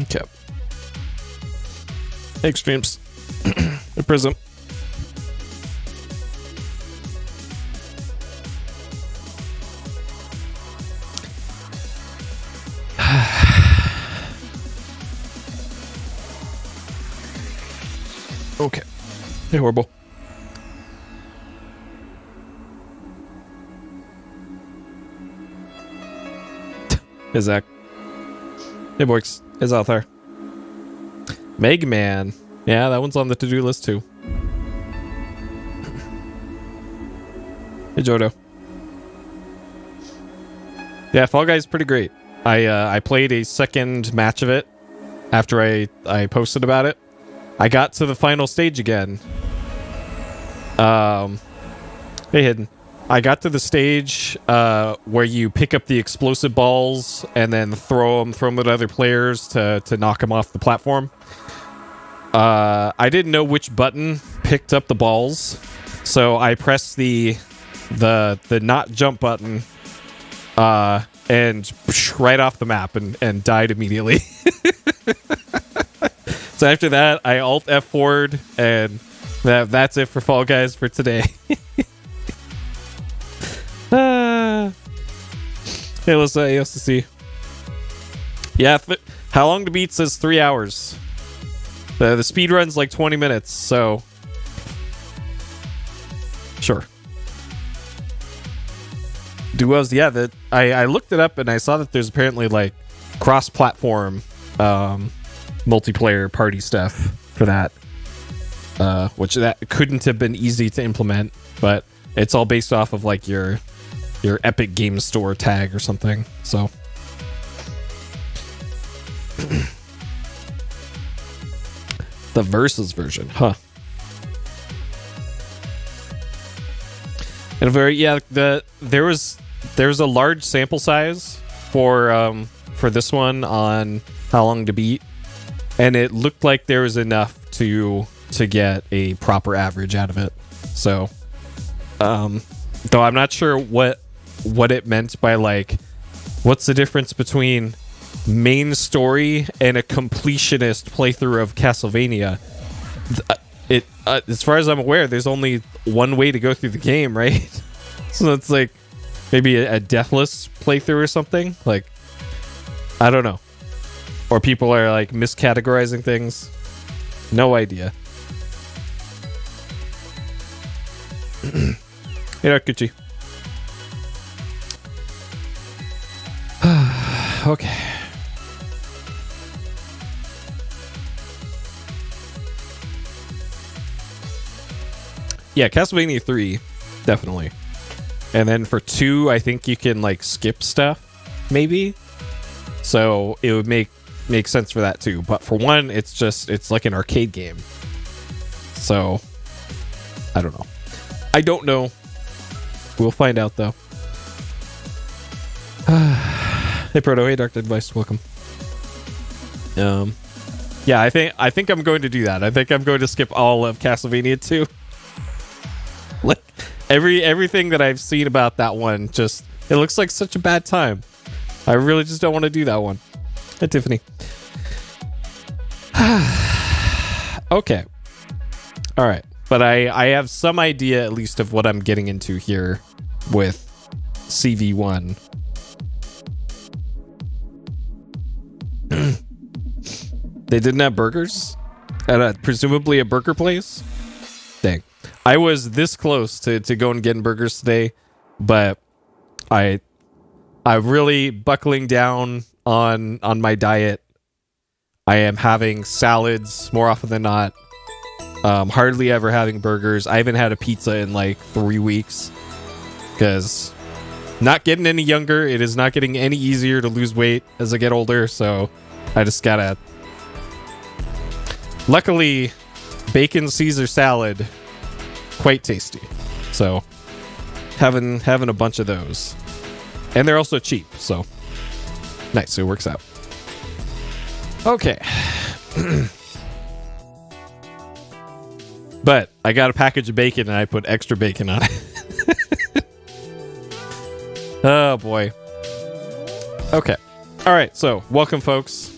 Okay. Extremes. The prism. Okay. Hey, horrible. Hey, Zach. Hey, Boix. Is out there. Mega Man. Yeah, that one's on the to-do list, too. Hey, Jodo. Yeah, Fall Guys is pretty great. I played a second match of it after I posted about it. I got to the final stage again. Hey, Hidden. I got to the stage where you pick up the explosive balls and then throw them at other players to knock them off the platform. I didn't know which button picked up the balls, so I pressed the not jump button and right off the map and died immediately. So after that, I Alt F4'd, and that's it for Fall Guys for today. Hey, let's see. Yeah, How Long to Beat says 3 hours. The speed run's like 20 minutes, so sure. Duos, yeah. I looked it up and I saw that there's apparently like cross-platform multiplayer party stuff for that, which that couldn't have been easy to implement, but it's all based off of like your Epic Game Store tag or something. So the Versus version, huh? And there was a large sample size for this one on How Long to Beat, and it looked like there was enough to get a proper average out of it. So, though I'm not sure what it meant by like, what's the difference between main story and a completionist playthrough of Castlevania? As far as I'm aware, there's only one way to go through the game, right? So it's like maybe a deathless playthrough or something. Like, I don't know. Or people are like miscategorizing things. No idea. Hey, Rakuchi. Okay. Yeah, Castlevania 3, definitely. And then for 2, I think you can like skip stuff, maybe. So it would make sense for that too. But for 1, it's like an arcade game. So I don't know. We'll find out though. Hey Proto, hey Dr. Advice, welcome. Yeah, I think I'm going to do that. I think I'm going to skip all of Castlevania 2. Like everything that I've seen about that one, just it looks like such a bad time. I really just don't want to do that one. Hey Tiffany. Okay. All right. But I have some idea at least of what I'm getting into here with CV1. They didn't have burgers at presumably a burger place. Dang, I was this close to going and getting burgers today, but I'm really buckling down on my diet. I am having salads more often than not. Hardly ever having burgers. I haven't had a pizza in like 3 weeks because not getting any younger. It is not getting any easier to lose weight as I get older. So I just gotta. Luckily, bacon Caesar salad, quite tasty. So having a bunch of those, and they're also cheap. So nice. So it works out. Okay. But I got a package of bacon and I put extra bacon on it. Oh boy. Okay. All right. So welcome, folks.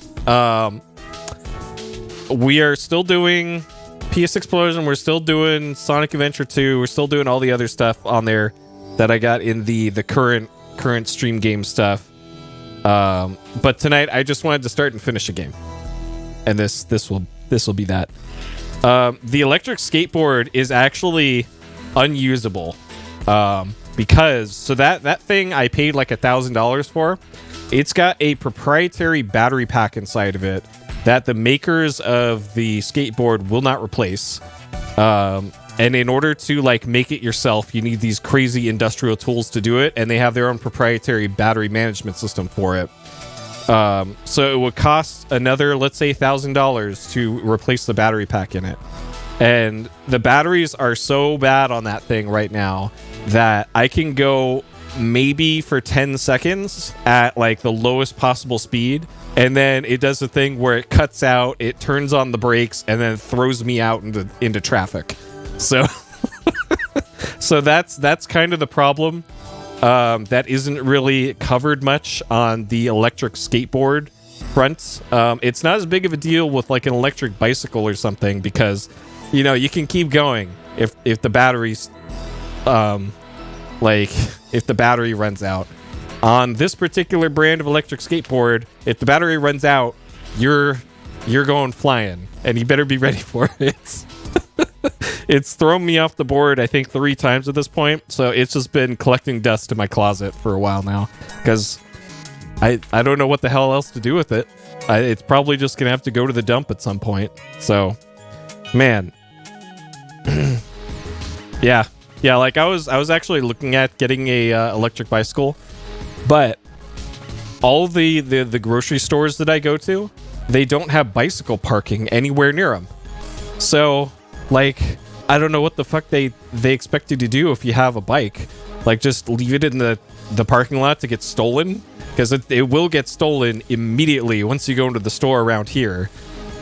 we are still doing PS Explosion. We're still doing Sonic Adventure 2. We're still doing all the other stuff on there that I got in the current stream game stuff. But tonight I just wanted to start and finish a game, and this will be that. The electric skateboard is actually unusable, because so that thing I paid like $1,000 for. It's got a proprietary battery pack inside of it that the makers of the skateboard will not replace. And in order to like make it yourself, you need these crazy industrial tools to do it, and they have their own proprietary battery management system for it. So it would cost another, let's say, $1,000 to replace the battery pack in it. And the batteries are so bad on that thing right now that I can go maybe for 10 seconds at like the lowest possible speed, and then it does the thing where it cuts out, it turns on the brakes, and then throws me out into traffic. So so that's kind of the problem. That isn't really covered much on the electric skateboard front. It's not as big of a deal with like an electric bicycle or something, because you know you can keep going if the battery's if the battery runs out. On this particular brand of electric skateboard, if the battery runs out, you're going flying, and you better be ready for it. It's thrown me off the board, I think, 3 times at this point, so it's just been collecting dust in my closet for a while now, because I don't know what the hell else to do with it. It's probably just gonna have to go to the dump at some point. So, man, yeah, like I was actually looking at getting a electric bicycle, but all the grocery stores that I go to, they don't have bicycle parking anywhere near them. So, like, I don't know what the fuck they expect you to do if you have a bike. Like, just leave it in the parking lot to get stolen? Because it will get stolen immediately once you go into the store around here.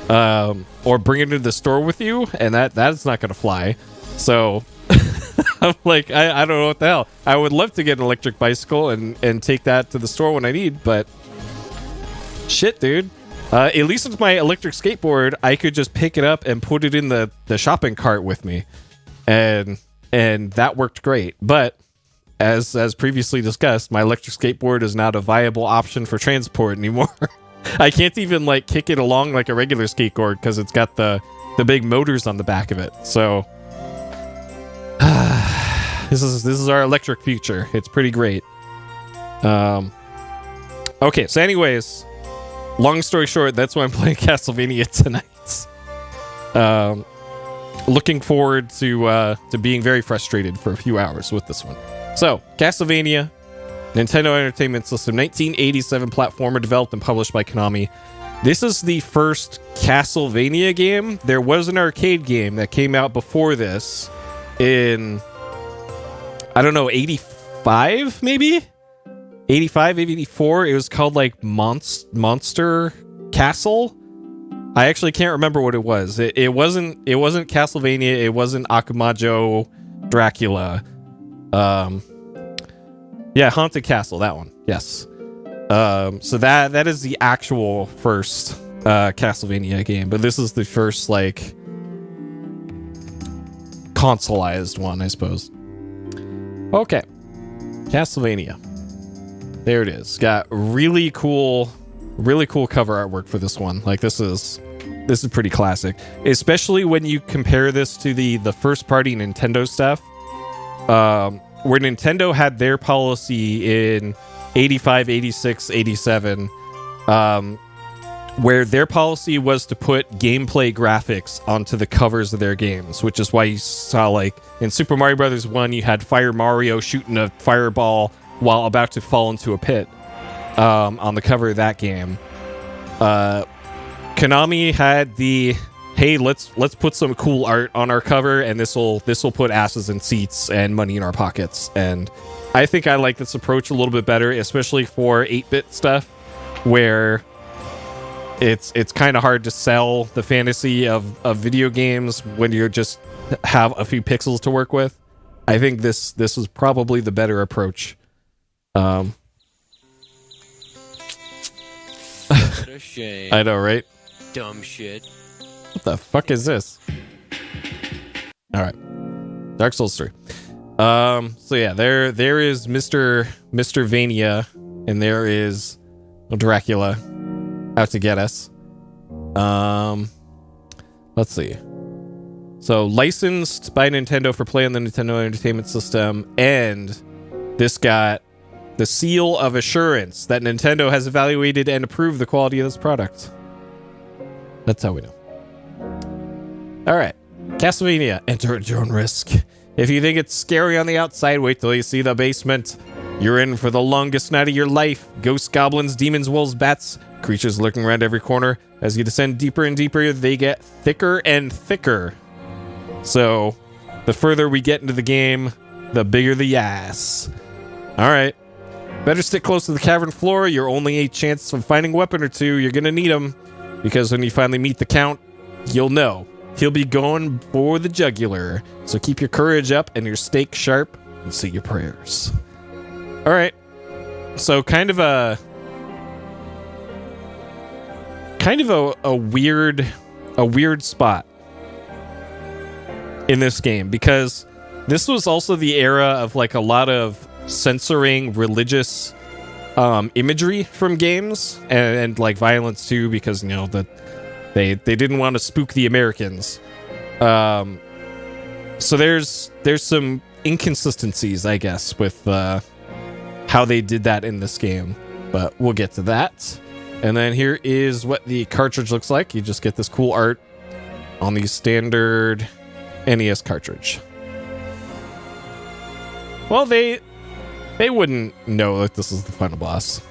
Or bring it into the store with you, and that's not going to fly. So, I'm like, I don't know what the hell. I would love to get an electric bicycle and take that to the store when I need, but shit, dude. At least with my electric skateboard, I could just pick it up and put it in the shopping cart with me, and that worked great. But as previously discussed, my electric skateboard is not a viable option for transport anymore. I can't even like kick it along like a regular skateboard because it's got the big motors on the back of it. So this is our electric future. It's pretty great. Okay, so anyways. Long story short, that's why I'm playing Castlevania tonight. Looking forward to being very frustrated for a few hours with this one. So, Castlevania, Nintendo Entertainment System, 1987 platformer developed and published by Konami. This is the first Castlevania game. There was an arcade game that came out before this in, I don't know, 85 maybe? 85, 84. It was called like Monster Castle. I actually can't remember what it was. It wasn't Castlevania. It wasn't Akumajo Dracula. Yeah, Haunted Castle, that one. Yes. So that is the actual first Castlevania game, but this is the first like consoleized one, I suppose. Okay. Castlevania. There it is. Got really cool cover artwork for this one. Like this is pretty classic, especially when you compare this to the first party Nintendo stuff, where Nintendo had their policy in 85, 86, 87, where their policy was to put gameplay graphics onto the covers of their games, which is why you saw like in Super Mario Brothers 1, you had Fire Mario shooting a fireball while about to fall into a pit on the cover of that game. Konami had the, hey, let's put some cool art on our cover, and this will put asses in seats and money in our pockets. And I think I like this approach a little bit better, especially for 8-bit stuff, where it's kind of hard to sell the fantasy of video games when you just have a few pixels to work with. I think this is probably the better approach. What a shame. I know, right? Dumb shit. What the fuck is this? All right. Dark Souls 3. So yeah, there is Mr. Vania, and there is Dracula out to get us. Let's see. So licensed by Nintendo for play on the Nintendo Entertainment System, and this got the seal of assurance that Nintendo has evaluated and approved the quality of this product. That's how we know. All right. Castlevania, enter at your own risk. If you think it's scary on the outside, wait till you see the basement. You're in for the longest night of your life. Ghosts, goblins, demons, wolves, bats, creatures lurking around every corner. As you descend deeper and deeper, they get thicker and thicker. So, the further we get into the game, the bigger the ass. Alright. Better stick close to the cavern floor. Your only chance of finding a weapon or two. You're gonna need them. Because when you finally meet the Count, you'll know. He'll be going for the jugular. So keep your courage up and your stake sharp and say your prayers. Alright. So kind of a weird spot in this game, because this was also the era of like a lot of censoring religious imagery from games and like violence too, because you know that they didn't want to spook the Americans. So there's some inconsistencies, I guess, with how they did that in this game, but we'll get to that. And then here is what the cartridge looks like. You just get this cool art on the standard NES cartridge. Well, they wouldn't know that this is the final boss.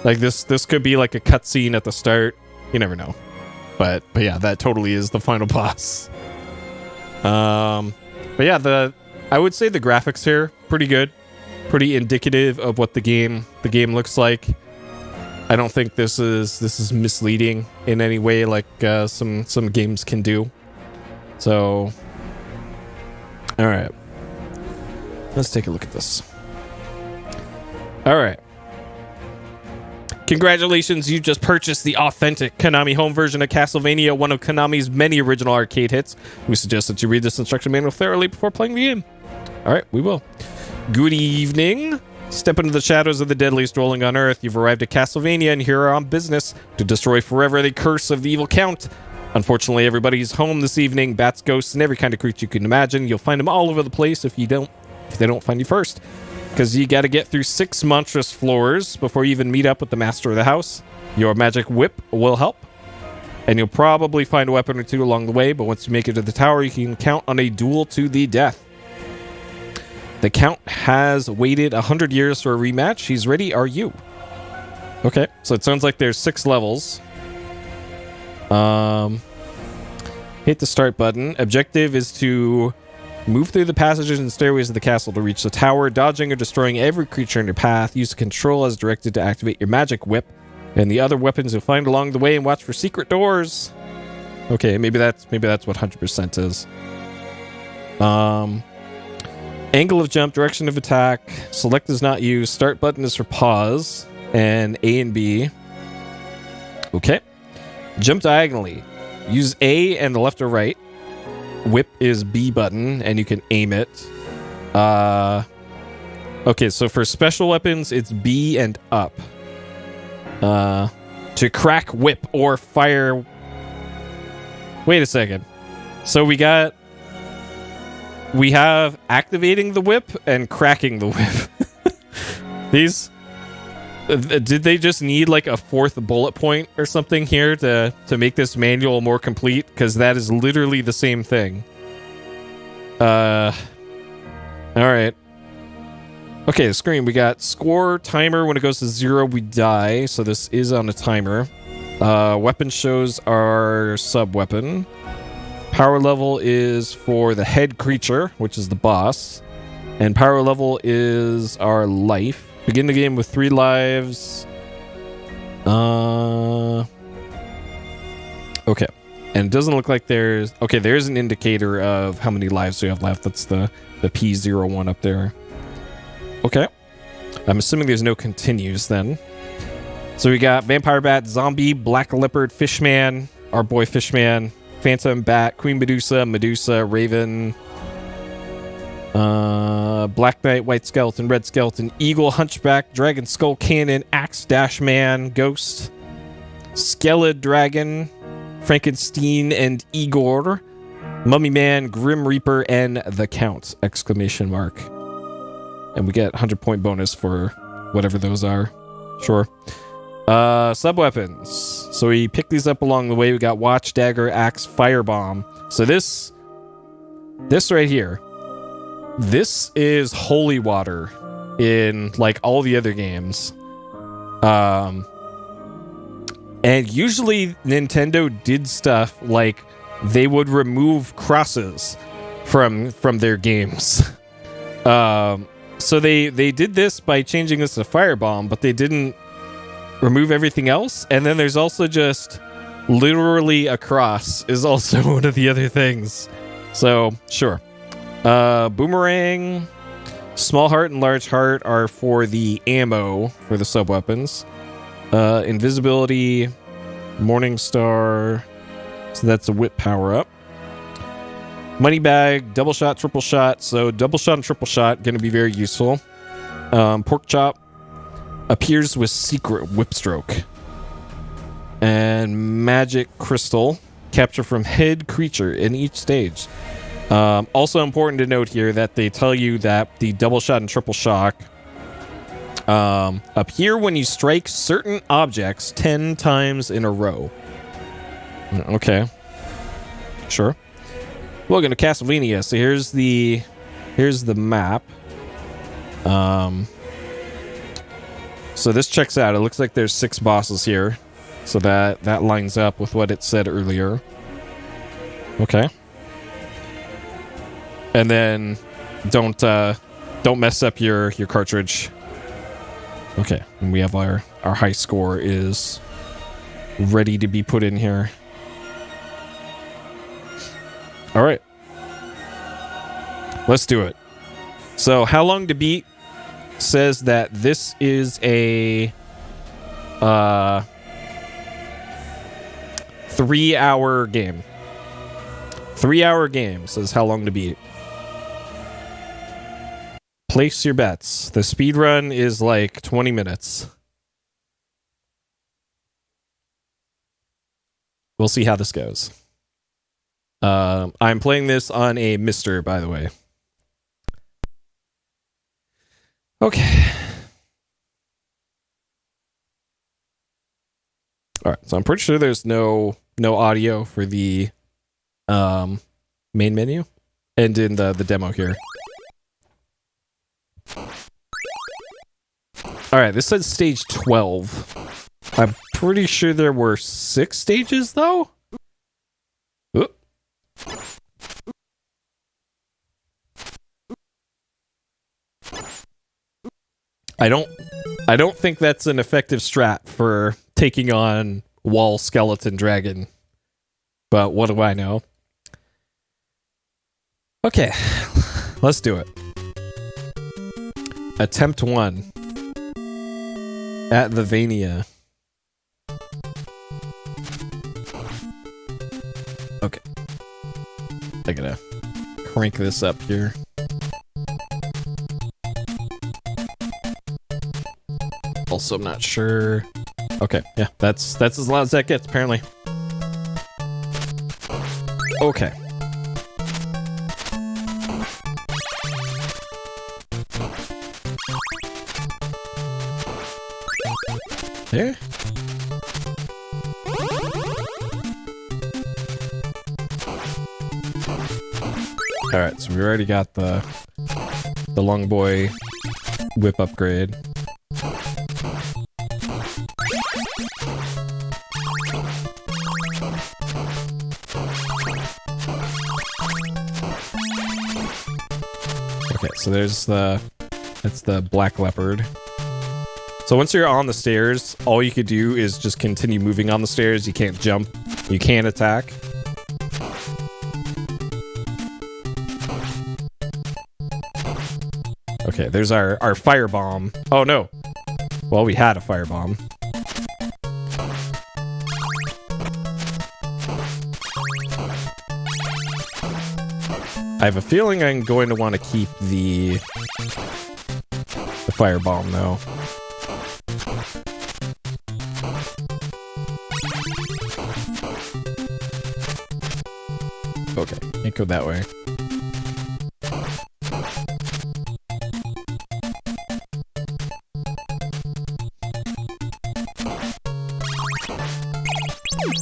Like this could be like a cutscene at the start. You never know. But yeah, that totally is the final boss. But yeah, I would say the graphics here pretty good, pretty indicative of what the game looks like. I don't think this is misleading in any way like some games can do. So, all right, let's take a look at this. All right. Congratulations, you just purchased the authentic Konami home version of Castlevania, one of Konami's many original arcade hits. We suggest that you read this instruction manual thoroughly before playing the game. All right, we will. Good evening. Step into the shadows of the deadliest rolling on Earth. You've arrived at Castlevania, and here are on business to destroy forever the curse of the evil Count. Unfortunately, everybody's home this evening. Bats, ghosts, and every kind of creature you can imagine. You'll find them all over the place if they don't find you first. Because you got to get through 6 monstrous floors before you even meet up with the master of the house. Your magic whip will help. And you'll probably find a weapon or two along the way, but once you make it to the tower, you can count on a duel to the death. The Count has waited 100 years for a rematch. He's ready. Are you? Okay, so it sounds like there's 6 levels. Hit the start button. Objective is to move through the passages and stairways of the castle to reach the tower, dodging or destroying every creature in your path. Use the control as directed to activate your magic whip and the other weapons you'll find along the way, and watch for secret doors. Okay, maybe that's what 100% is. Angle of jump, direction of attack, select is not used, start button is for pause, and A and B. Okay. Jump diagonally. Use A and the left or right. Whip is B button, and you can aim it. Okay, so for special weapons, it's B and up. To crack whip or fire... Wait a second. So we have activating the whip and cracking the whip. These... did they just need like a 4th bullet point or something here to make this manual more complete? Because that is literally the same thing. Alright. Okay, the screen. We got score, timer. When it goes to 0, we die. So this is on a timer. Weapon shows our sub-weapon. Power level is for the head creature, which is the boss. And power level is our life. Begin the game with 3 lives. Okay. And it doesn't look like there's... Okay, there's an indicator of how many lives we have left. That's the P01 up there. Okay. I'm assuming there's no continues then. So we got Vampire Bat, Zombie, Black Leopard, Fishman, our boy Fishman, Phantom, Bat, Queen Medusa, Medusa, Raven, Black Knight, White Skeleton, Red Skeleton, Eagle, Hunchback, Dragon Skull Cannon, Axe, Dash Man, Ghost, Skeled Dragon, Frankenstein and Igor, Mummy Man, Grim Reaper, and the Count! Exclamation mark. And we get 100-point bonus for whatever those are. Sure. Sub-weapons. So we picked these up along the way. We got Watch, Dagger, Axe, Firebomb. So this right here, this is holy water in like all the other games. And usually Nintendo did stuff like they would remove crosses from their games. So they did this by changing this to Firebomb, but they didn't remove everything else. And then there's also just literally a cross is also one of the other things. So sure. Boomerang, Small Heart, and Large Heart are for the ammo for the sub-weapons. Invisibility, Morning Star, so that's a whip power-up. Money Bag, Double Shot, Triple Shot, so Double Shot and Triple Shot going to be very useful. Pork Chop appears with Secret Whip Stroke. And Magic Crystal, capture from head creature in each stage. Also important to note here that they tell you that the Double Shot and Triple Shock appear when you strike certain objects 10 times in a row. Okay. Sure. Welcome to Castlevania. So here's the map. So this checks out. It looks like there's 6 bosses here. So that lines up with what it said earlier. Okay. And then don't mess up your cartridge. Okay, and we have our high score is ready to be put in here. All right. Let's do it. So, How Long to Beat says that this is a 3-hour game. 3-hour game says How Long to Beat. Place your bets. The speed run is like 20 minutes. We'll see how this goes. I'm playing this on a Mister, by the way. Okay. All right, so I'm pretty sure there's no audio for the main menu and in the demo here. All right, this says stage 12. I'm pretty sure there were 6 stages, though. Oop. I don't think that's an effective strat for taking on Wall Skeleton Dragon. But what do I know? Okay, let's do it. Attempt 1. At the Vania. Okay. I gotta crank this up here. Also, I'm not sure. Okay, yeah, that's as loud as that gets, apparently. Okay. There. All right, so we already got the long boy whip upgrade. Okay, so that's the black leopard. So once you're on the stairs, all you could do is just continue moving on the stairs. You can't jump. You can't attack. Okay, there's our firebomb. Oh no. Well, we had a firebomb. I have a feeling I'm going to want to keep the firebomb though. Okay, can't go that way.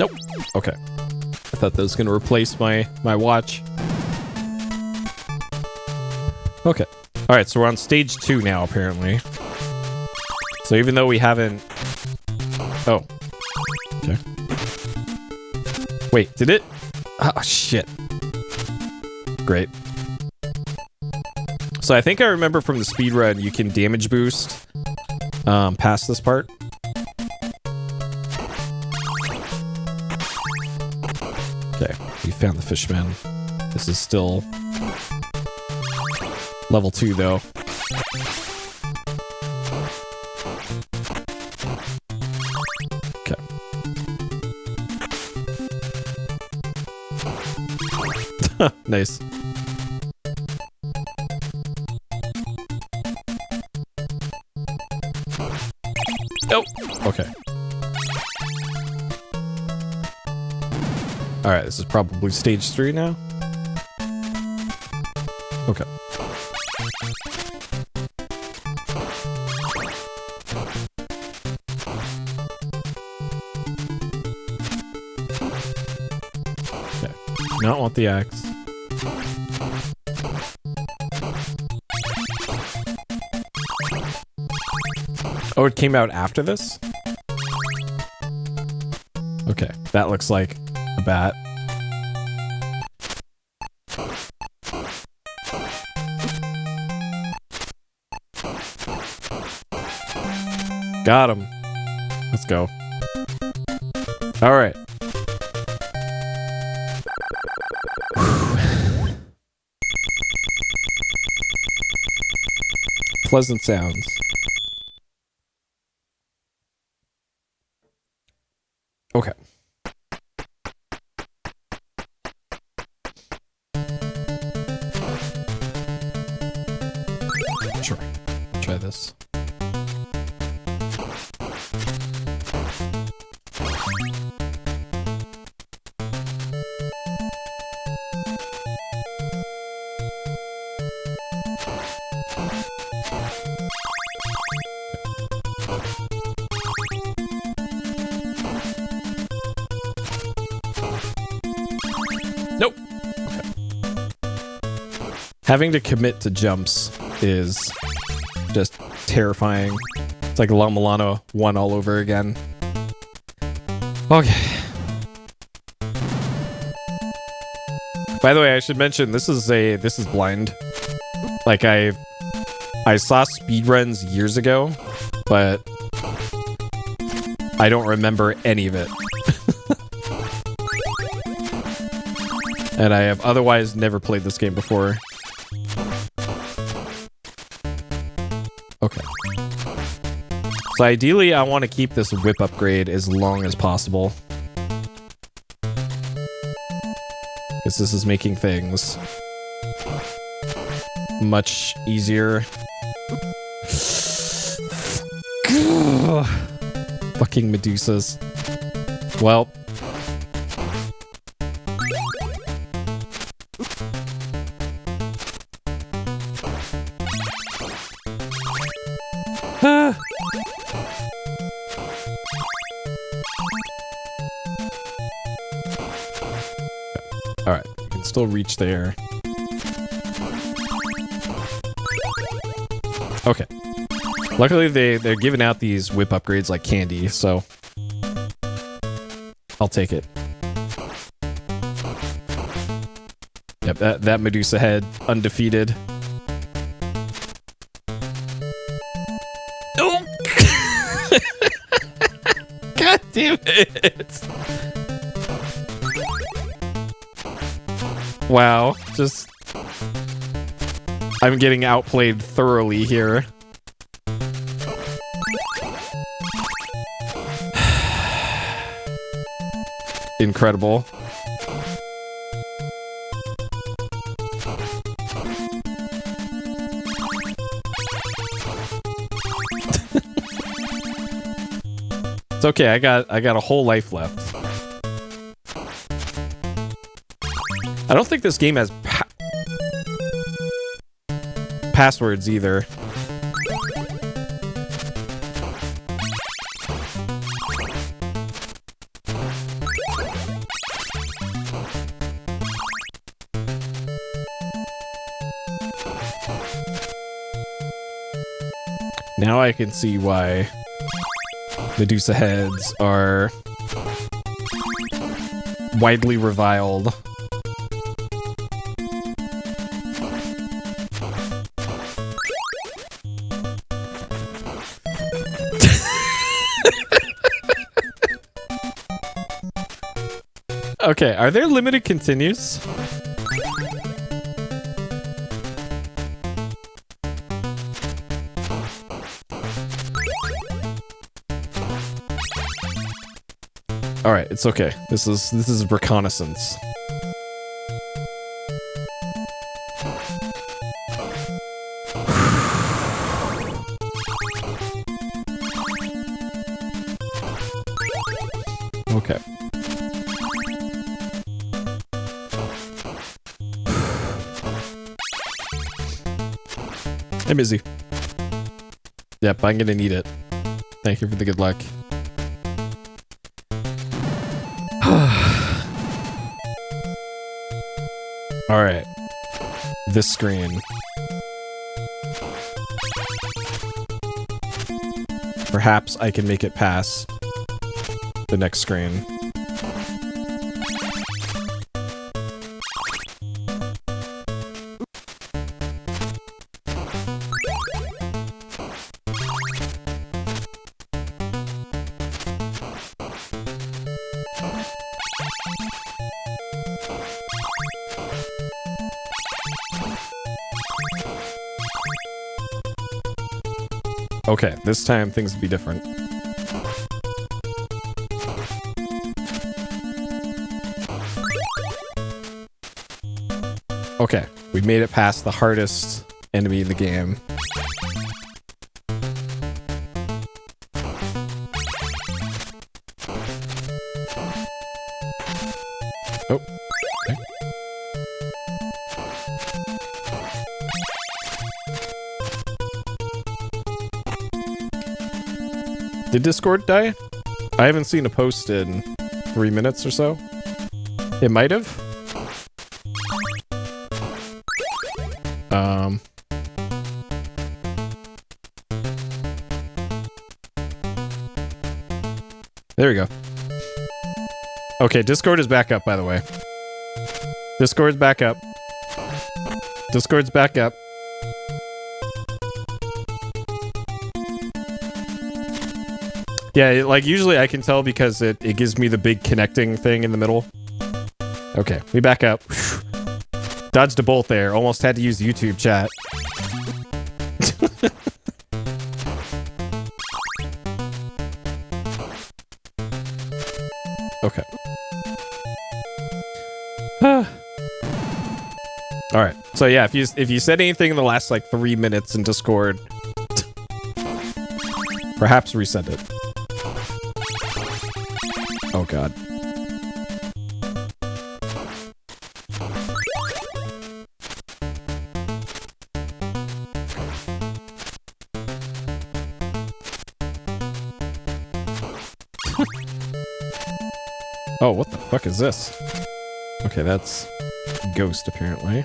Nope. Okay. I thought that was going to replace my watch. Okay. All right, so we're on stage 2 now, apparently. So even though we haven't... Oh. Okay. Wait, did it? Oh, shit. Great. So I think I remember from the speedrun, you can damage boost past this part. Okay, we found the fishman. This is still level 2, though. Okay. Nice. Oh, okay. Alright, this is probably stage 3 now. Okay. Okay. Not want the axe. Oh, it came out after this? Okay, that looks like a bat. Got him. Let's go. All right. Pleasant sounds. Okay. Sure. Try this. Nope. Okay. Having to commit to jumps is just terrifying. It's like La Milano 1 all over again. Okay. By the way, I should mention this is blind. Like I saw speedruns years ago, but I don't remember any of it. And I have otherwise never played this game before. Okay. So ideally, I want to keep this whip upgrade as long as possible. Because this is making things much easier. Fucking Medusas. Well. Alright, you can still reach there. Okay. Luckily, they're giving out these whip upgrades like candy, so I'll take it. Yep, that Medusa head, undefeated. Oh! God damn it! Wow, just... I'm getting outplayed thoroughly here. Incredible. It's okay. I got a whole life left. I don't think this game has passwords either. Now I can see why Medusa heads are widely reviled. Okay, are there limited continues? All right, it's okay. This is reconnaissance. Okay. Hey, Mizzy. Yep, I'm gonna need it. Thank you for the good luck. All right, this screen. Perhaps I can make it past the next screen. Okay, this time things will be different. Okay, we made it past the hardest enemy in the game. Oh, okay. Did Discord die? I haven't seen a post in 3 minutes or so. It might have. There we go. Okay, Discord is back up, by the way. Discord's back up. Discord's back up. Yeah, like usually I can tell because it gives me the big connecting thing in the middle. Okay, we back up. Dodged a bolt there. Almost had to use YouTube chat. Okay. All right. So yeah, if you said anything in the last like 3 minutes in Discord, perhaps resend it. Oh god. Oh, what the fuck is this? Okay, that's Ghost, apparently.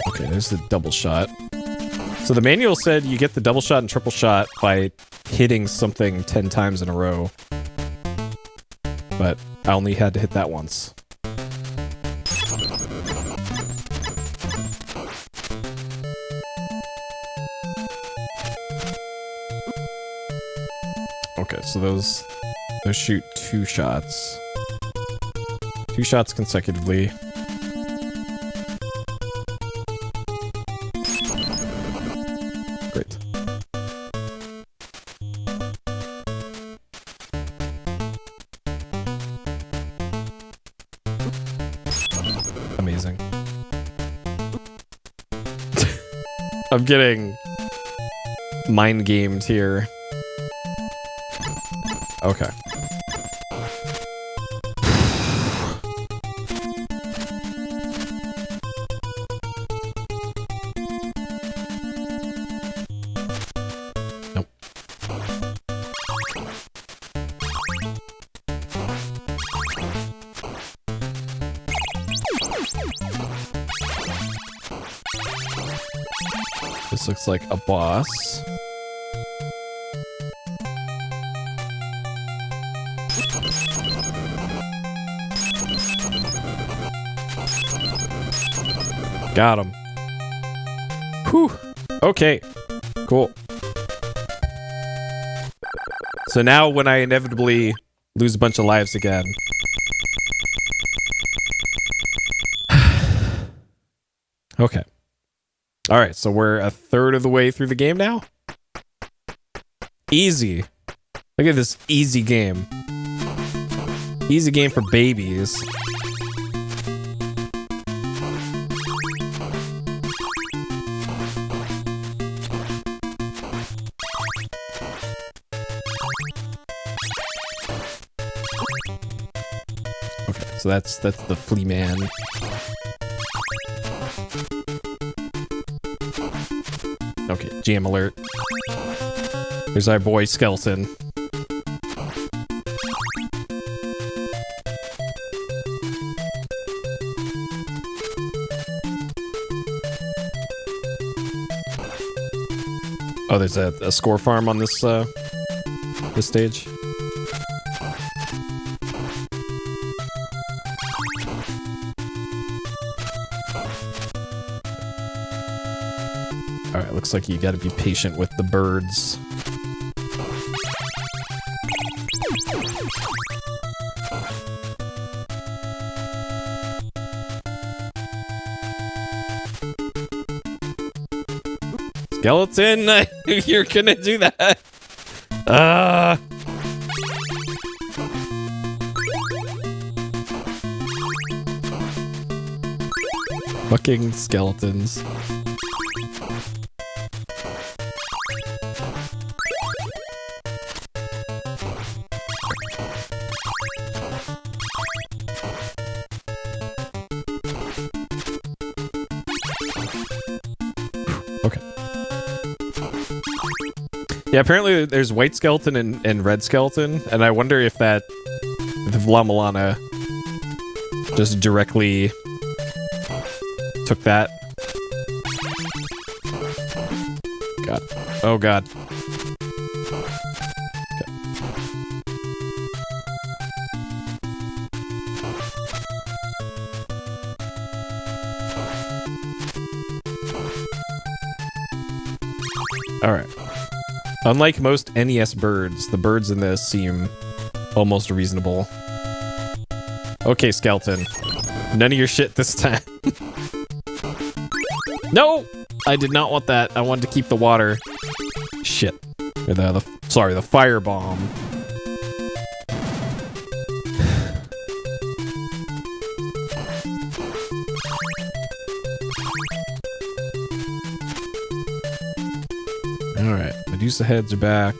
Okay, there's the double shot. So the manual said you get the double shot and triple shot by hitting something 10 times in a row. But I only had to hit that once. Okay, so those shoot 2 shots. 2 shots consecutively. Great. Amazing. I'm getting mind gamed here. Okay. Nope. This looks like a boss. Got him. Whew. Okay. Cool. So now when I inevitably lose a bunch of lives again. Okay. All right, so we're a third of the way through the game now. Easy. Look at this easy game. Easy game for babies. Okay, so that's the flea man. Okay, jam alert. Here's our boy Skeleton. Oh, there's a score farm on this this stage. All right, looks like you got to be patient with the birds. Skeleton, I knew you're gonna do that. Fucking skeletons. Okay. Yeah, apparently there's white skeleton and red skeleton, and I wonder if Vlamalana just directly took that. God. Oh, God. Okay. All right. Unlike most NES birds, the birds in this seem almost reasonable. Okay, skeleton. None of your shit this time. No! I did not want that. I wanted to keep the water. Shit. Or the fire bomb. Alright, Medusa heads are back.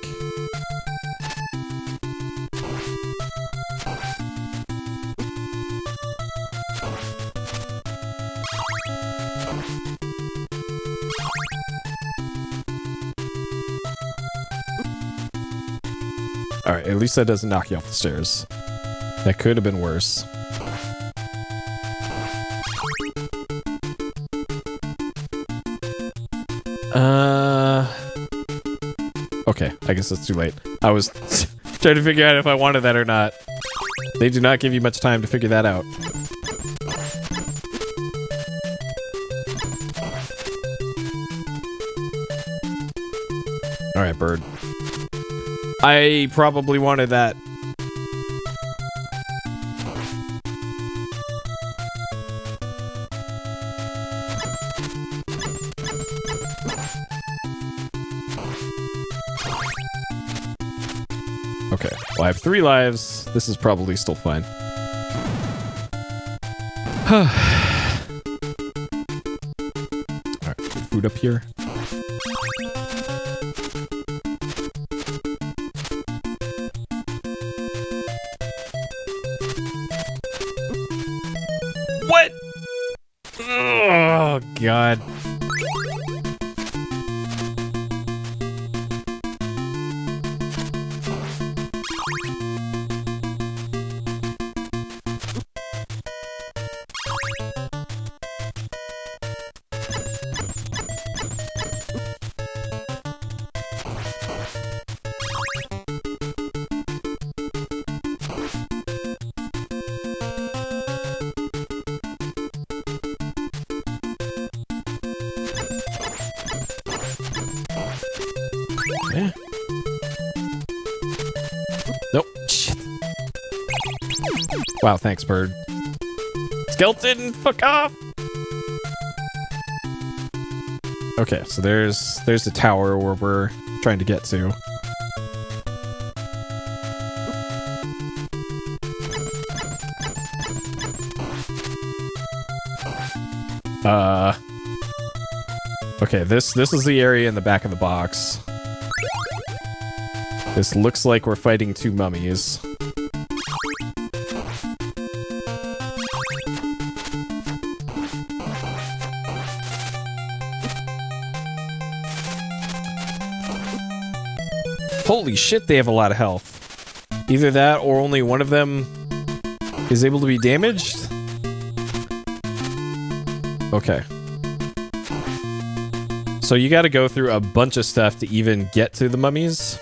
Alright, at least that doesn't knock you off the stairs. That could have been worse. Okay, I guess it's too late. I was trying to figure out if I wanted that or not. They do not give you much time to figure that out. Alright, bird. I probably wanted that. Okay, well I have 3 lives. This is probably still fine. Alright, food up here. What? Oh, God. Yeah. Nope. Shit. Wow, thanks, bird. Skeleton, fuck off! Okay, so there's the tower where we're trying to get to. Okay, this is the area in the back of the box. This looks like we're fighting two mummies. Holy shit, they have a lot of health. Either that or only one of them is able to be damaged? Okay. So you gotta go through a bunch of stuff to even get to the mummies.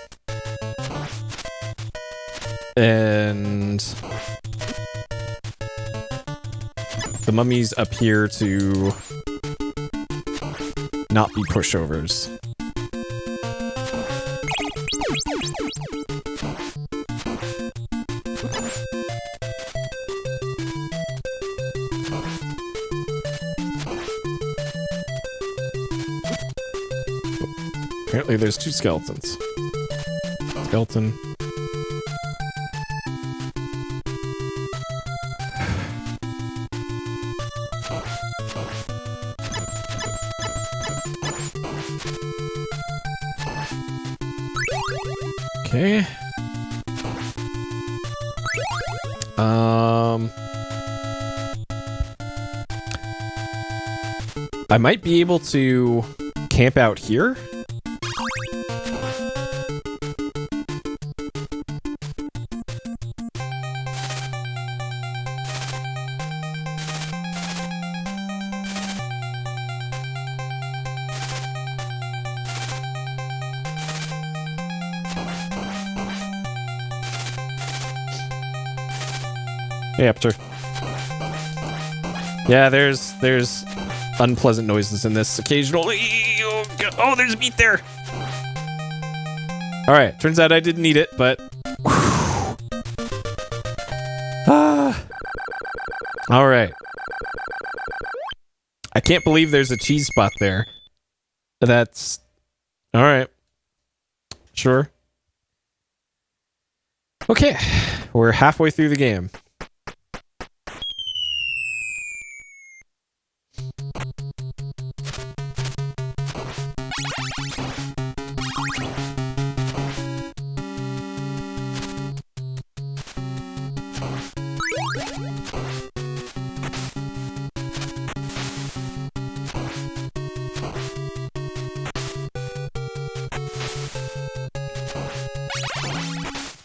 And the mummies appear to not be pushovers. Apparently there's two skeletons. Skeleton. Okay. I might be able to camp out here. Hey, Aperture. Yeah, there's unpleasant noises in this occasionally. Oh, God. Oh, there's meat there. All right, turns out I didn't need it, but all right. I can't believe there's a cheese spot there. That's all right. Sure. Okay, we're halfway through the game.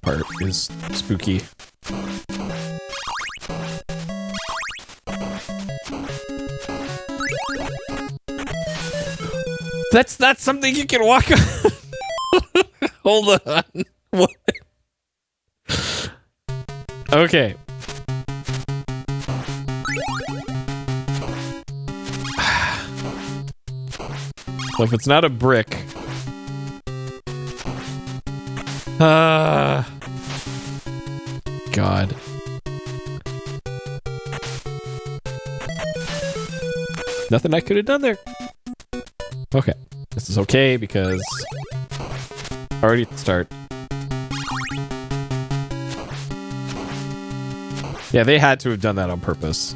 Part is spooky. That's not something you can walk on. Hold on. What? Okay. Well, if it's not a brick. God. Nothing I could have done there. Okay. This is okay because already at the start. Yeah, they had to have done that on purpose.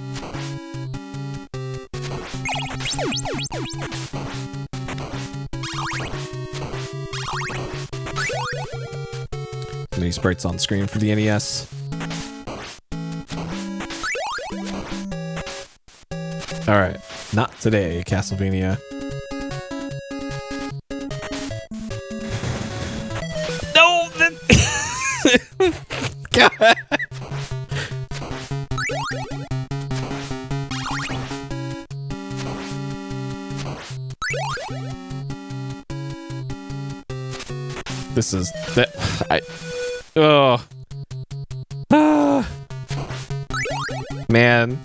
Many sprites on screen for the NES. All right, not today, Castlevania. No, God. This is that oh man,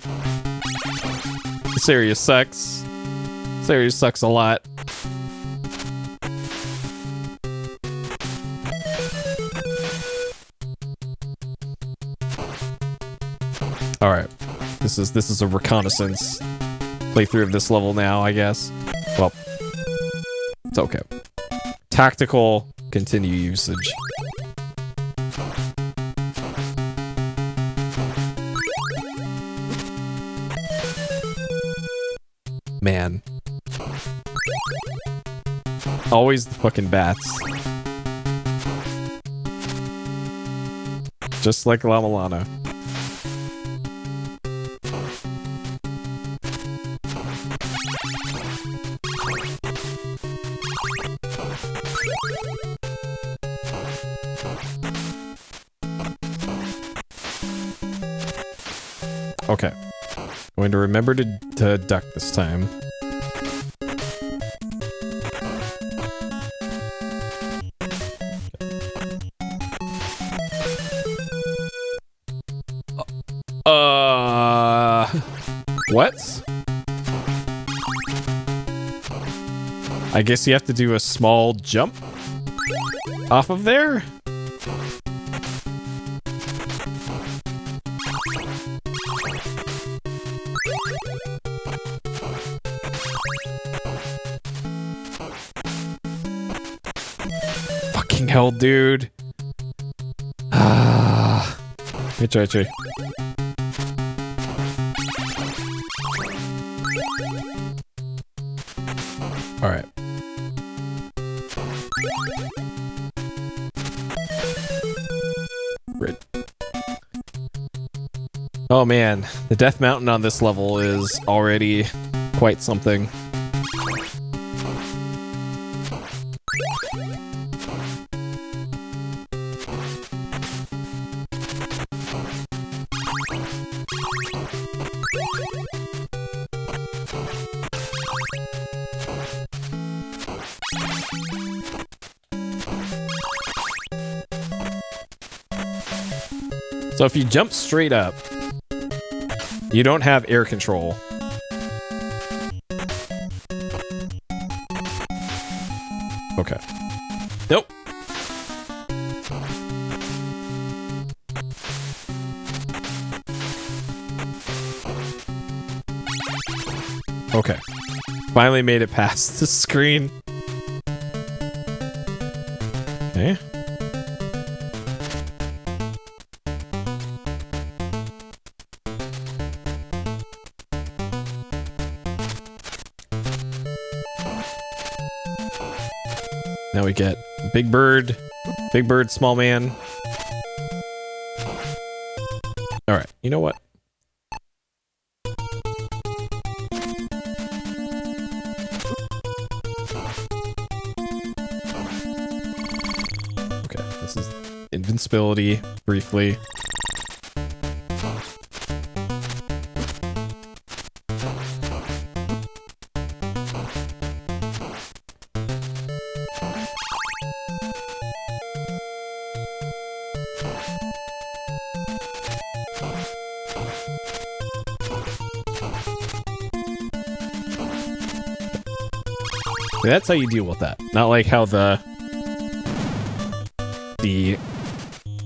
this area sucks. This area sucks a lot. All right, this is a reconnaissance playthrough of this level now, I guess. Well, it's okay. Tactical continue usage. Man. Always the fucking bats. Just like Lama Lana. Okay. Going to remember to duck this time. What? I guess you have to do a small jump off of there? Fucking hell, dude. Try. All right. Red. Oh man, the Death Mountain on this level is already quite something. So if you jump straight up, you don't have air control. Okay. Nope. Okay. Finally made it past the screen. Okay. Now we get Big Bird, Small Man. All right, you know what? Okay, this is invincibility, briefly. That's how you deal with that. Not like how the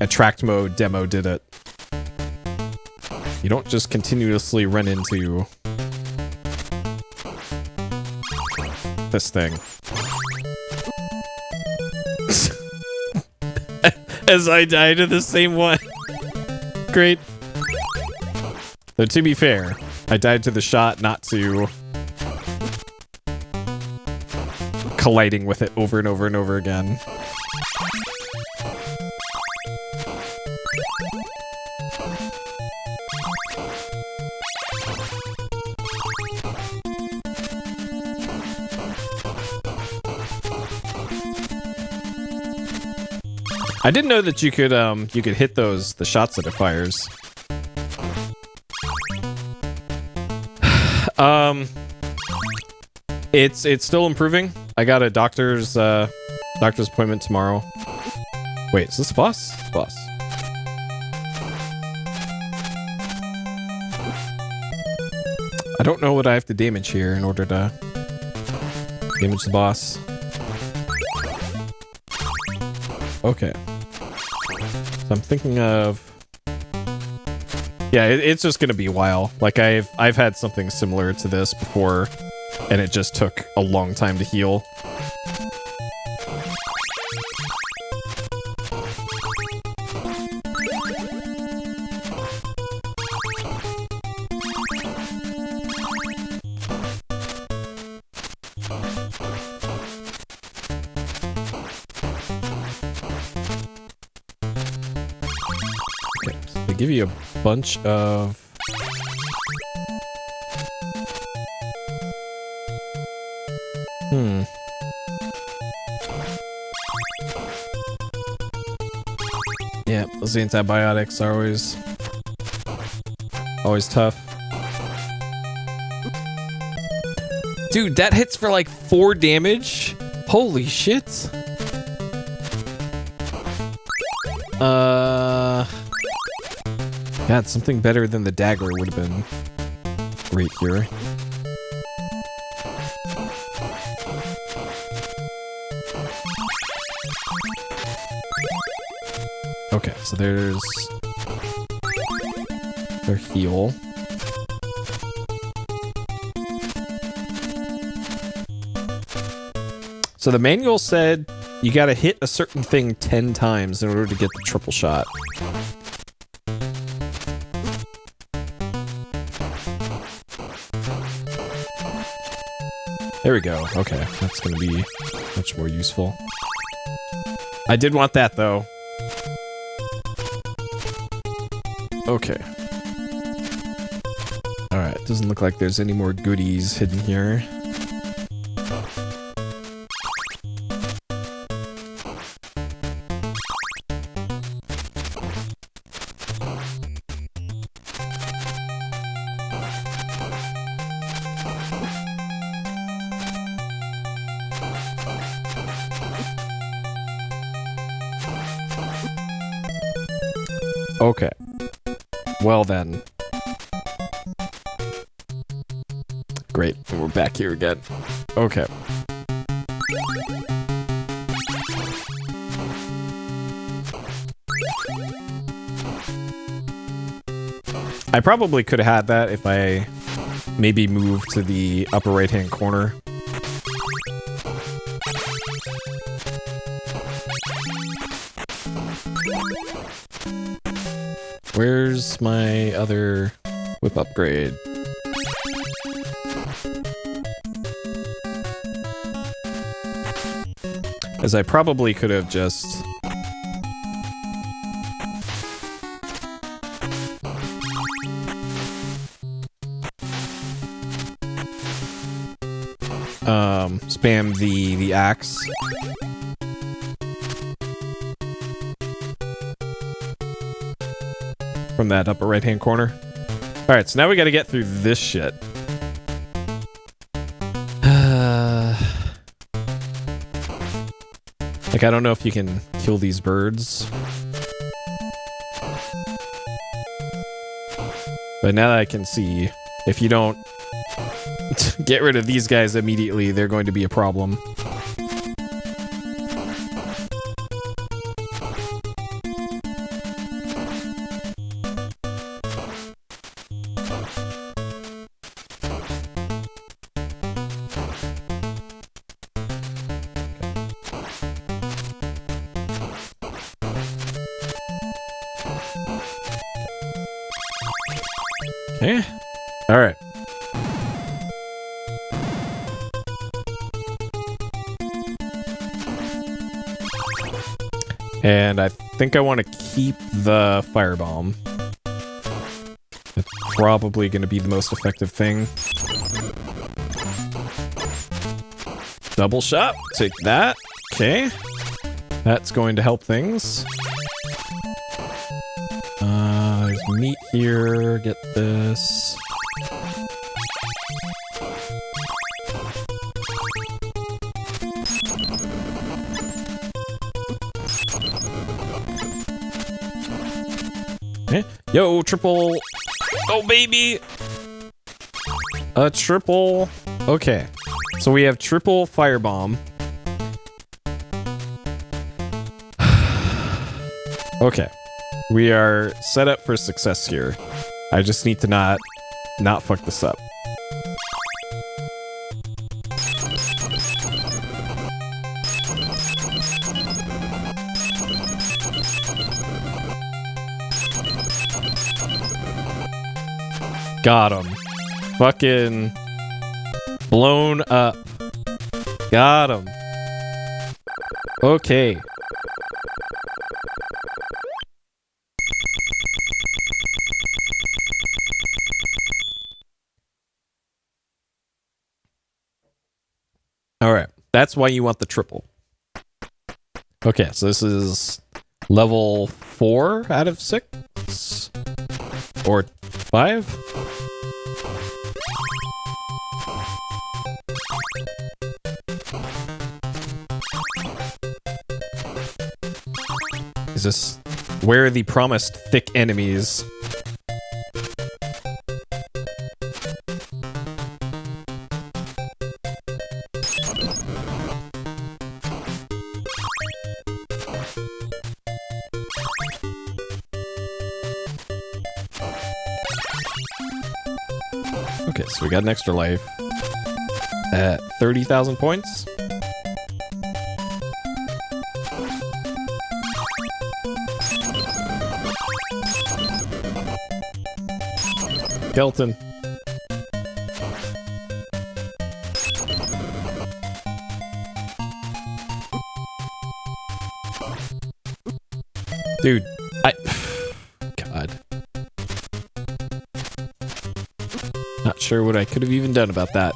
attract mode demo did it. You don't just continuously run into this thing. As I die to the same one. Great. Though to be fair, I died to the shot, not to colliding with it over and over and over again. I didn't know that you could hit the shots that it fires. It's still improving. I got a doctor's appointment tomorrow. Wait, is this the boss? It's the boss. I don't know what I have to damage here in order to damage the boss. Okay. So I'm thinking of... Yeah, it's just gonna be a while. Like, I've had something similar to this before, and it just took a long time to heal. Give you a bunch of... Yeah, those antibiotics are always tough. Dude, that hits for like 4 damage? Holy shit. God, something better than the dagger would have been great here. Okay, so there's their heal. So the manual said you gotta hit a certain thing 10 times in order to get the triple shot. There we go. Okay, that's gonna be much more useful. I did want that, though. Okay. Alright, doesn't look like there's any more goodies hidden here. Okay. Well then. Great. We're back here again. Okay. I probably could have had that if I maybe moved to the upper right-hand corner. Where's my other whip upgrade? As I probably could have just... spam the axe. From that upper right-hand corner. Alright, so now we gotta get through this shit. Like, I don't know if you can kill these birds. But now that I can see, if you don't get rid of these guys immediately, they're going to be a problem. Okay. All right. And I think I want to keep the firebomb. It's probably going to be the most effective thing. Double shot. Take that. Okay. That's going to help things. There's meat here. Get this. Okay. Yo, triple. Oh, baby. A triple. Okay. So we have triple firebomb. Okay. We are set up for success here. I just need to not fuck this up. Got him. Fucking blown up. Got him. Okay. All right. That's why you want the triple. Okay, so this is level 4 out of 6 or 5. Is this where are the promised thick enemies? Okay, so we got an extra life at 30,000 points. Skeleton. Dude, God. Not sure what I could have even done about that.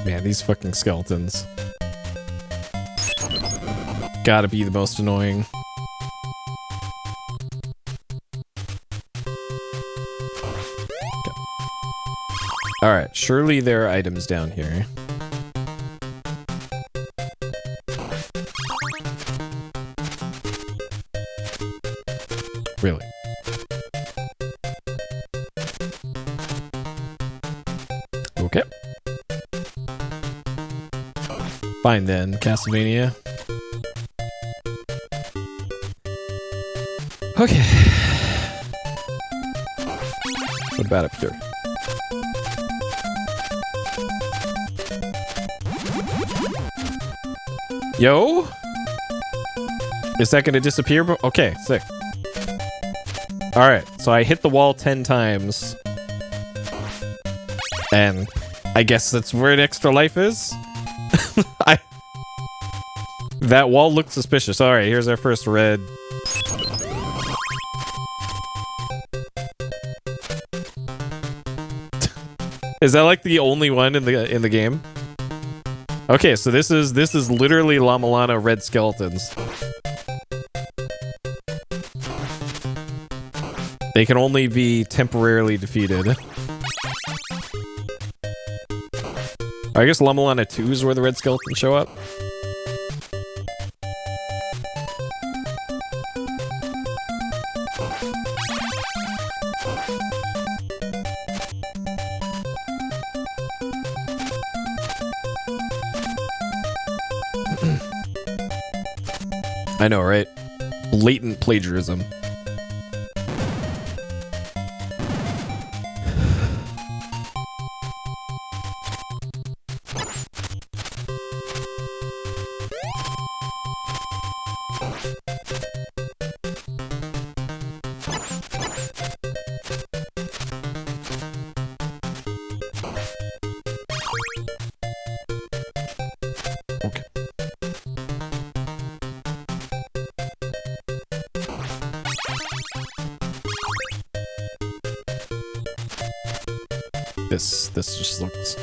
Man, these fucking skeletons. Gotta be the most annoying. Okay. Alright, surely there are items down here. Really? Okay. Fine then, Castlevania. Okay. What about up here? Yo? Is that gonna disappear? Okay, sick. Alright, so I hit the wall 10 times. And I guess that's where an extra life is? That wall looked suspicious. Alright, here's our first red. Is that like the only one in the game? Okay, so this is literally La Milana red skeletons. They can only be temporarily defeated. I guess La Milana 2 is where the red skeletons show up. I know, right? blatant plagiarism. This just looks...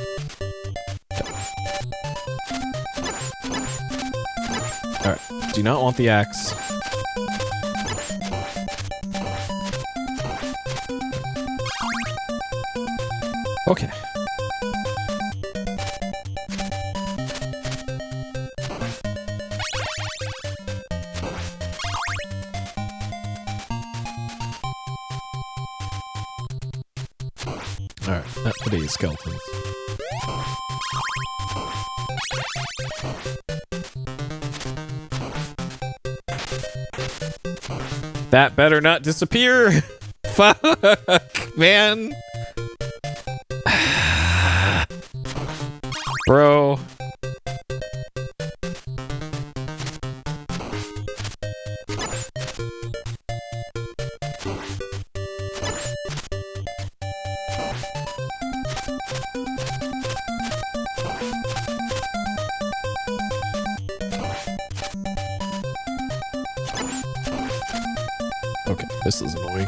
Alright, do not want the axe. Okay. Alright, not today's skeletons. That better not disappear! Fuck, man! Bro. Okay, this is annoying.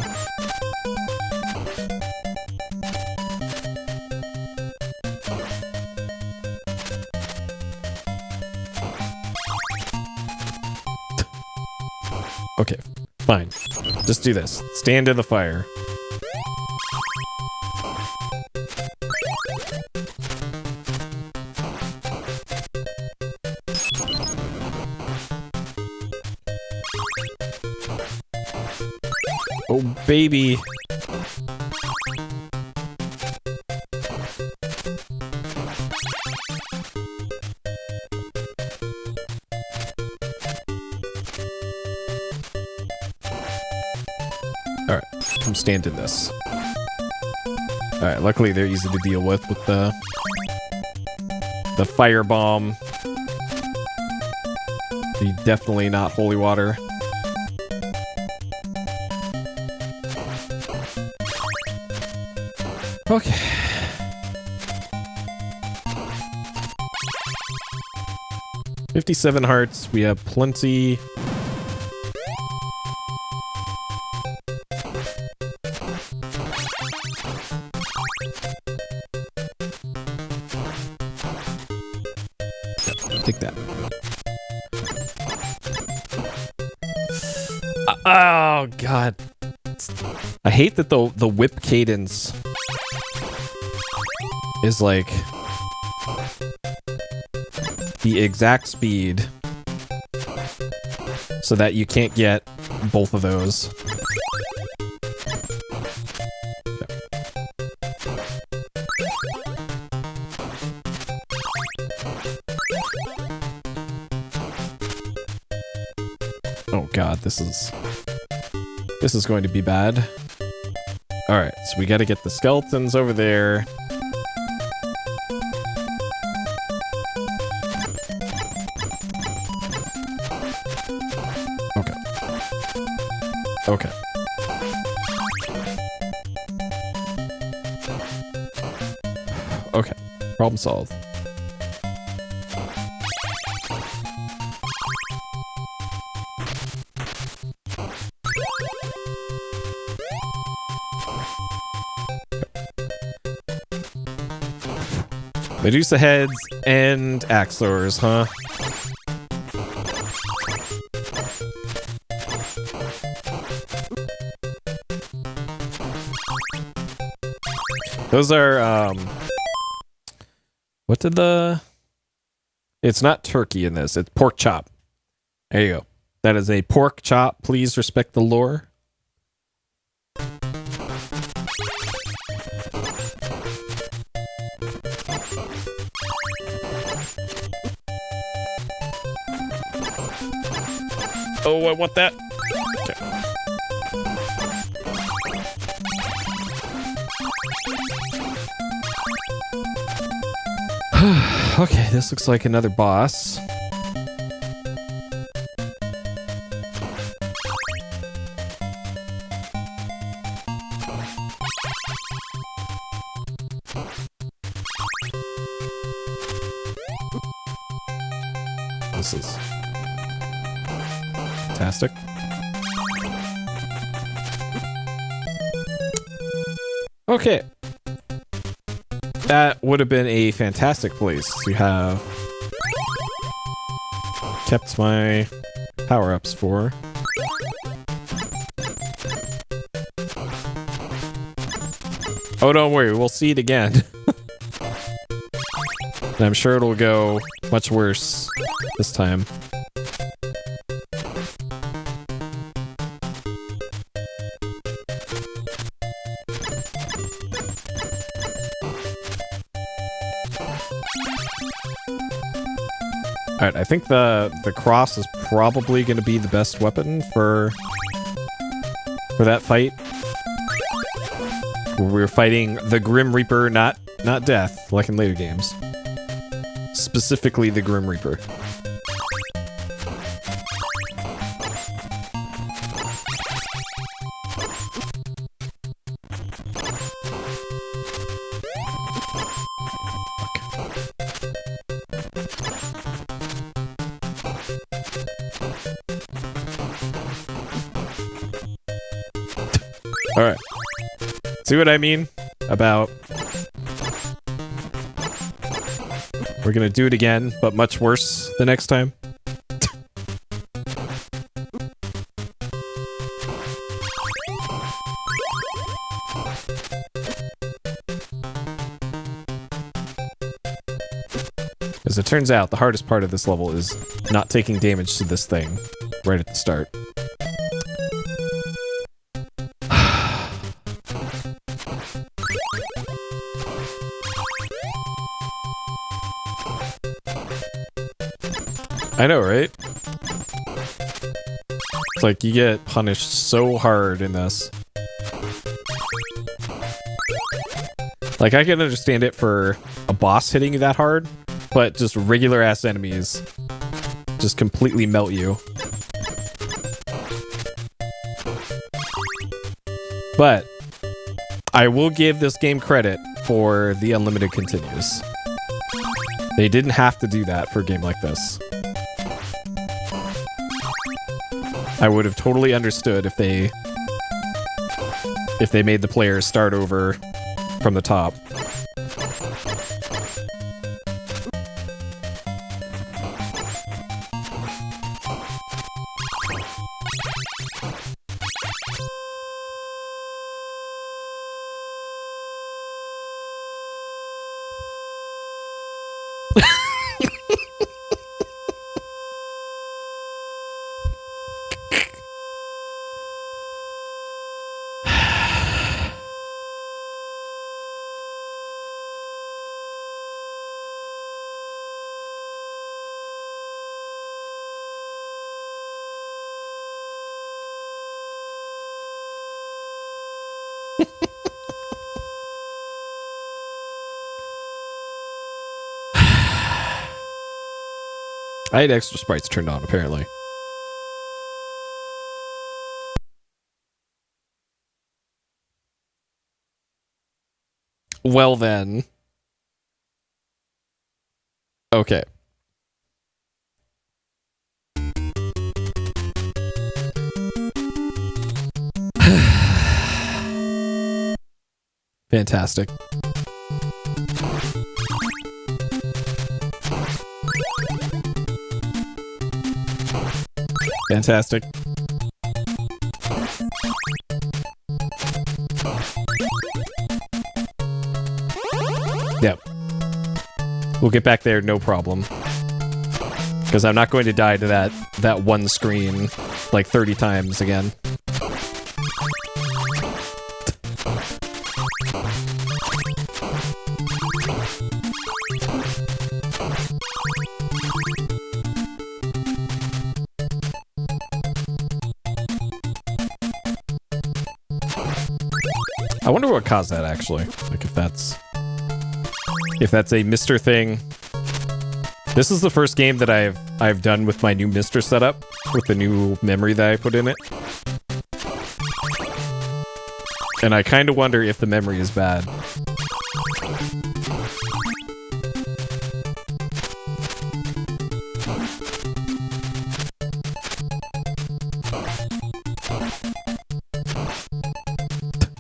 Okay, fine. Just do this. Stand in the fire. Oh, baby. Alright, come stand in this. Alright, luckily they're easy to deal with the firebomb. Definitely not holy water. Okay. $57 hearts. We have plenty. Take that. Oh God. I hate that the whip cadence is like the exact speed so that you can't get both of those. Oh God, this is going to be bad. All right, so we got to get the skeletons over there. Okay. Okay. Problem solved. Medusa heads and axe throwers, huh? Those are, what did the... It's not turkey in this, it's pork chop. There you go. That is a pork chop. Please respect the lore. Oh, I want that. Okay, this looks like another boss. This is fantastic. Okay. That would have been a fantastic place to have kept my power-ups for. Oh, don't worry, we'll see it again. And I'm sure it'll go much worse this time. Alright, I think the cross is probably going to be the best weapon for that fight. We're fighting the Grim Reaper, not death, like in later games. Specifically the Grim Reaper. Alright. See what I mean about... We're gonna do it again, but much worse the next time. As it turns out, the hardest part of this level is not taking damage to this thing right at the start. I know, right? It's like you get punished so hard in this. Like, I can understand it for a boss hitting you that hard, but just regular ass enemies just completely melt you. But I will give this game credit for the unlimited continues. They didn't have to do that for a game like this. I would have totally understood if they made the players start over from the top. I had extra sprites turned on, apparently. Well then. Okay. Fantastic. Fantastic. Yep. We'll get back there, no problem. Because I'm not going to die to that one screen like 30 times again. I wonder what caused that, actually. Like, if that's... If that's a Mr. thing. This is the first game that I've done with my new Mr. setup, with the new memory that I put in it. And I kind of wonder if the memory is bad.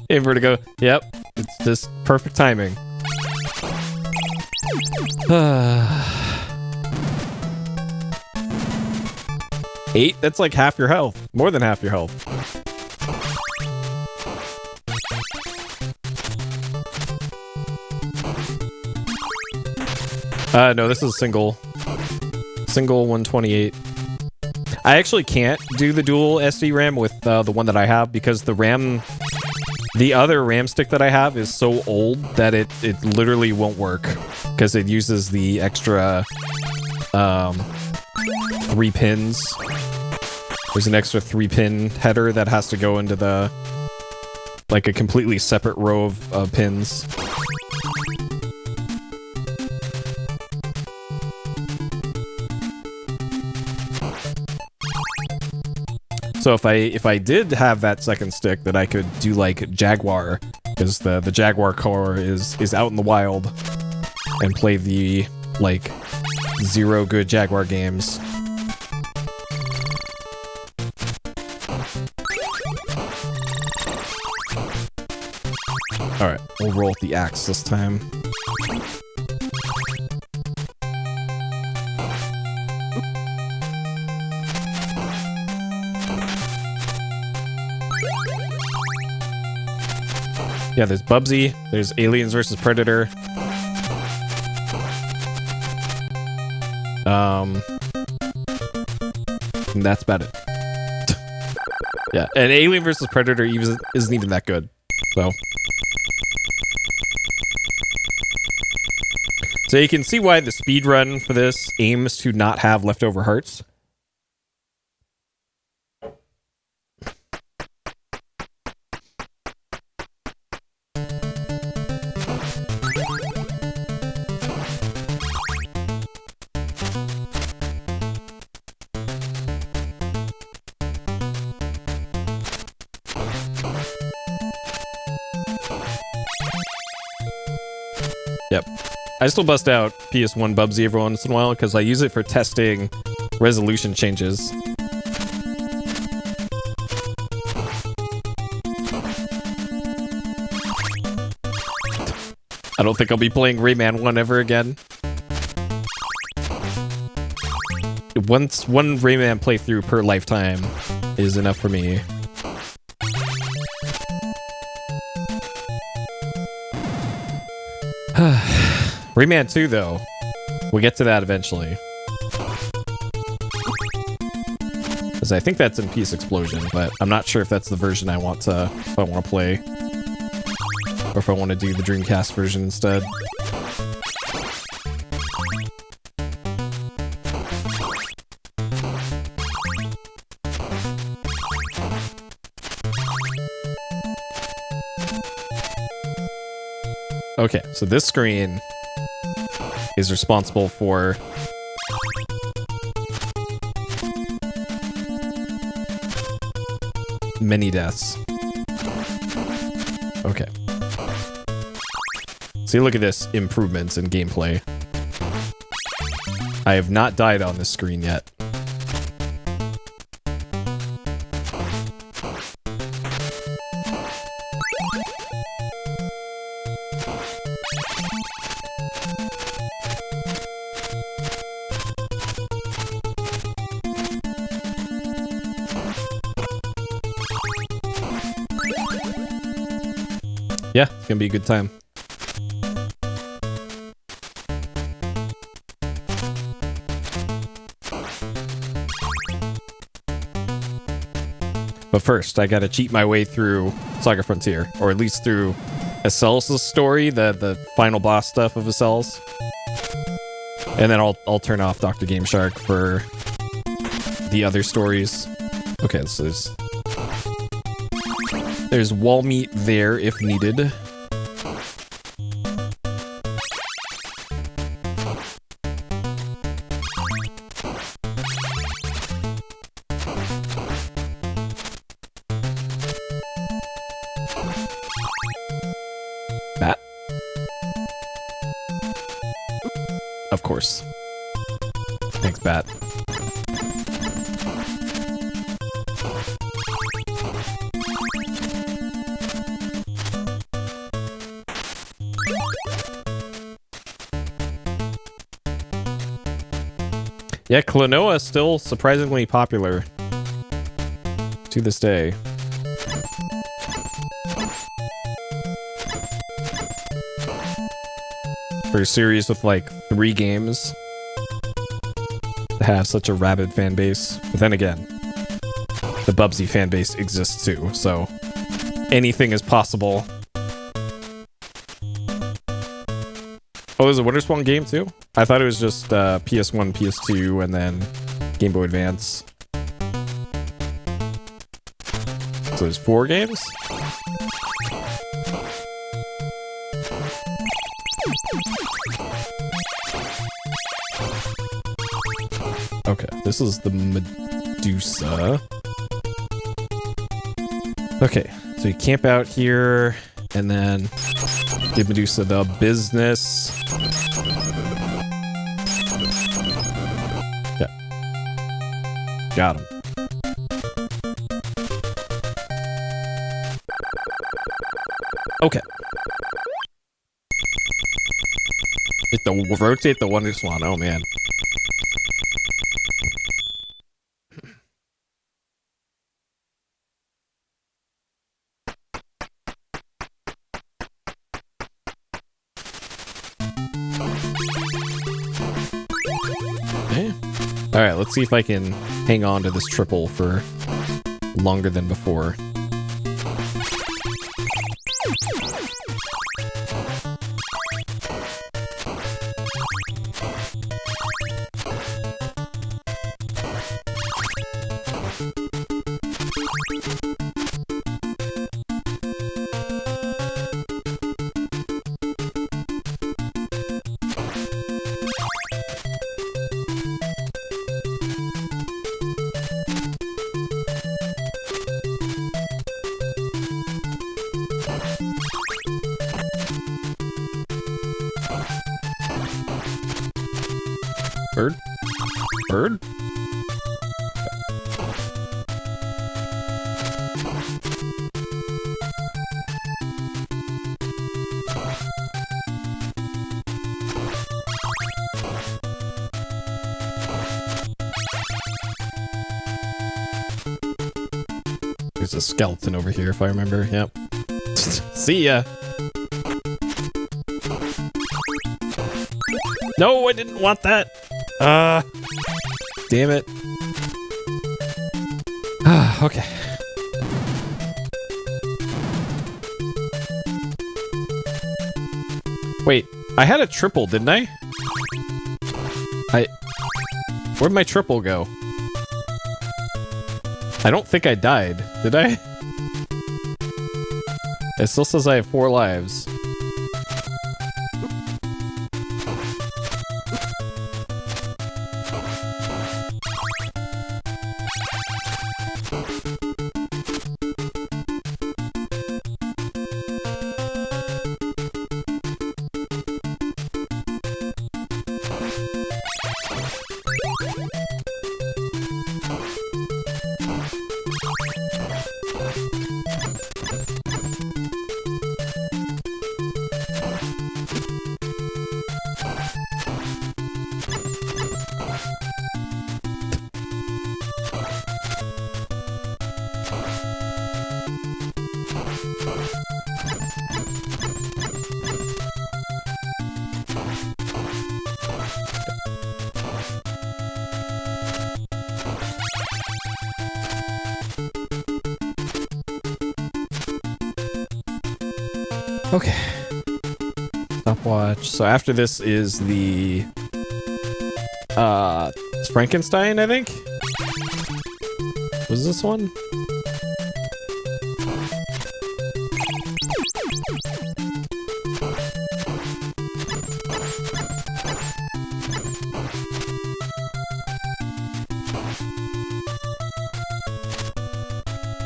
Hey, Vertigo. Yep, it's just perfect timing. 8? That's like half your health. More than half your health. No, this is single 128. I actually can't do the dual SD RAM with the one that I have because the other RAM stick that I have is so old that it literally won't work because it uses the extra 3 pins. There's an extra 3-pin header that has to go into the like a completely separate row of pins. So if I did have that second stick, that I could do like Jaguar, because the Jaguar core is out in the wild, and play the like 0 good Jaguar games. All right, we'll roll with the axe this time. Yeah, there's Bubsy, there's Aliens vs. Predator. And that's about it. Yeah, and Alien vs. Predator isn't even that good, so. So you can see why the speedrun for this aims to not have leftover hearts. Yep. I still bust out PS1 Bubsy every once in a while because I use it for testing resolution changes. I don't think I'll be playing Rayman 1 ever again. Once one Rayman playthrough per lifetime is enough for me. Rayman 2, though. We'll get to that eventually. Because I think that's in Peace Explosion, but I'm not sure if that's the version I want to play. Or if I want to do the Dreamcast version instead. Okay, so this screen is responsible for many deaths. Okay. See, look at this improvements in gameplay. I have not died on this screen yet. Yeah, it's gonna be a good time. But first, I gotta cheat my way through Saga Frontier, or at least through Acellus' story, the final boss stuff of Acellus. And then I'll turn off Dr. Game Shark for the other stories. Okay, so there's wall meat there if needed. course. Thanks, Bat. Yeah, Klonoa is still surprisingly popular to this day. For a series with like 3 games that have such a rabid fan base. But then again, the Bubsy fan base exists too, so anything is possible. Oh, there's a WonderSwan game too? I thought it was just PS1, PS2, and then Game Boy Advance. So there's 4 games? Okay, this is the Medusa. Okay, so you camp out here, and then give Medusa the business. Yeah. Got him. Okay. Rotate the WonderSwan. Oh, man. Okay. All right, let's see if I can hang on to this triple for longer than before. Bird? Bird? There's a skeleton over here, if I remember. Yep. See ya. No, I didn't want that. Damn it. Okay. Wait, I had a triple, didn't I? Where'd my triple go? I don't think I died, did I? It still says I have 4 lives. Okay. Stopwatch. So after this is the it's Frankenstein, I think? Was this one?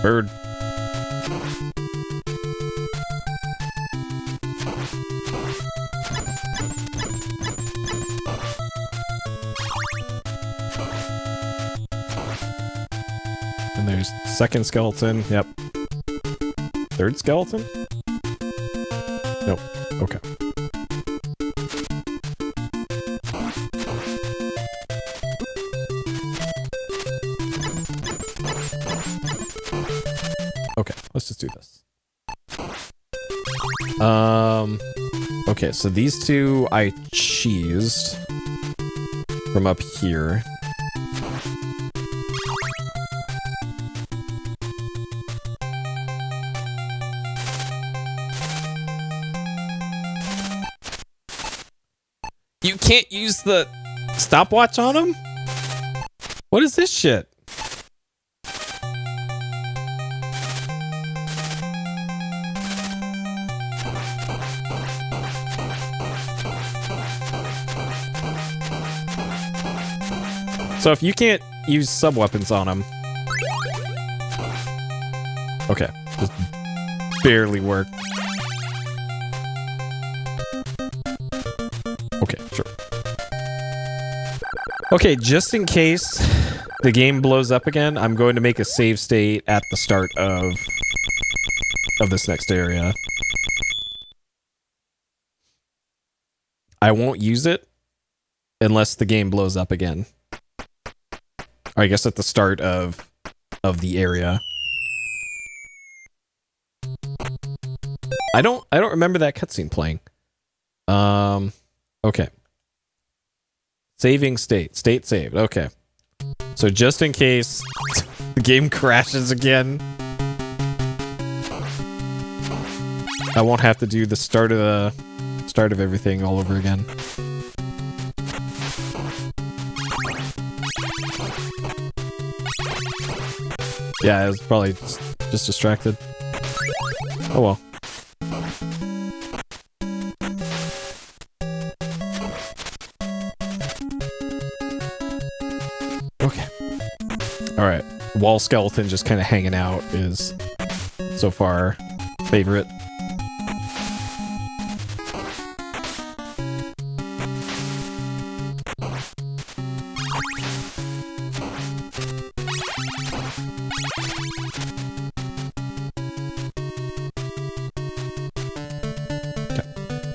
Bird. there's second skeleton. Yep. Third skeleton? Nope. Okay. Okay, let's just do this. Okay, so these two I cheesed from up here. You can't use the stopwatch on him? What is this shit? So if you can't use sub-weapons on him... Okay, just barely work. Okay, sure. Okay, just in case the game blows up again, I'm going to make a save state at the start of this next area. I won't use it unless the game blows up again. Or I guess at the start of the area. I don't remember that cutscene playing. Okay. Saving state. State saved. Okay. So just in case the game crashes again, I won't have to do the start of everything all over again. Yeah, I was probably just distracted. Oh well. Okay. Alright. Wall skeleton just kind of hanging out is so far favorite.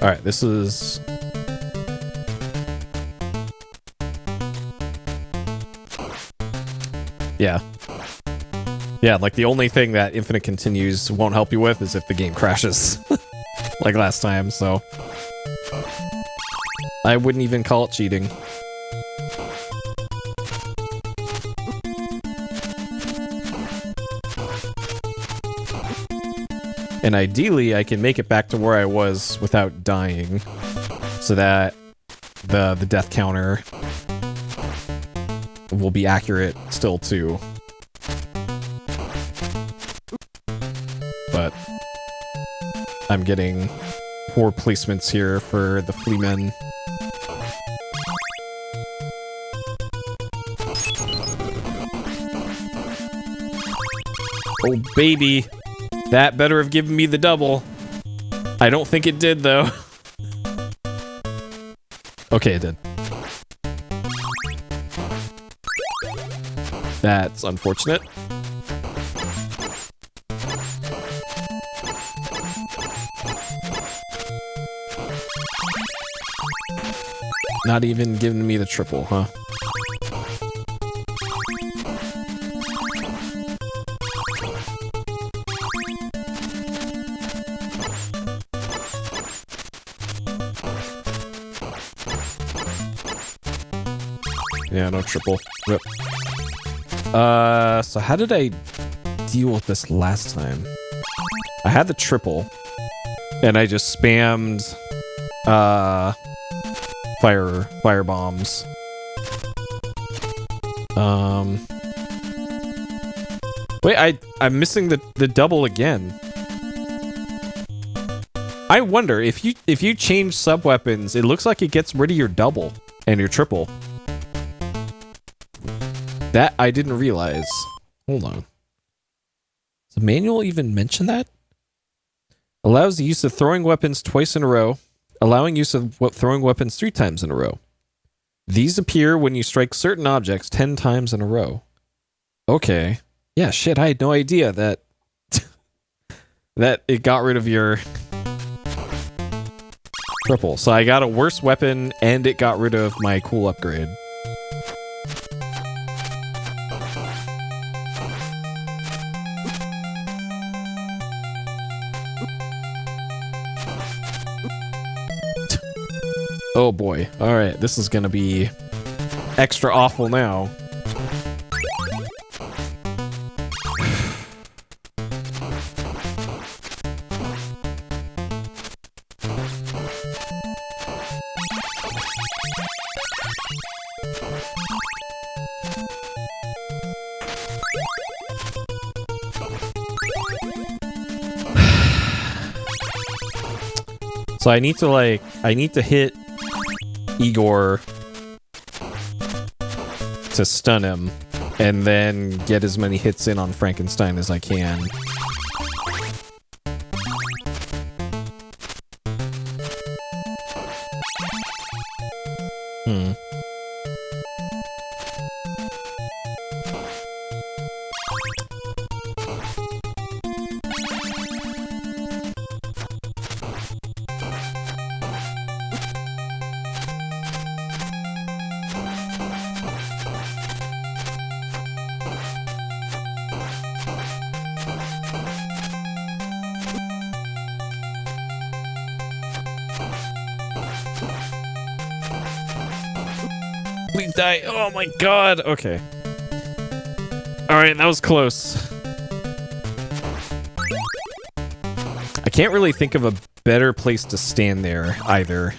Alright, this is... Yeah. Yeah, like the only thing that Infinite Continues won't help you with is if the game crashes. Like last time, so... I wouldn't even call it cheating. And ideally, I can make it back to where I was without dying, so that the death counter will be accurate still too. But I'm getting poor placements here for the fleamen. Oh baby! That better have given me the double. I don't think it did, though. Okay, it did. That's unfortunate. Not even giving me the triple, huh? Yeah, no triple. Rip. So how did I deal with this last time? I had the triple, and I just spammed, fire bombs. Wait, I'm missing the double again. I wonder if you change sub weapons, it looks like it gets rid of your double and your triple. That I didn't realize. Hold on. Does the manual even mention that? Allows the use of throwing weapons twice in a row, allowing use of throwing weapons 3 times in a row. These appear when you strike certain objects 10 times in a row. Okay. Yeah, shit, I had no idea that that it got rid of your triple. So I got a worse weapon and it got rid of my cool upgrade. Oh boy. Alright, this is gonna be extra awful now. So I need to hit Igor to stun him, and then get as many hits in on Frankenstein as I can. Please die. Oh my god. Okay. Alright, that was close. I can't really think of a better place to stand there either.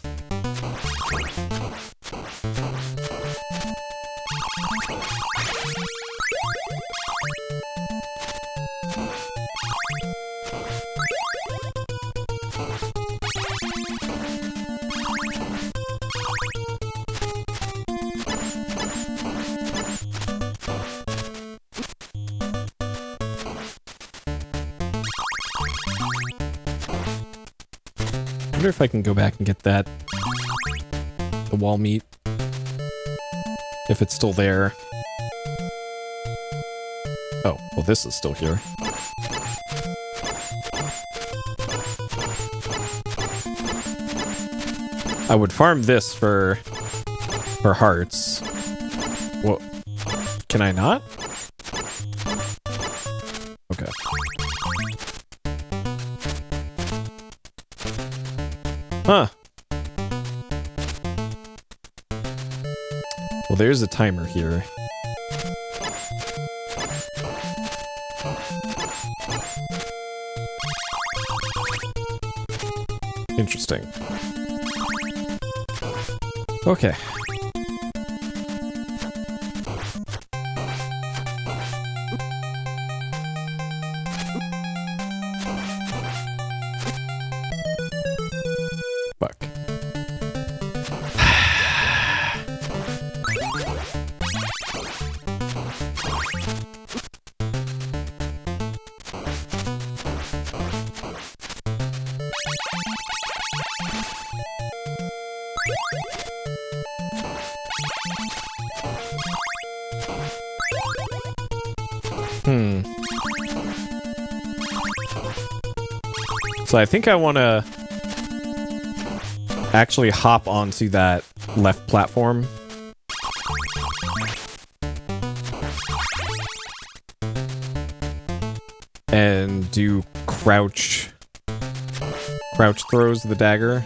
I wonder if I can go back and get the wall meat. If it's still there. Oh, well this is still here. I would farm this for hearts. Well, can I not? Okay. Huh. Well, there's a timer here. Interesting. Okay. Fuck. So I think I want to actually hop onto that left platform. And do crouch throws of the dagger.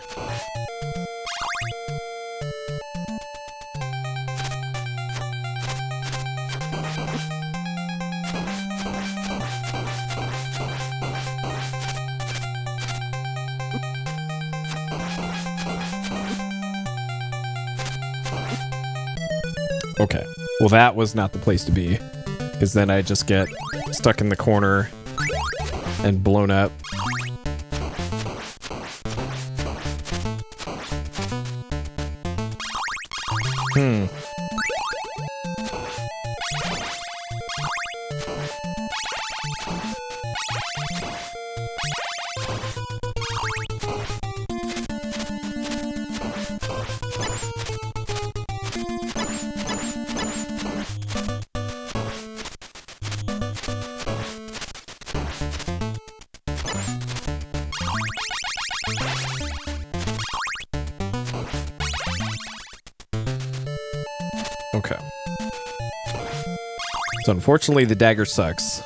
Okay. Well, that was not the place to be, because then I just get stuck in the corner and blown up. So unfortunately, the dagger sucks.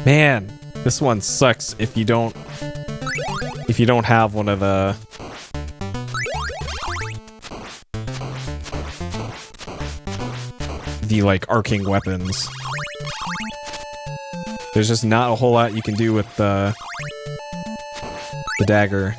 Man, this one sucks if you don't have one of the like arcing weapons. There's just not a whole lot you can do with the dagger.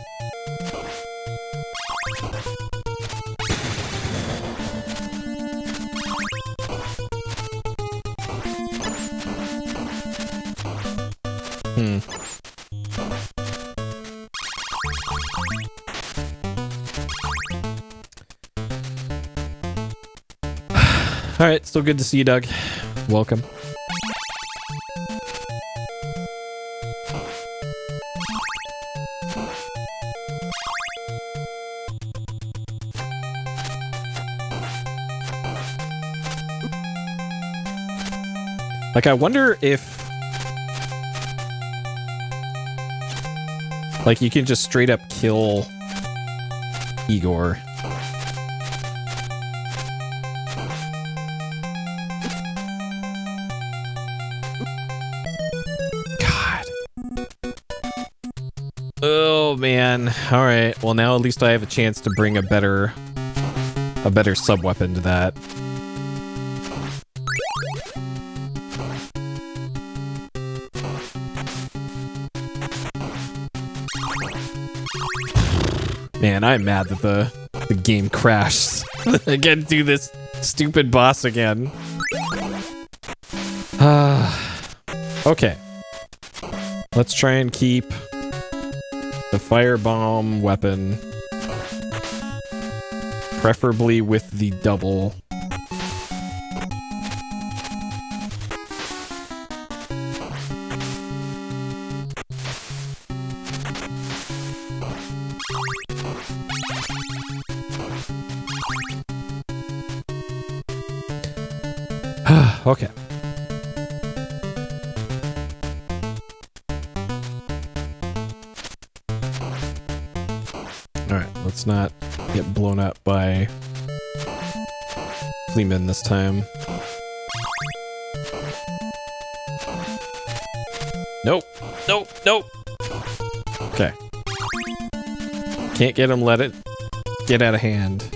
All right, still good to see you, Doug. Welcome. Like, I wonder if like you can just straight up kill Igor. Oh man. All right. Well, now at least I have a chance to bring a better sub weapon to that. Man, I'm mad that the game crashed. Again, do this stupid boss again. Okay. Let's try and keep the firebomb weapon, preferably with the double. Okay. Alright, let's not get blown up by Fleeman this time. Nope. Nope. Nope. Okay. Can't get him, let it get out of hand.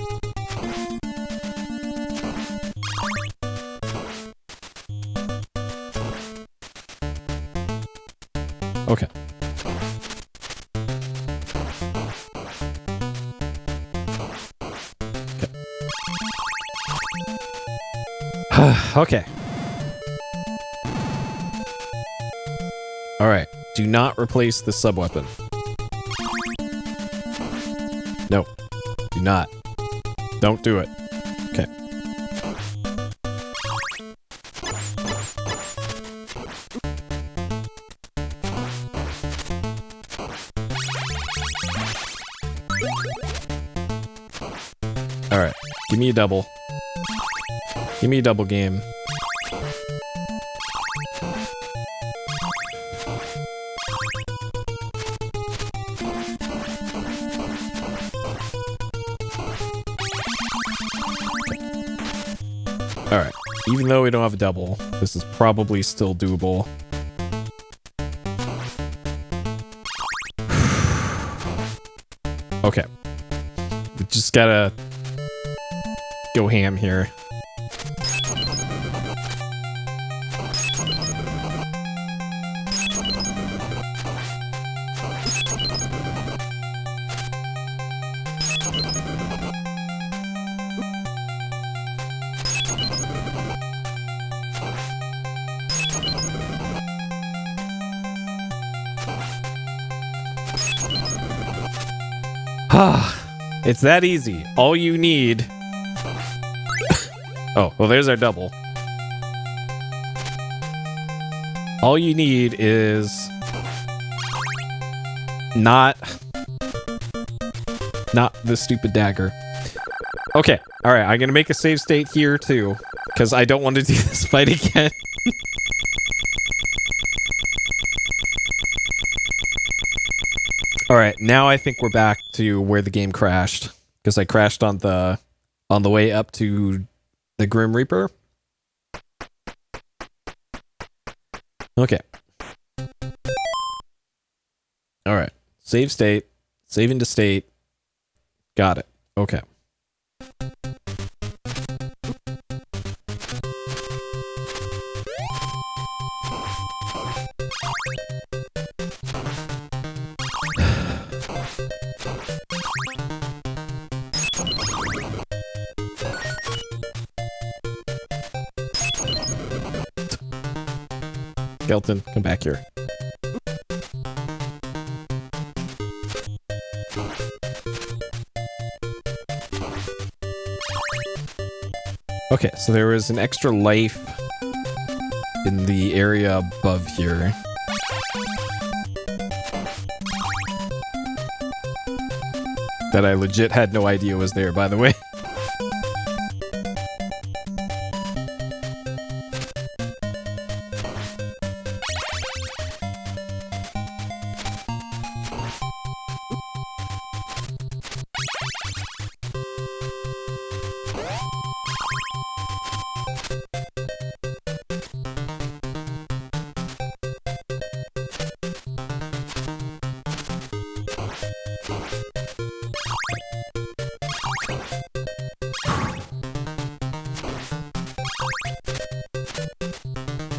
Okay. Okay. Alright. Do not replace the sub-weapon. No. Do not. Don't do it. Okay. Alright. Give me a double. Give me a double game. Alright. Even though we don't have a double, this is probably still doable. Okay. We just gotta go ham here. It's that easy. All you need... Oh, well, there's our double. All you need is Not the stupid dagger. Okay, alright, I'm gonna make a save state here too, because I don't want to do this fight again. Alright, now I think we're back to where the game crashed, because I crashed on the way up to the Grim Reaper. Okay. Alright, save state, save into state, got it, okay. Skeleton, come back here. Okay, so there was an extra life in the area above here. That I legit had no idea was there, by the way.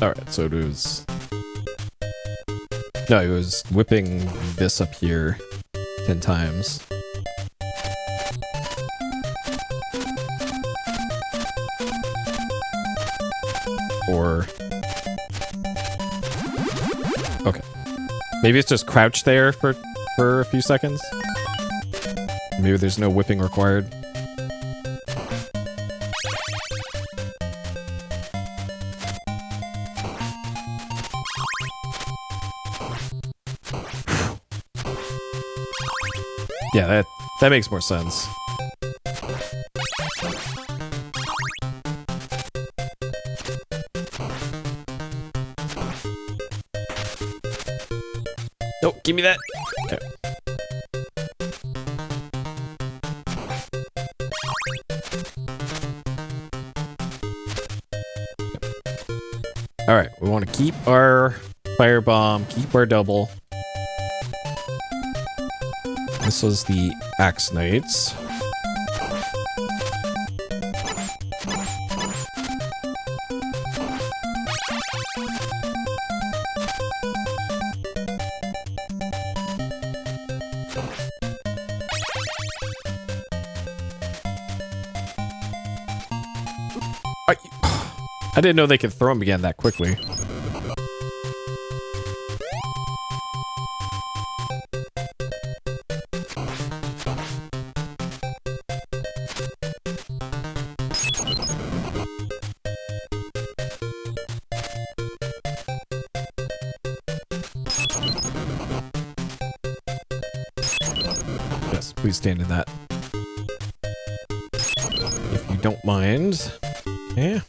Alright, so it was... No, it was whipping this up here 10 times. Or... Okay. Maybe it's just crouched there for a few seconds? Maybe there's no whipping required. Yeah, that makes more sense. Nope, give me that. Okay. Alright, we want to keep our firebomb, keep our double. This was the Axe Knights. I didn't know they could throw them again that quickly. Yes, please stand in that. If you don't mind. Yeah.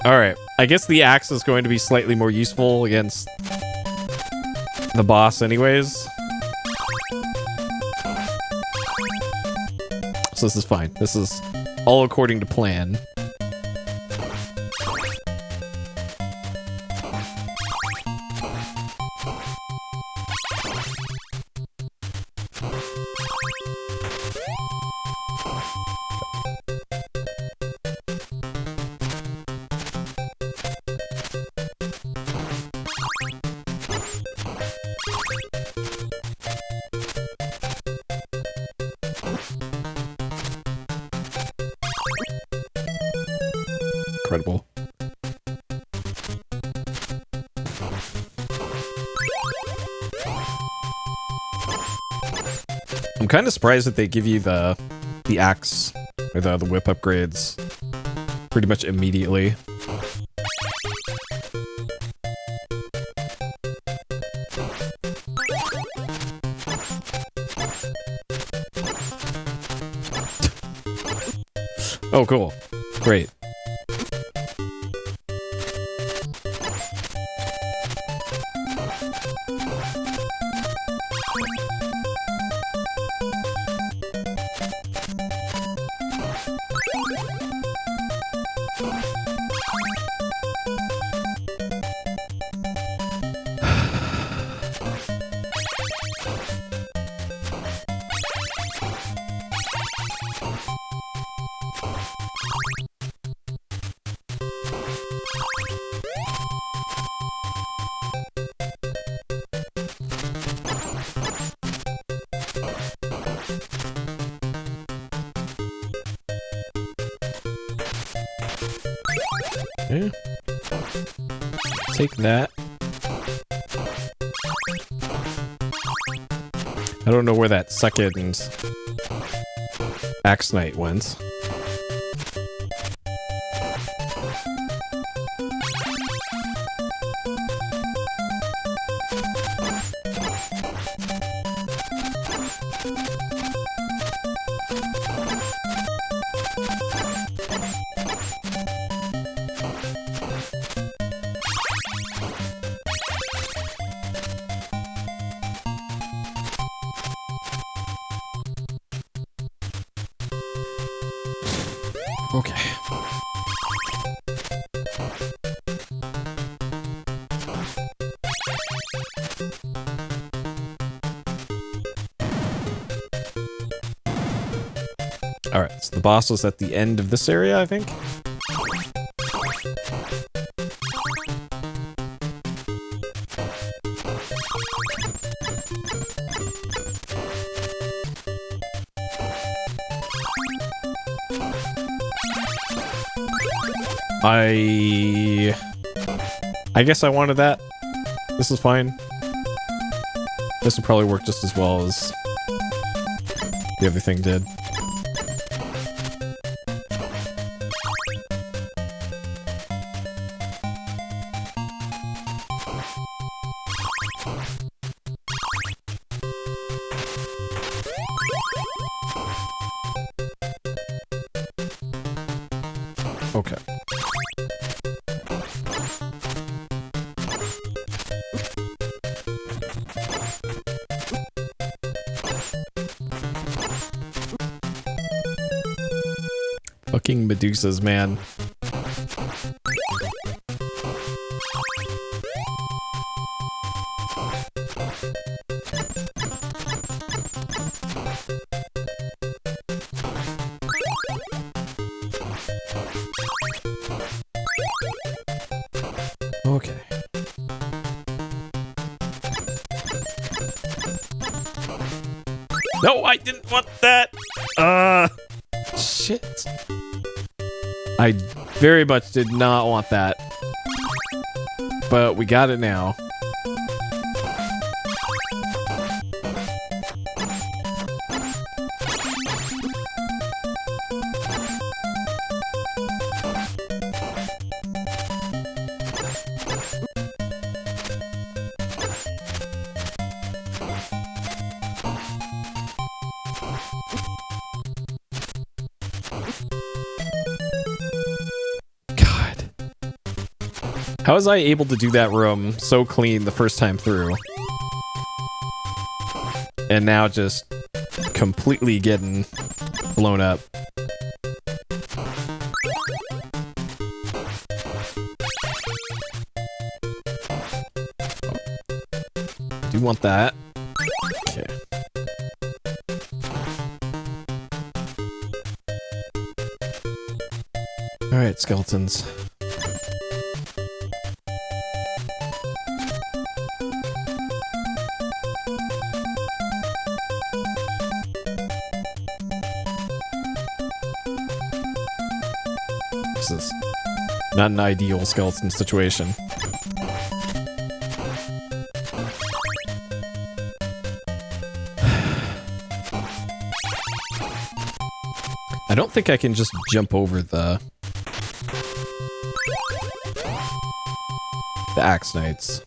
Alright, I guess the axe is going to be slightly more useful against the boss anyways. So this is fine. This is all according to plan. Incredible. I'm kind of surprised that they give you the axe or the whip upgrades pretty much immediately. Oh, cool. Great. Okay. Take that. I don't know where that second Axe Knight went. Okay. Alright, so the boss was at the end of this area, I think? I guess I wanted that. This is fine. This will probably work just as well as the other thing did. Okay. Fucking Medusas, man. Okay. No, I didn't want that! Shit. I very much did not want that. But we got it now. How was I able to do that room so clean the first time through? And now just completely getting blown up. Do want that. Okay. Alright, skeletons. This is not an ideal skeleton situation. I don't think I can just jump over the Axe Knights.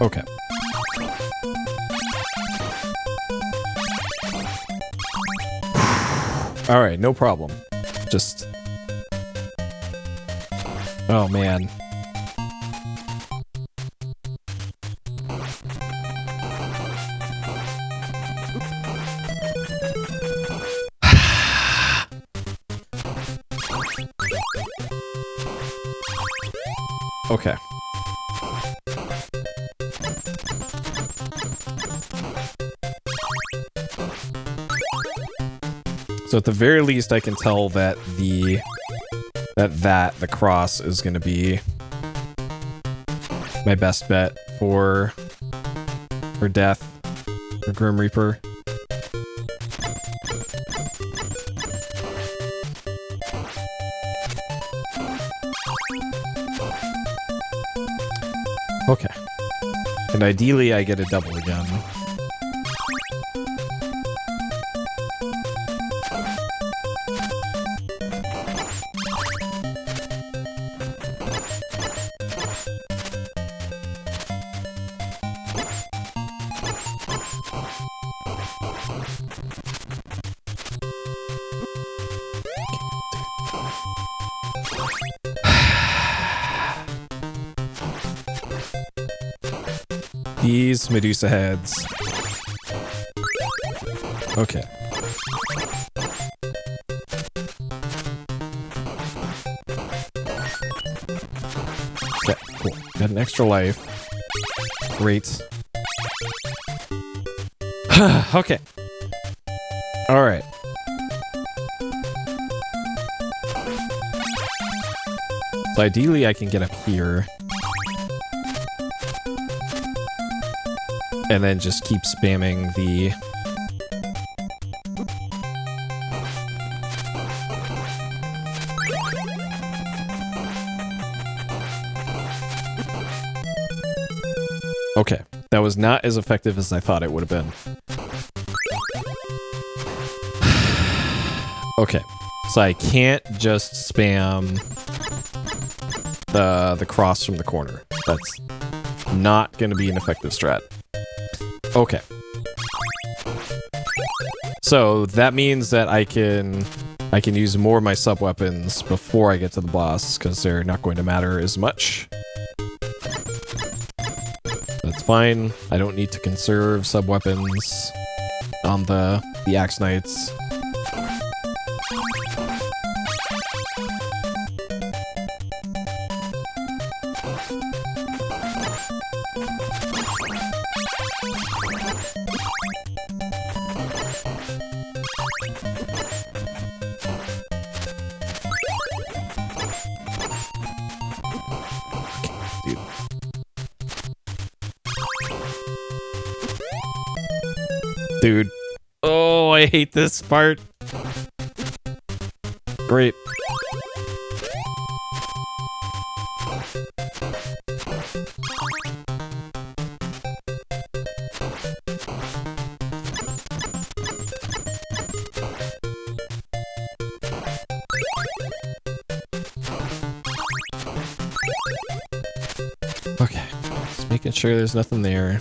Okay. All right, no problem. Just... Oh, man. Okay. So at the very least, I can tell that the cross is going to be my best bet for death, for Grim Reaper. Okay. And ideally, I get a double again. These Medusa heads. Okay. Okay, cool. Got an extra life. Great. Okay. Alright. So ideally I can get up here. And then just keep spamming the... Okay, that was not as effective as I thought it would have been. Okay, so I can't just spam the cross from the corner. That's not going to be an effective strat. Okay. So that means that I can use more of my sub-weapons before I get to the boss, because they're not going to matter as much. That's fine. I don't need to conserve sub-weapons on the Axe Knights. Dude. Oh, I hate this part. Great. Okay. Just making sure there's nothing there.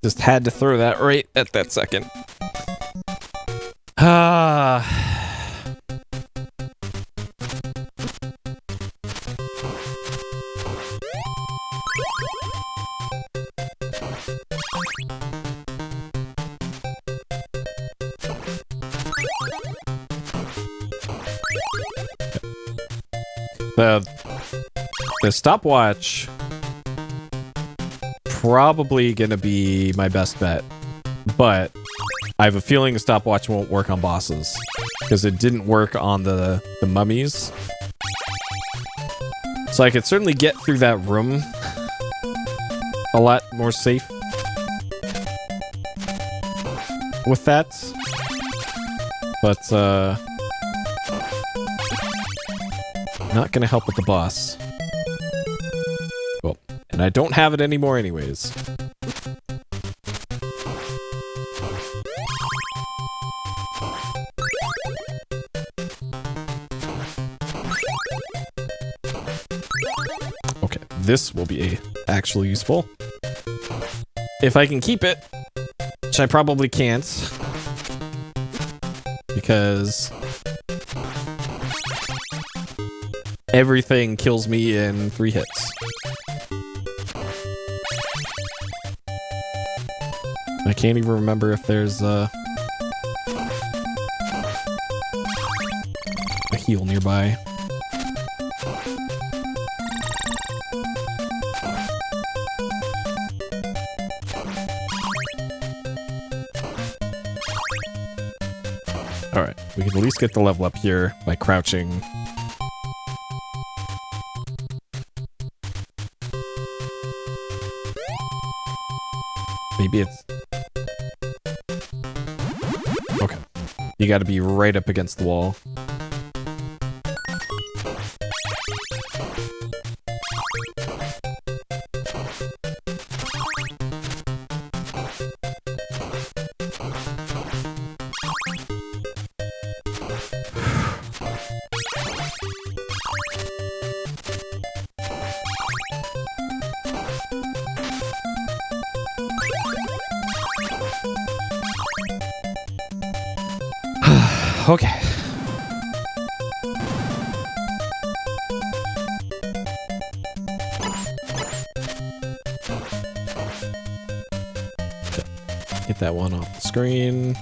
Just had to throw that right at that second. The stopwatch probably gonna be my best bet, but I have a feeling the stopwatch won't work on bosses because it didn't work on the mummies. So I could certainly get through that room a lot more safe with that, but not gonna help with the boss. Well, and I don't have it anymore anyways. Okay, this will be actually useful. If I can keep it, which I probably can't, because everything kills me in 3 hits. I can't even remember if there's a heal nearby. Alright, we can at least get the level up here by crouching. Maybe it's... Okay. You gotta be right up against the wall. Okay. Get that one off the screen.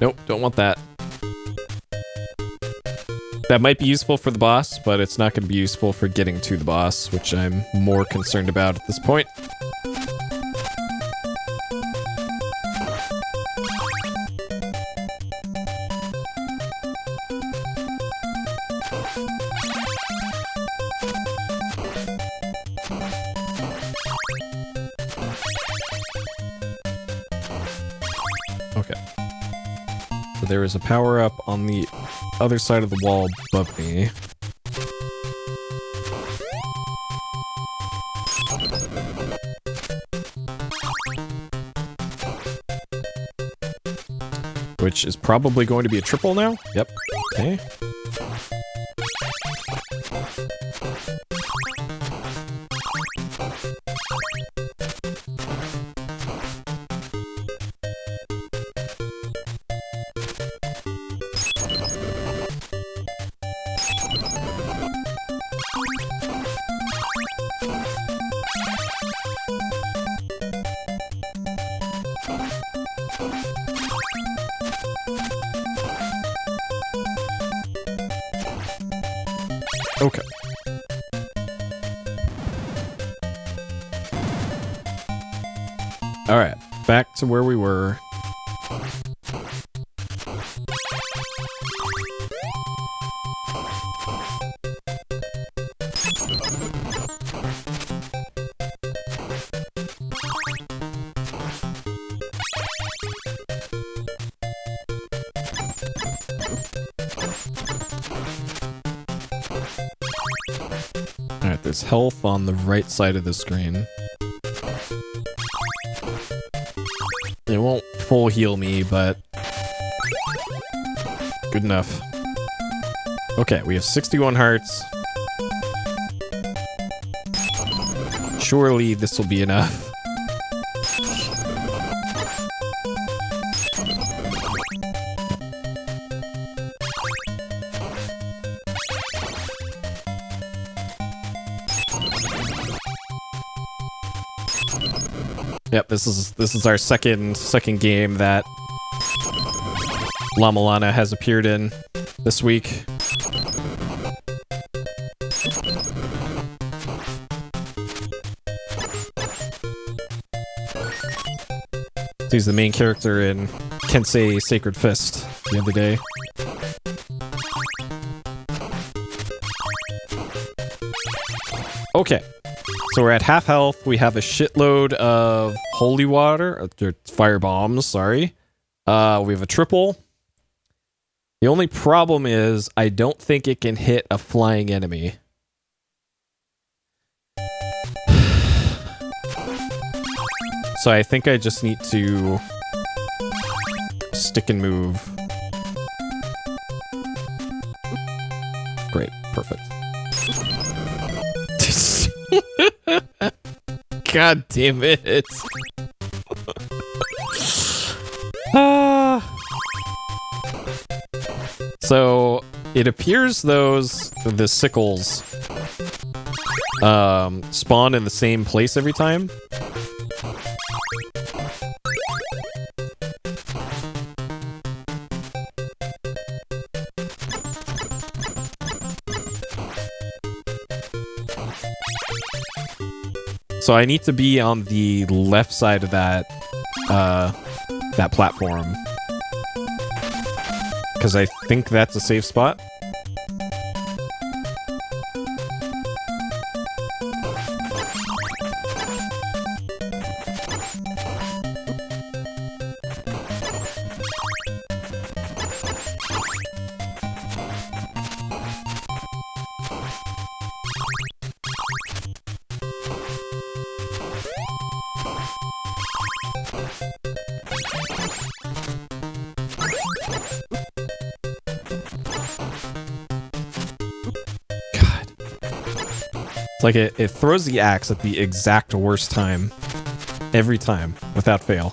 Nope, don't want that. That might be useful for the boss, but it's not going to be useful for getting to the boss, which I'm more concerned about at this point. Okay. So there is a power-up on the other side of the wall above me. Which is probably going to be a triple now? Yep. Okay. Okay. All right, back to where we were. Alright, there's health on the right side of the screen. It won't full heal me, but good enough. Okay, we have 61 hearts. Surely this will be enough. Yep, this is our second game that Llama Lana has appeared in this week. He's the main character in Kensei Sacred Fist the other day. Okay, so we're at half health. We have a shitload of holy water, fire bombs, sorry. We have a triple. The only problem is I don't think it can hit a flying enemy. So I think I just need to stick and move. Great, perfect. God damn it. So it appears the sickles spawn in the same place every time. So I need to be on the left side of that platform, because I think that's a safe spot. It's like it throws the axe at the exact worst time. Every time, without fail.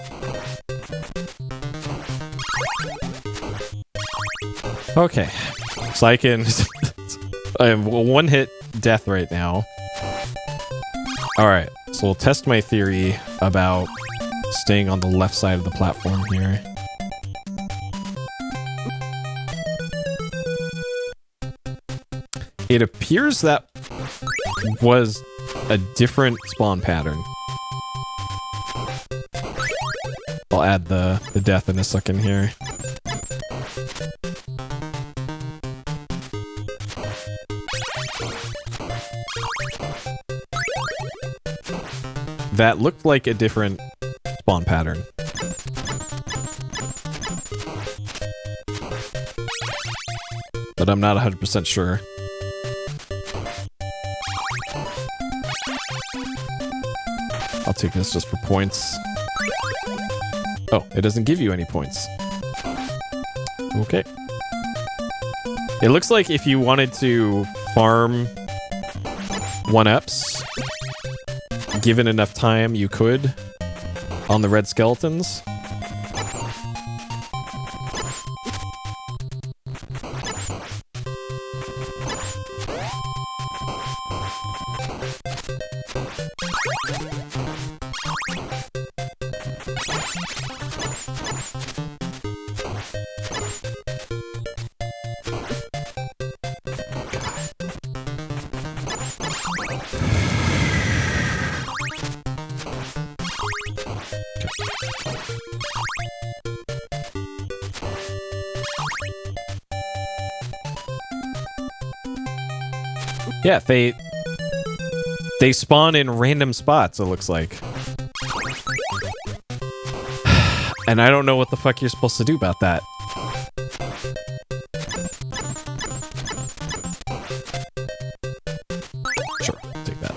Okay. So I can... I have one hit death right now. Alright, so we'll test my theory about staying on the left side of the platform here. It appears that was a different spawn pattern. I'll add the death in a second here. That looked like a different spawn pattern. But I'm not 100% sure. I'll take this just for points. Oh, it doesn't give you any points. Okay. It looks like if you wanted to farm 1-ups, given enough time, you could on the red skeletons. Yeah, they spawn in random spots, it looks like. And I don't know what the fuck you're supposed to do about that. Sure, take that.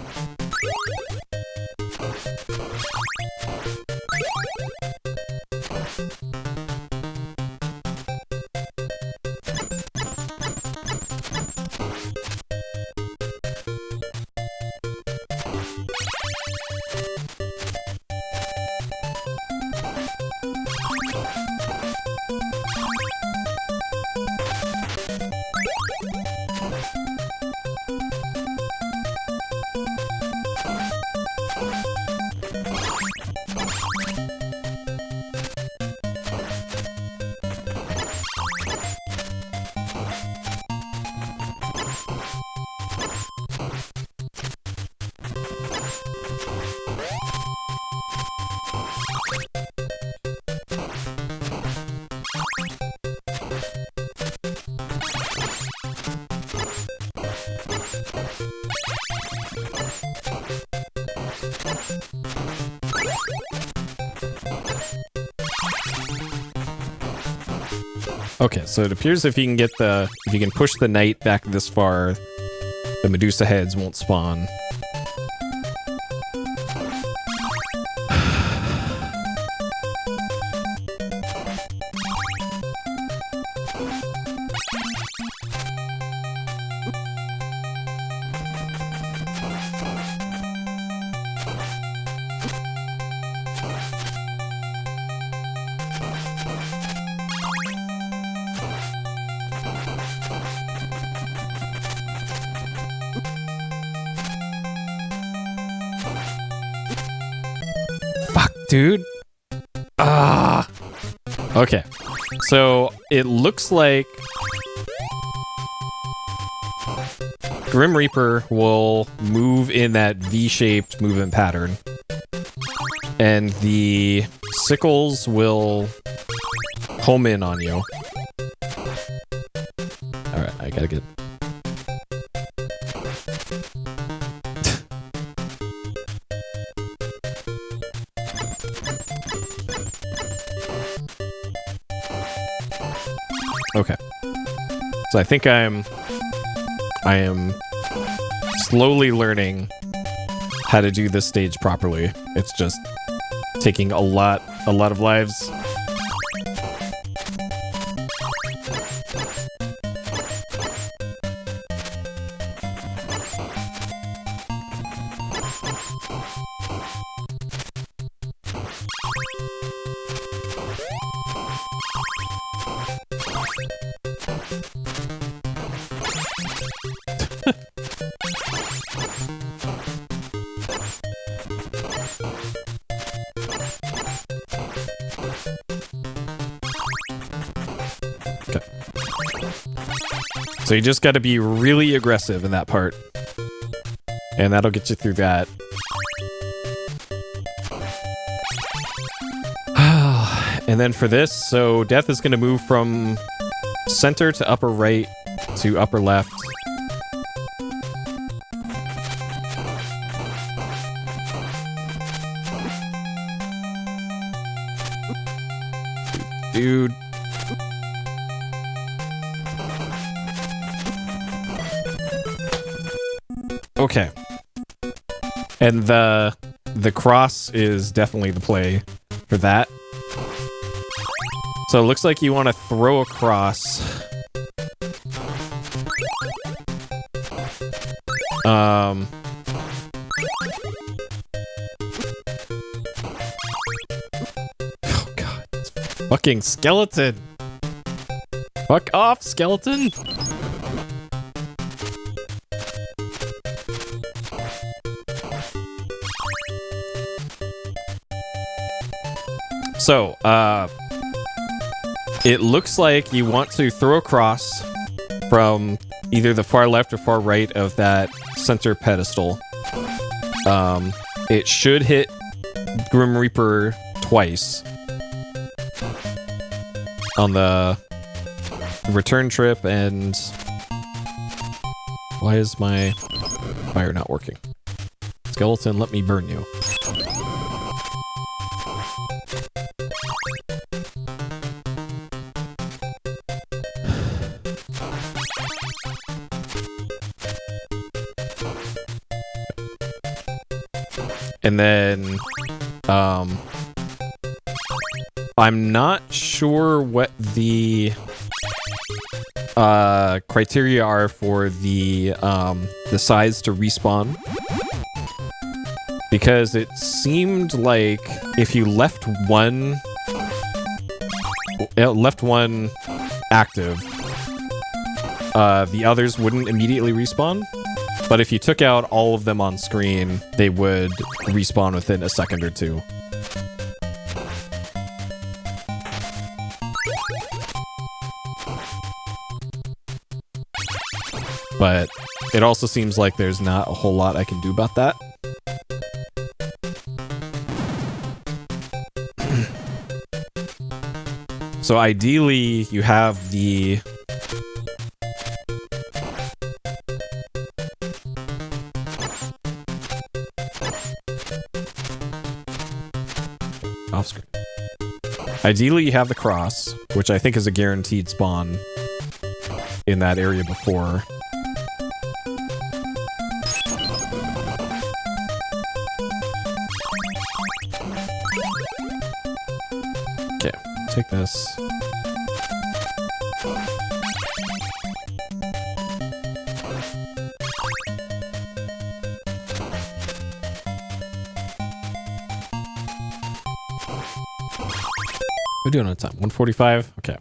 Okay, so it appears if you can push the knight back this far, the Medusa heads won't spawn. Dude. Ah. Okay. So it looks like Grim Reaper will move in that V-shaped movement pattern. And the sickles will home in on you. Alright, I gotta get... Okay. So I think I am slowly learning how to do this stage properly. It's just taking a lot of lives. So you just got to be really aggressive in that part. And that'll get you through that. And then for this, so Death is going to move from center to upper right to upper left. Dude. Okay. And the cross is definitely the play for that. So it looks like you want to throw a cross. Oh god. Fucking skeleton. Fuck off, skeleton. So, it looks like you want to throw a cross from either the far left or far right of that center pedestal. It should hit Grim Reaper twice on the return trip, and why is my fire not working? Skeleton, let me burn you. And then, I'm not sure what the criteria are for the size to respawn, because it seemed like if you left one active, the others wouldn't immediately respawn. But if you took out all of them on screen, they would respawn within a second or two. But it also seems like there's not a whole lot I can do about that. So ideally, you have the... off screen. Ideally, you have the cross, which I think is a guaranteed spawn in that area before. Okay, take this. We're doing on time. 145. Okay.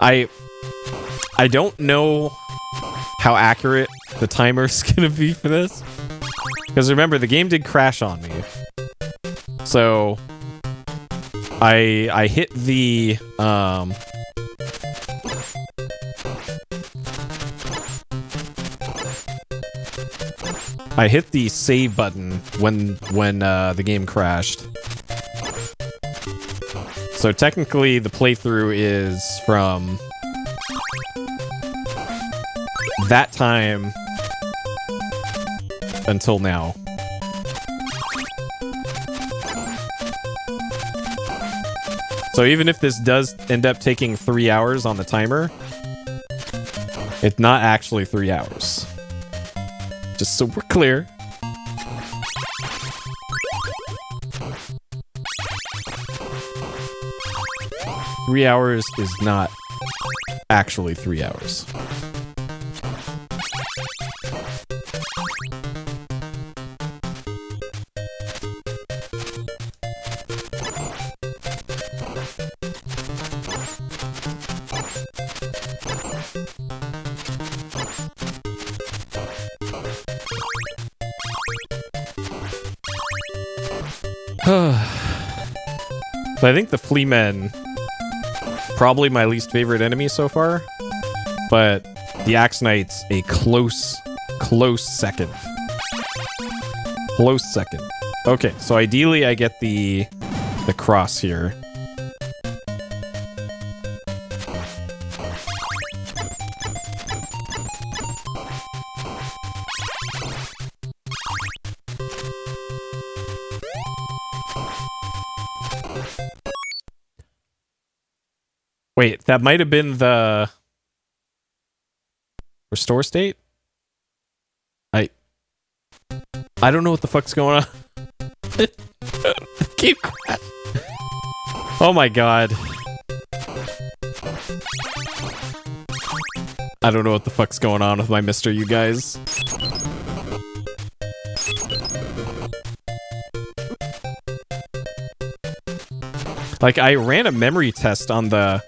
I don't know how accurate the timer's gonna be for this, because remember the game did crash on me. So I hit the I hit the save button when the game crashed. So technically, the playthrough is from that time until now. So even if this does end up taking 3 hours on the timer, it's not actually 3 hours. Just so we're clear. Three hours is not actually 3 hours. But I think the flea men, probably my least favorite enemy so far, but the Axe Knight's a close second. Close second. Okay, so ideally I get the cross here. Wait, that might have been the restore state? I don't know what the fuck's going on. Keep quiet. Oh my god. I don't know what the fuck's going on with my mister, you guys. Like, I ran a memory test on the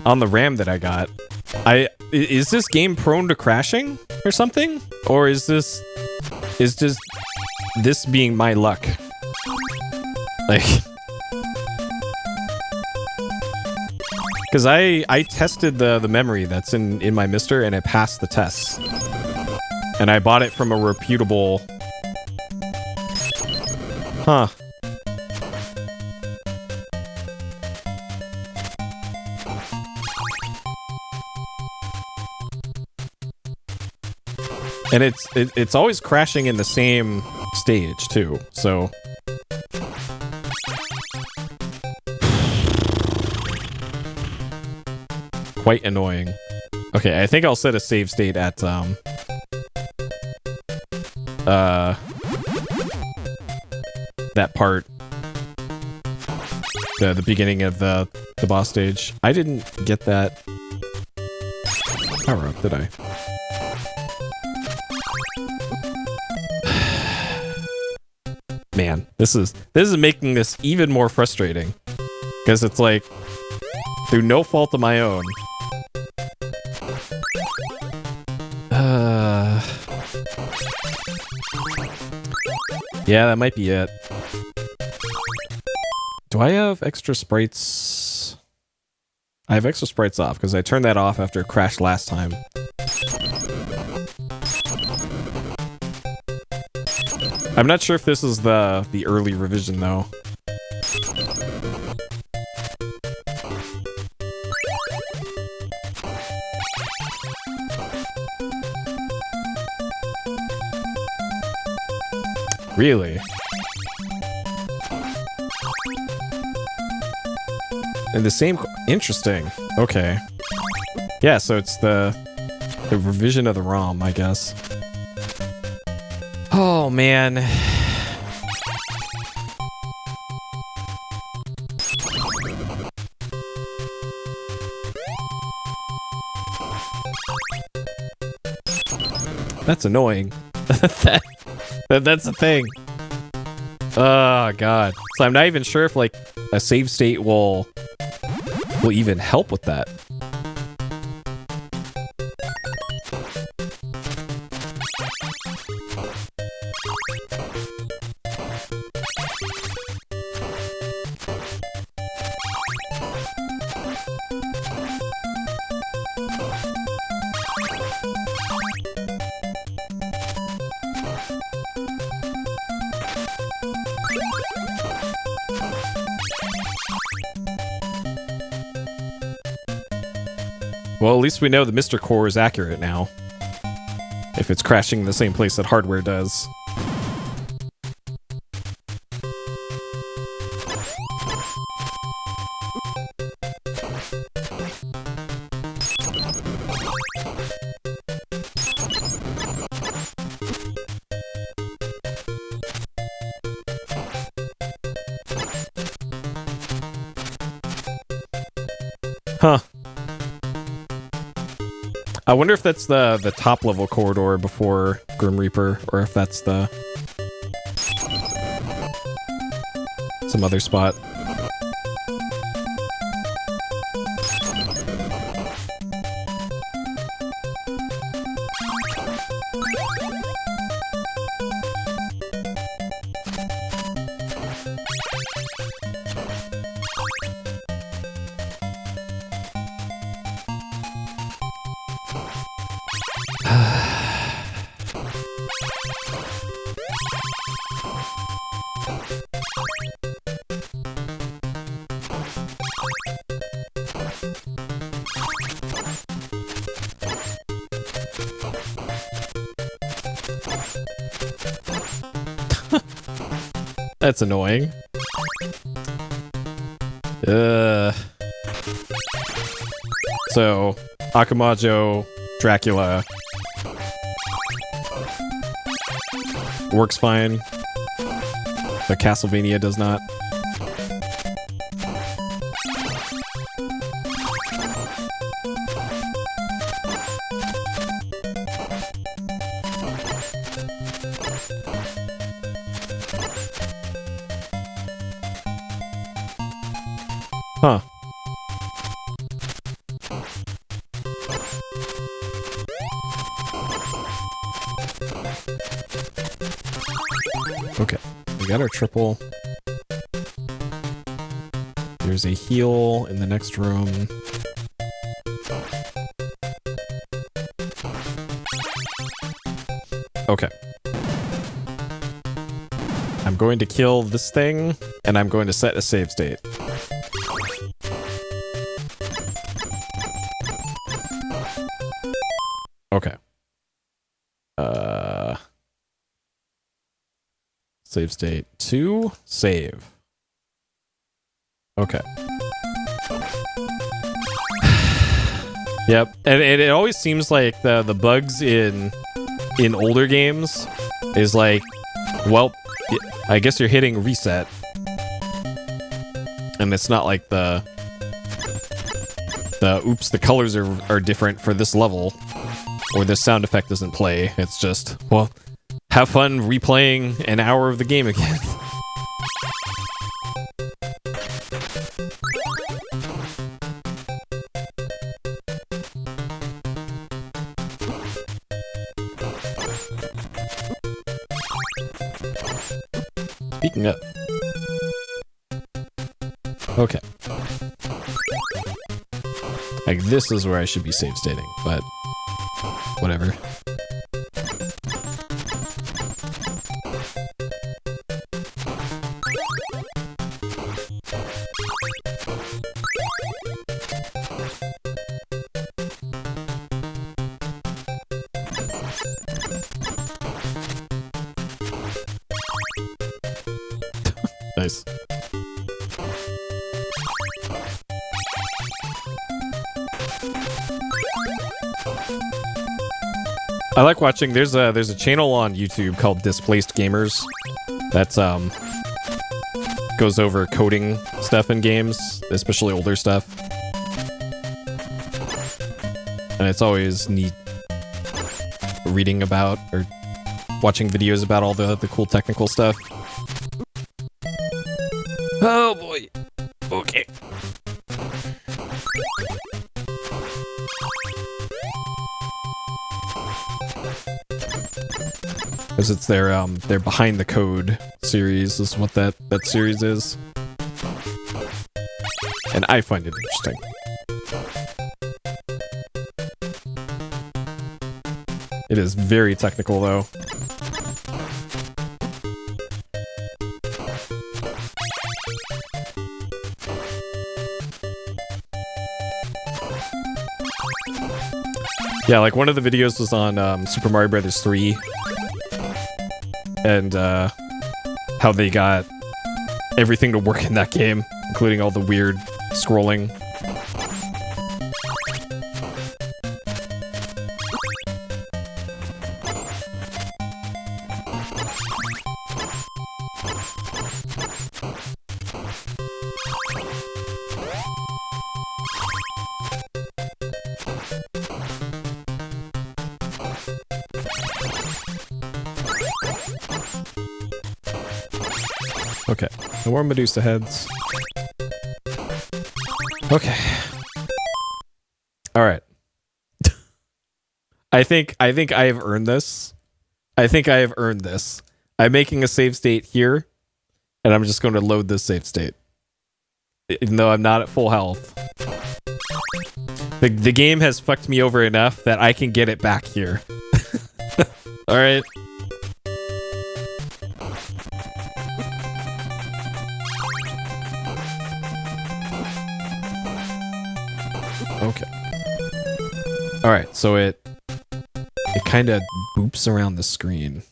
RAM that I got. Is this game prone to crashing or something? Or is just this being my luck? Like, because I tested the memory that's in my mister and it passed the test. And I bought it from a reputable... Huh. And it's always crashing in the same stage too, so quite annoying. Okay, I think I'll set a save state at that part, the beginning of the boss stage. I didn't get that power up, did I? Man, this is making this even more frustrating, because it's like, through no fault of my own. Yeah, that might be it. Do I have extra sprites? I have extra sprites off, because I turned that off after it crashed last time. I'm not sure if this is the early revision, though. Really? In the same... Interesting. Okay. Yeah, so it's the revision of the ROM, I guess. Oh, man. That's annoying. That's the thing. Oh, God. So I'm not even sure if, like, a save state will even help with that. Well, at least we know the Mr. Core is accurate now. If it's crashing in the same place that hardware does. Huh. I wonder if that's the top level corridor before Grim Reaper, or if that's the some other spot. That's annoying. So, Akamajo, Dracula works fine, but Castlevania does not. Huh. Okay, we got our triple. There's a heal in the next room. Okay. I'm going to kill this thing, and I'm going to set a save state. Okay. Save state 2, save. Okay. Yep, and it always seems like the bugs in older games is like, well, I guess you're hitting reset, and it's not like the oops, the colors are different for this level, or this sound effect doesn't play. It's just, well, have fun replaying an hour of the game again. Speaking of. Okay. Like, this is where I should be save stating, but whatever. Nice. I like watching. There's a channel on YouTube called Displaced Gamers. That's goes over coding stuff in games, especially older stuff. And it's always neat reading about or watching videos about all the cool technical stuff. Oh boy. Okay. Because it's their Behind the Code series is what that series is. And I find it interesting. It is very technical though. Yeah, like one of the videos was on Super Mario Brothers 3 and how they got everything to work in that game, including all the weird scrolling. Okay, no more Medusa heads. Okay. All right. I think I have earned this. I think I have earned this. I'm making a save state here, and I'm just going to load this save state. Even though I'm not at full health. The game has fucked me over enough that I can get it back here. All right. Okay. All right, so it kind of boops around the screen.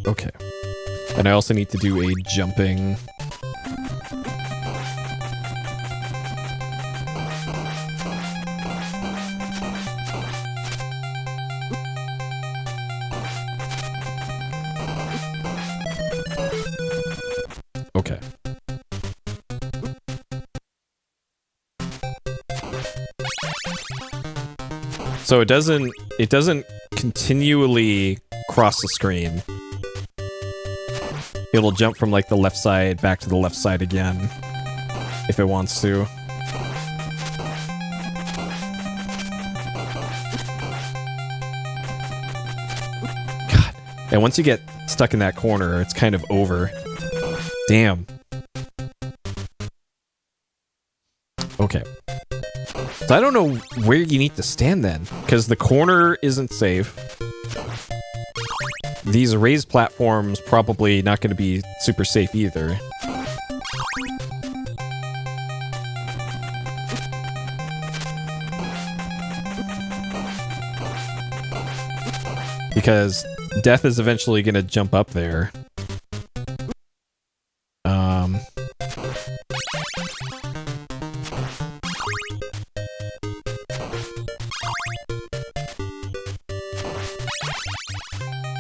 Okay. And I also need to do a jumping. Okay. So it doesn't continually cross the screen. It'll jump from like the left side back to the left side again if it wants to. God. And once you get stuck in that corner, it's kind of over. Damn. Okay. So I don't know where you need to stand then, because the corner isn't safe. These raised platforms probably not going to be super safe either. Because death is eventually going to jump up there.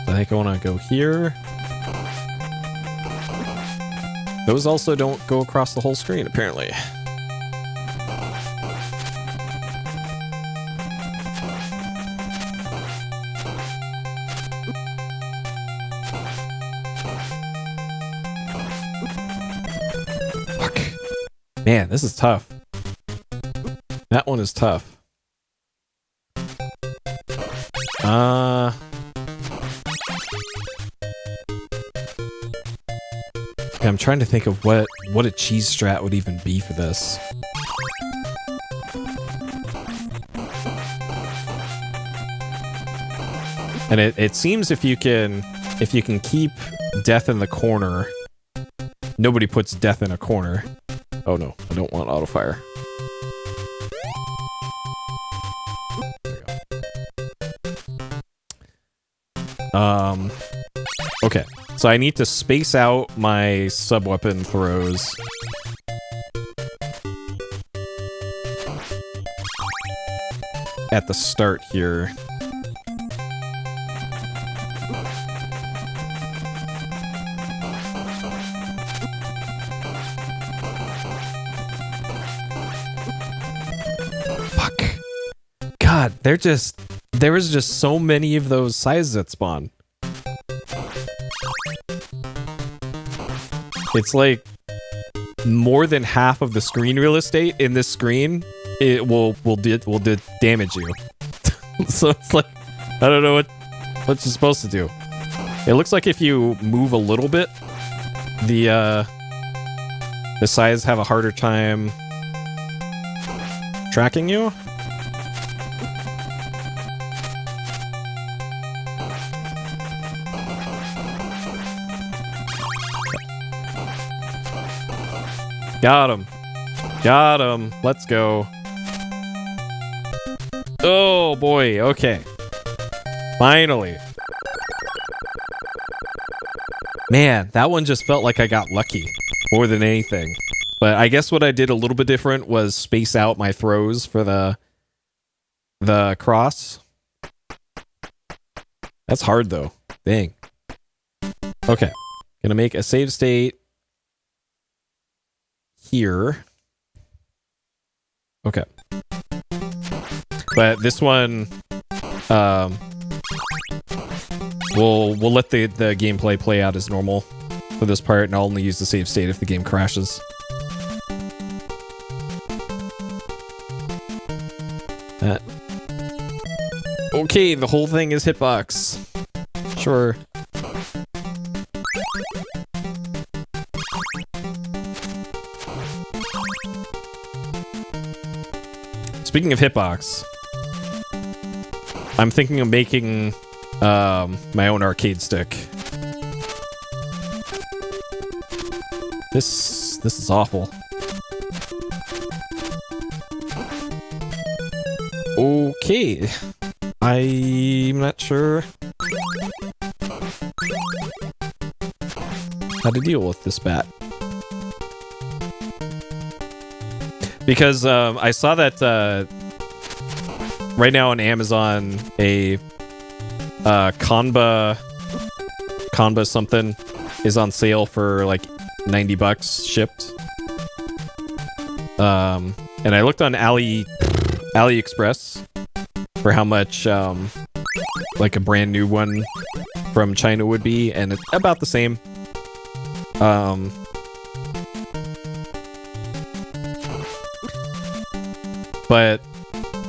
I think I want to go here. Those also don't go across the whole screen, apparently. Fuck. Man, this is tough. That one is tough. I'm trying to think of what a cheese strat would even be for this. And it seems if you can keep death in the corner, nobody puts death in a corner. Oh no, I don't want auto fire. There we go. Okay, so I need to space out my sub-weapon throws. At the start here. Fuck. God, there was just so many of those sizes that spawn. It's like more than half of the screen real estate in this screen. It will damage you. So it's like, I don't know what you're supposed to do. It looks like if you move a little bit, the sides have a harder time tracking you. Got him. Got him. Let's go. Oh boy, okay. Finally. Man, that one just felt like I got lucky more than anything. But I guess what I did a little bit different was space out my throws for the cross. That's hard though. Dang. Okay. Gonna make a save state here. Okay. But this one, we'll let the gameplay play out as normal for this part, and I'll only use the save state if the game crashes. Okay, the whole thing is hitbox. Sure. Speaking of hitbox, I'm thinking of making my own arcade stick. This is awful. Okay, I'm not sure how to deal with this bat. Because I saw that right now on Amazon a Kanba something is on sale for like $90 shipped. And I looked on AliExpress for how much like a brand new one from China would be, and it's about the same. But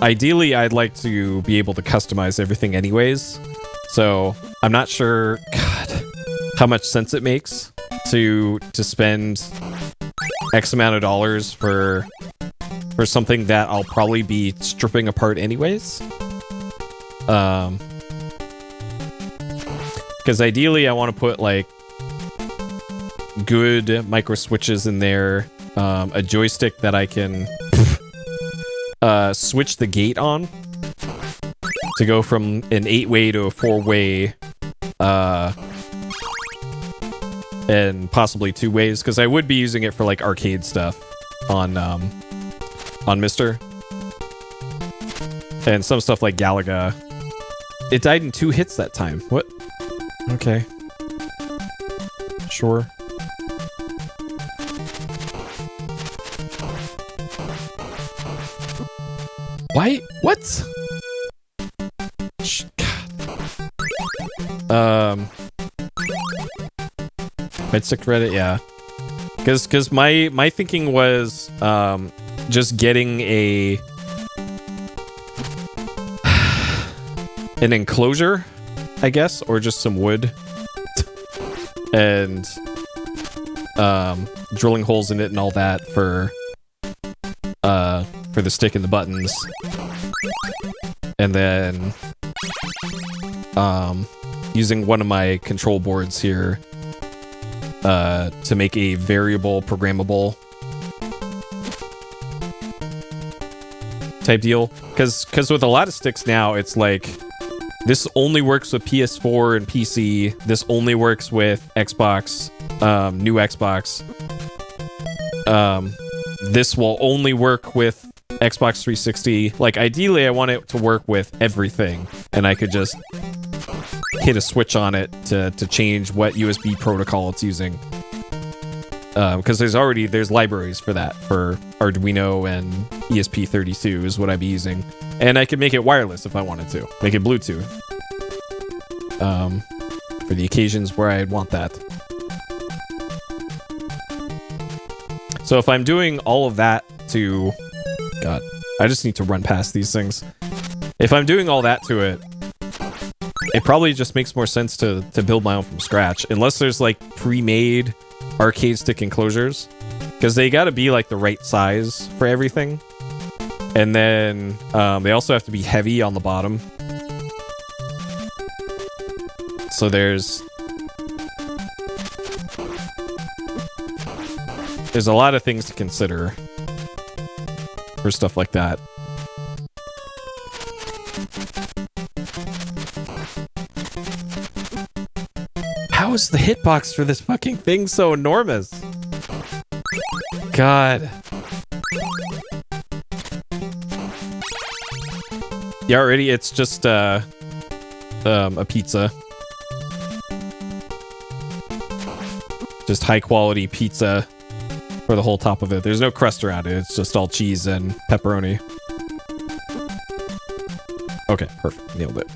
ideally, I'd like to be able to customize everything anyways. So I'm not sure, God, how much sense it makes to spend X amount of dollars for something that I'll probably be stripping apart anyways. Because ideally, I want to put like good micro switches in there, a joystick that I can switch the gate on to go from an 8-way to a 4-way, and possibly 2 ways, because I would be using it for like arcade stuff on Mister, and some stuff like Galaga. It died in 2 hits that time. What? Okay. Sure. Why? What? God. I'd stick to Reddit, yeah. Because my thinking was just getting an enclosure, I guess, or just some wood, and drilling holes in it and all that for the stick and the buttons, and then using one of my control boards here to make a variable programmable type deal. Because with a lot of sticks now, it's like This only works with PS4 and PC. This only works with Xbox, new Xbox. This will only work with Xbox 360. Like, ideally, I want it to work with everything, and I could just hit a switch on it to change what USB protocol it's using. Because there's libraries for that, for Arduino and ESP32 is what I'd be using. And I could make it wireless if I wanted to. Make it Bluetooth. For the occasions where I'd want that. So if I'm doing all of that to... God, I just need to run past these things. If I'm doing all that to it, it probably just makes more sense to build my own from scratch. Unless there's, like, pre-made arcade stick enclosures. Because they gotta be, like, the right size for everything. And then they also have to be heavy on the bottom. So there's a lot of things to consider for stuff like that. How is the hitbox for this fucking thing so enormous? God. Yeah, already it's just a pizza. Just high quality pizza for the whole top of it. There's no crust around it. It's just all cheese and pepperoni. Okay, perfect. Nailed it.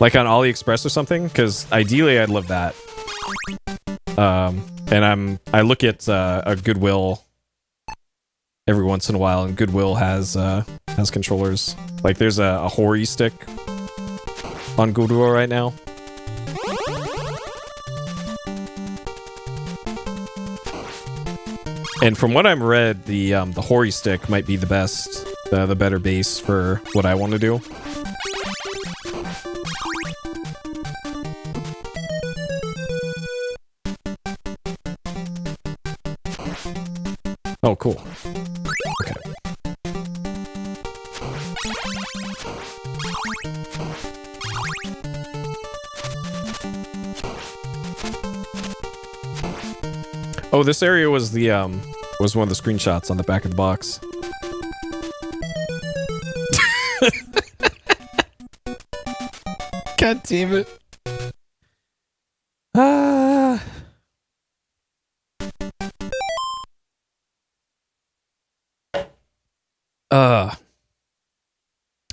Like on AliExpress or something, because ideally I'd love that. And I look at a Goodwill every once in a while, and Goodwill has controllers. Like there's a Hori stick on Goodwill right now. And from what I'm read, the Hori stick might be the best, the better base for what I want to do. Oh, cool. Okay. Oh, this area was the was one of the screenshots on the back of the box. God damn it.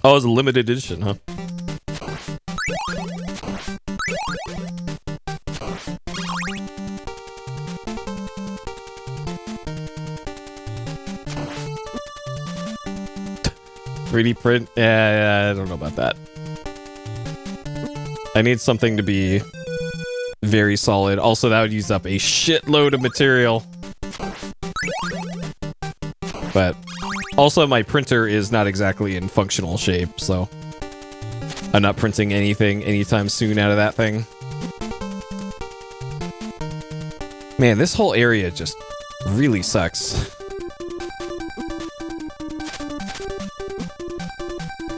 Oh, it was a limited edition, huh? .3D print? Yeah, I don't know about that. I need something to be very solid. Also, that would use up a shitload of material. But also, my printer is not exactly in functional shape, so I'm not printing anything anytime soon out of that thing. Man, this whole area just really sucks.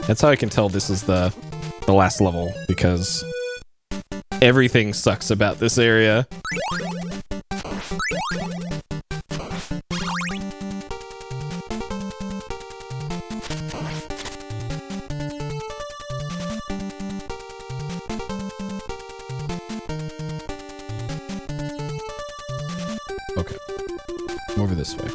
That's how I can tell this is the last level, because everything sucks about this area. Okay, I'm over this way.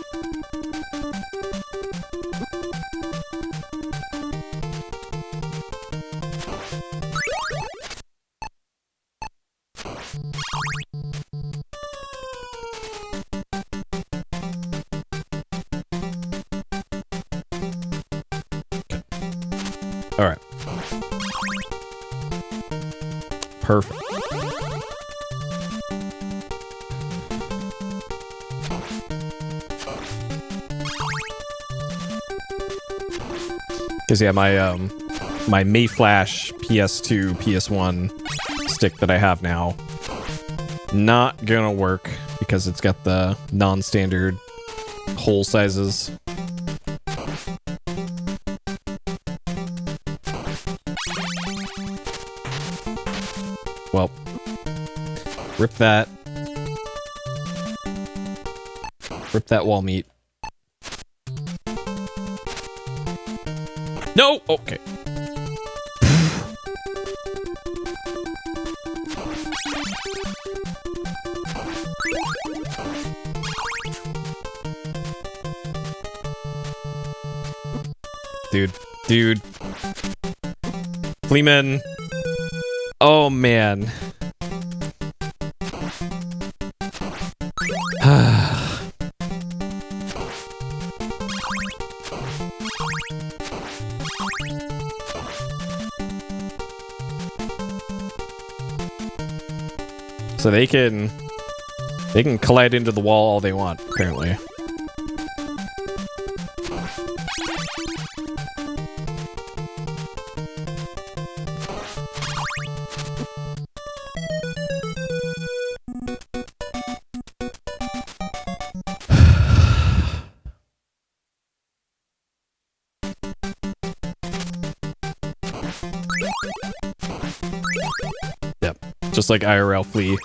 All right. Perfect. Because yeah, my Mayflash PS2, PS1 stick that I have now, not gonna work because it's got the non-standard hole sizes. Well, rip that. Rip that wall meat. No! Okay. Dude. Fleaman. Oh, man. So they can collide into the wall all they want, apparently. Just like IRL Flea,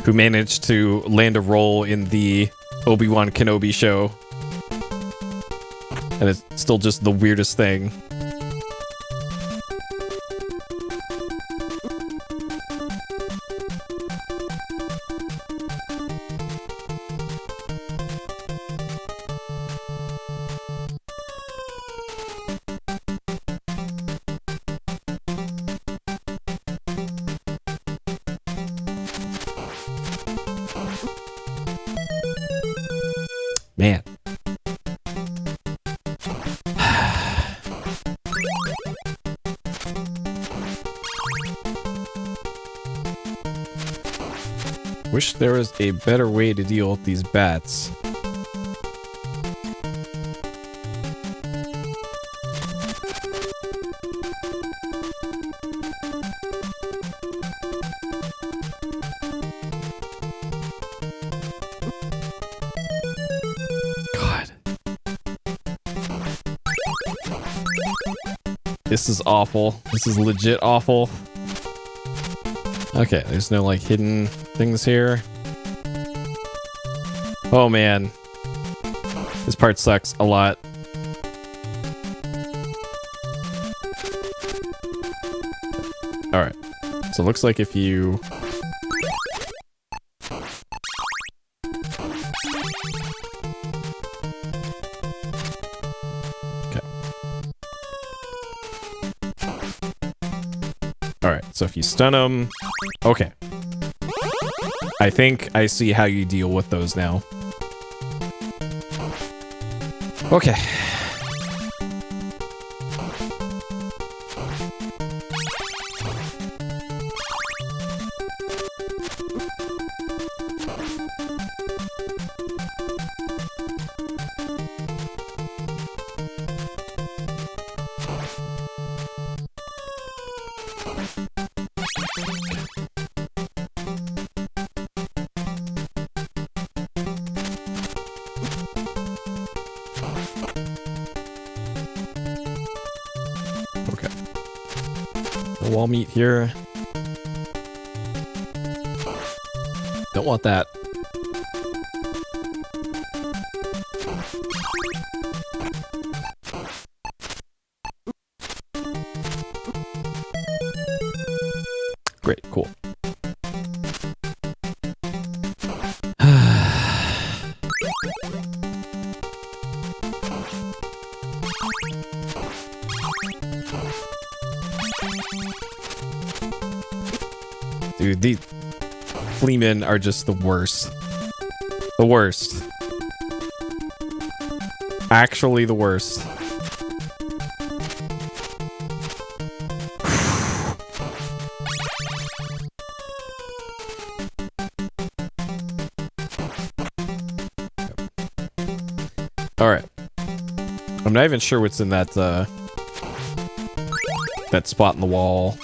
who managed to land a role in the Obi-Wan Kenobi show. And it's still just the weirdest thing. Man. Wish there was a better way to deal with these bats. This is awful. This is legit awful. Okay, there's no, like, hidden things here. Oh, man. This part sucks a lot. Alright. So it looks like if you... So if you stun them... Okay. I think I see how you deal with those now. Okay. Wall meat here. Don't want that. Great, cool. Dude, these Fleamen are just the worst. The worst. Actually the worst. Alright. I'm not even sure what's in that, that spot in the wall.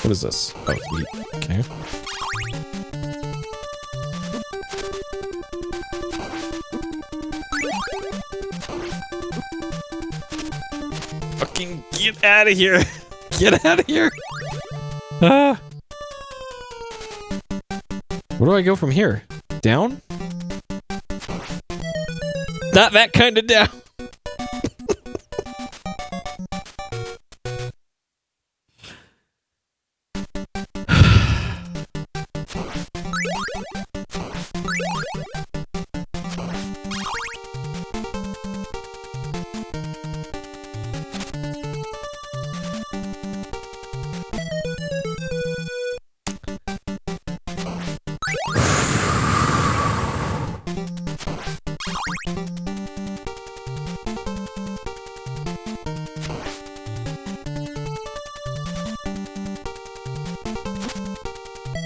What is this? Oh, it's meat. Okay. Fucking get out of here. Get out of here. Ah. Where do I go from here? Down? Not that kind of down.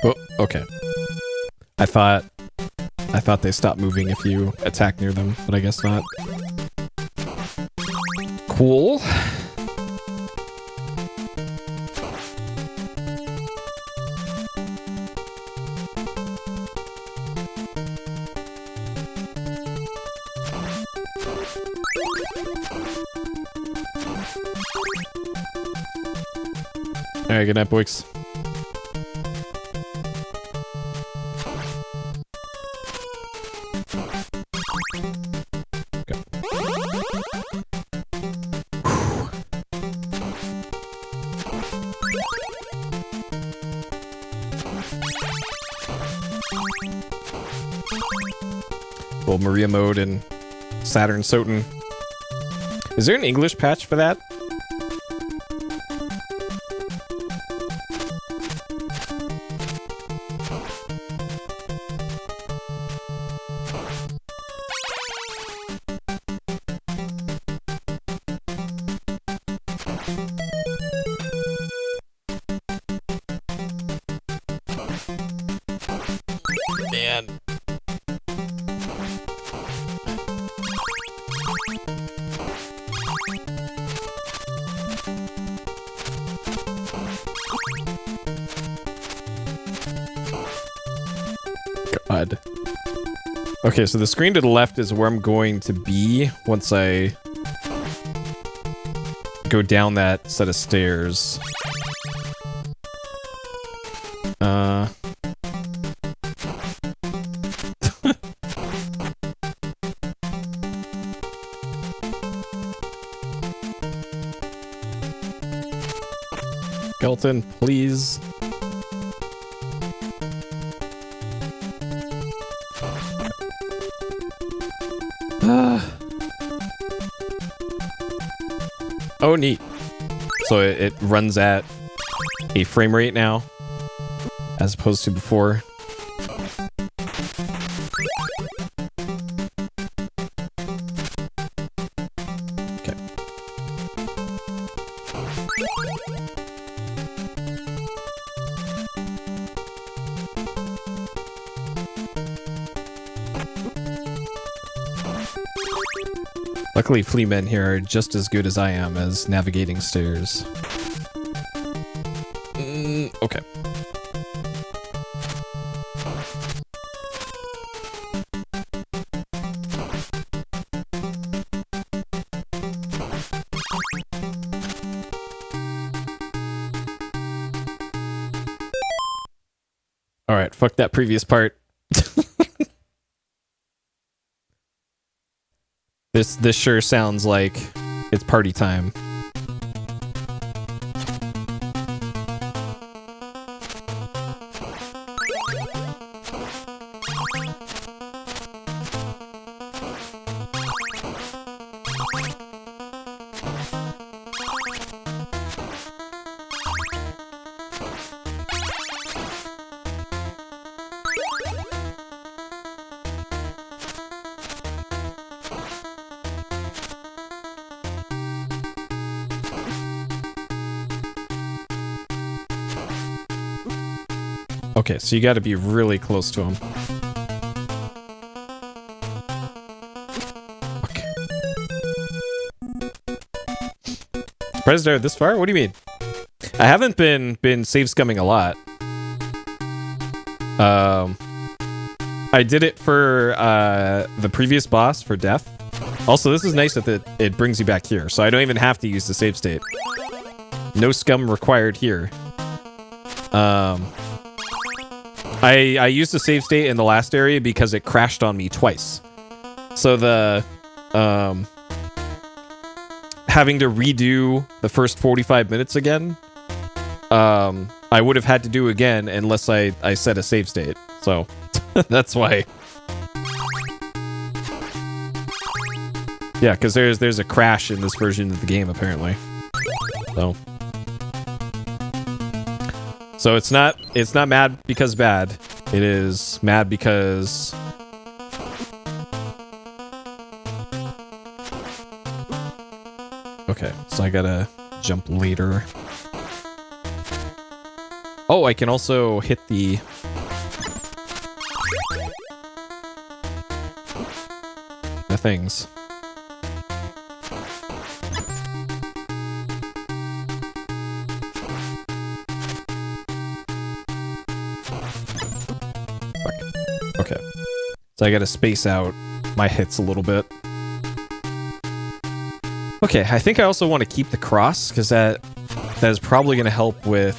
Oh, okay. I thought they stopped moving if you attack near them, but I guess not. Cool. Alright, good night, boys. Old Maria mode and Saturn Soten. Is there an English patch for that? Man. God. Okay, so the screen to the left is where I'm going to be once I go down that set of stairs. Skeleton, please. Oh, neat. So it runs at a frame rate now, as opposed to before. Okay. Luckily, flea men here are just as good as I am as navigating stairs. Okay. Alright, fuck that previous part. This sure sounds like it's party time. Okay, so you gotta be really close to him. Okay. Surprised they're this far? What do you mean? I haven't been save scumming a lot. I did it for the previous boss for death Also, this is nice that it brings you back here, so I don't even have to use the save state. No scum required here. I used the save state in the last area because it crashed on me twice. So the having to redo the first 45 minutes again, I would have had to do again unless I set a save state. So that's why. Yeah, because there's a crash in this version of the game apparently. So it's not mad because bad. It is mad because okay, so I gotta jump later. Oh, I can also hit the things. Okay. So I gotta space out my hits a little bit. Okay, I think I also want to keep the cross, because that is probably gonna help with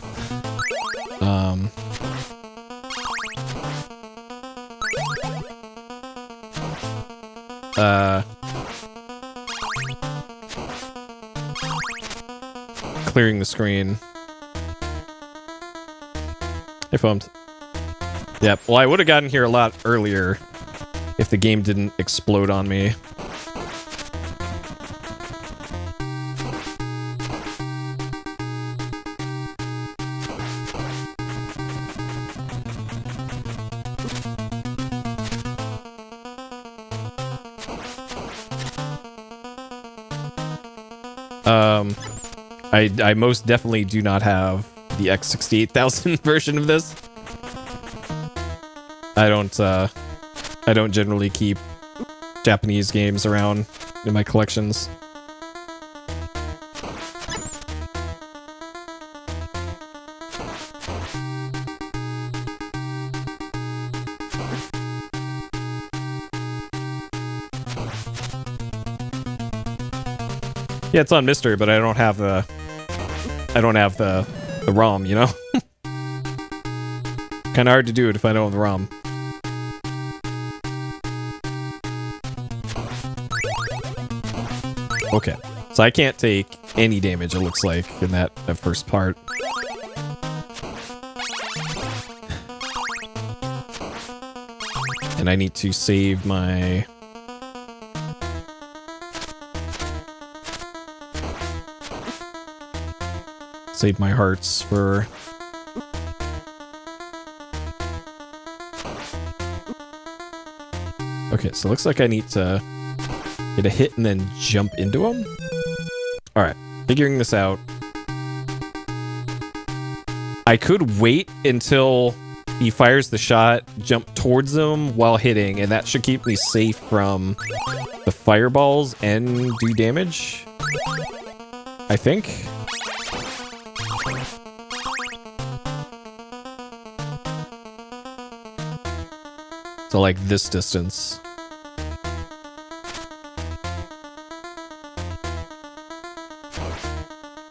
clearing the screen. I foamed. Yep, well, I would have gotten here a lot earlier if the game didn't explode on me. I most definitely do not have the X68000 version of this. I don't generally keep Japanese games around in my collections. Yeah, it's on Mister, but I don't have the ROM, you know? Kind of hard to do it if I don't have the ROM. Okay, so I can't take any damage, it looks like, in that first part. And I need to save my... Save my hearts for... Okay, so it looks like I need to get a hit and then jump into him. Alright, figuring this out. I could wait until he fires the shot, jump towards him while hitting, and that should keep me safe from the fireballs and do damage. I think. So like this distance.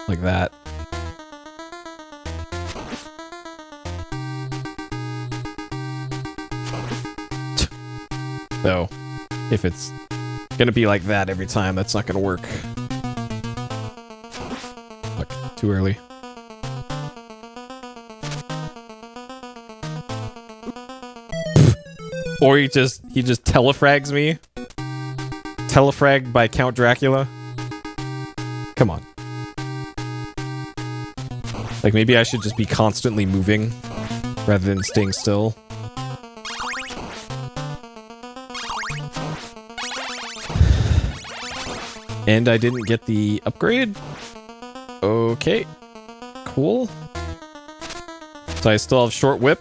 Like that. So, if it's gonna be like that every time, that's not gonna work. Fuck, too early. Or he just telefrags me. Telefragged by Count Dracula. Come on. Like, maybe I should just be constantly moving rather than staying still. And I didn't get the upgrade? Okay. Cool. So I still have short whip?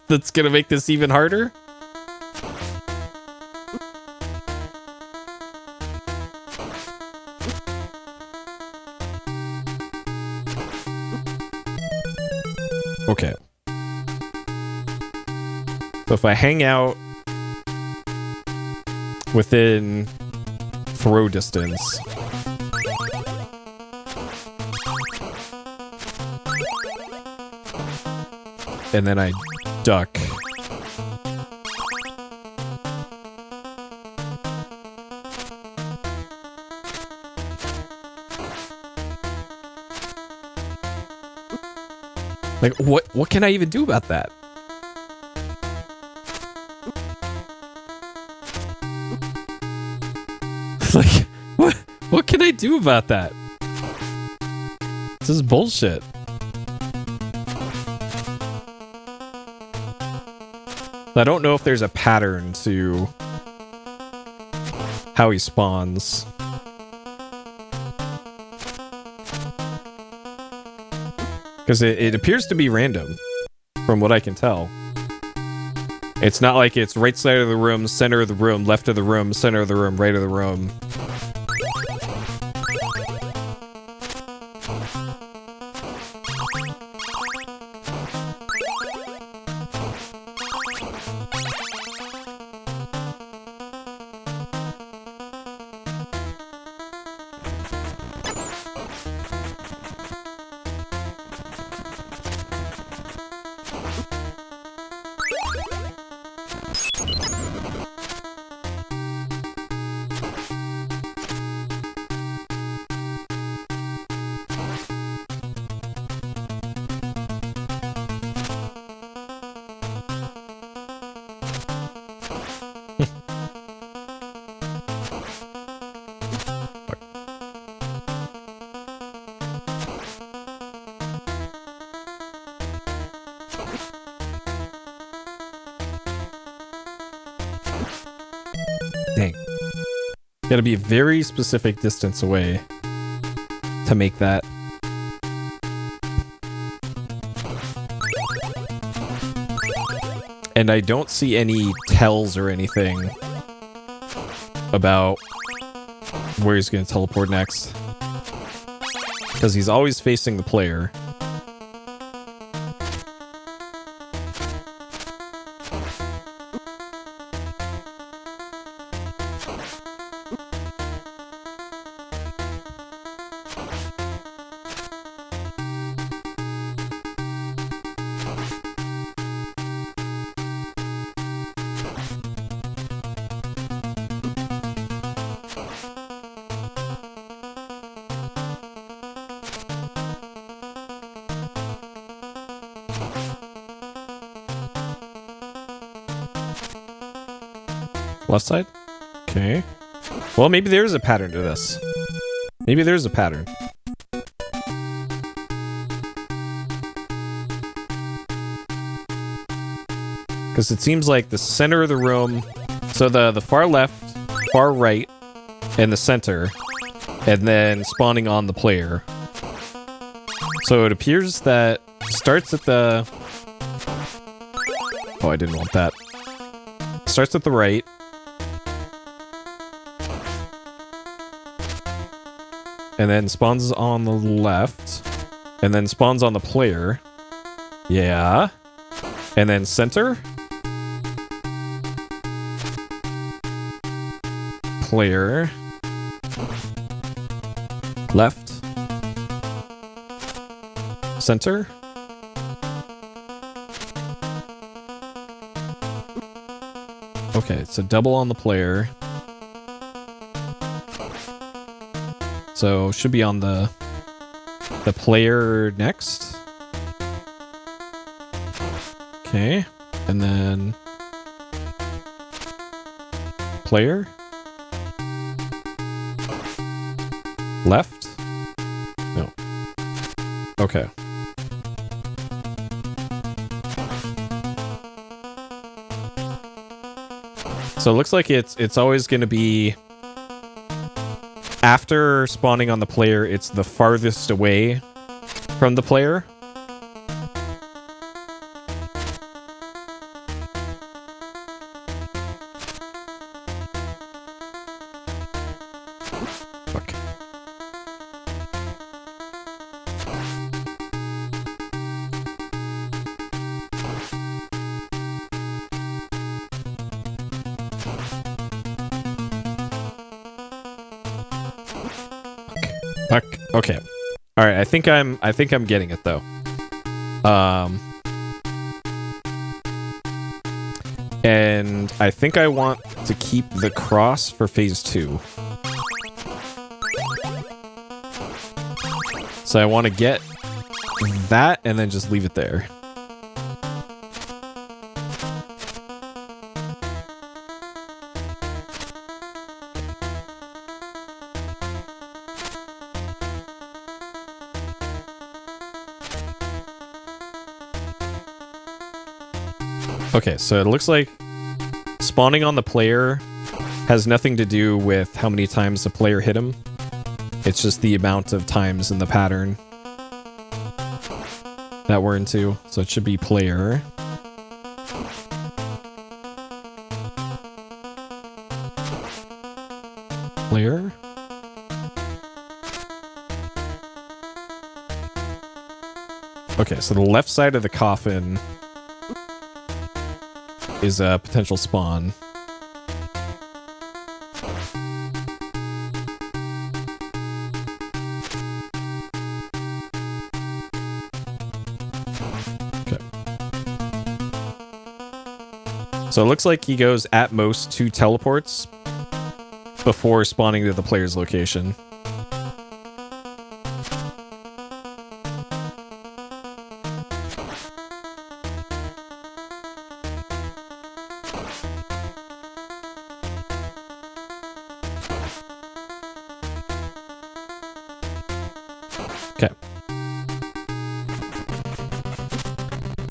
That's gonna make this even harder? Okay. So if I hang out within throw distance. And then I duck. Like, what can I even do about that? Like, what can I do about that? This is bullshit. I don't know if there's a pattern to how he spawns. Because it appears to be random, from what I can tell. It's not like it's right side of the room, center of the room, left of the room, center of the room, right of the room. Dang. Gotta be a very specific distance away to make that. And I don't see any tells or anything about where he's gonna teleport next. Because he's always facing the player. Left side? Okay. Well, maybe there's a pattern to this. Maybe there's a pattern. Because it seems like the center of the room, so the far left, far right, and the center, and then spawning on the player. So it appears that starts at the... Oh, I didn't want that. Starts at the right. And then spawns on the left. And then spawns on the player. Yeah. And then center. Player. Left. Center. Okay, it's a double on the player. So should be on the player next. Okay, and then player left. No. Okay. So it looks like it's always going to be after spawning on the player, it's the farthest away from the player. Fuck. Okay. All right. I think I'm getting it though. And I think I want to keep the cross for phase 2. So I want to get that and then just leave it there. Okay, so it looks like spawning on the player has nothing to do with how many times the player hit him. It's just the amount of times in the pattern that we're into. So it should be player. Player. Okay, so the left side of the coffin is a potential spawn. Okay. So it looks like he goes at most 2 teleports before spawning to the player's location.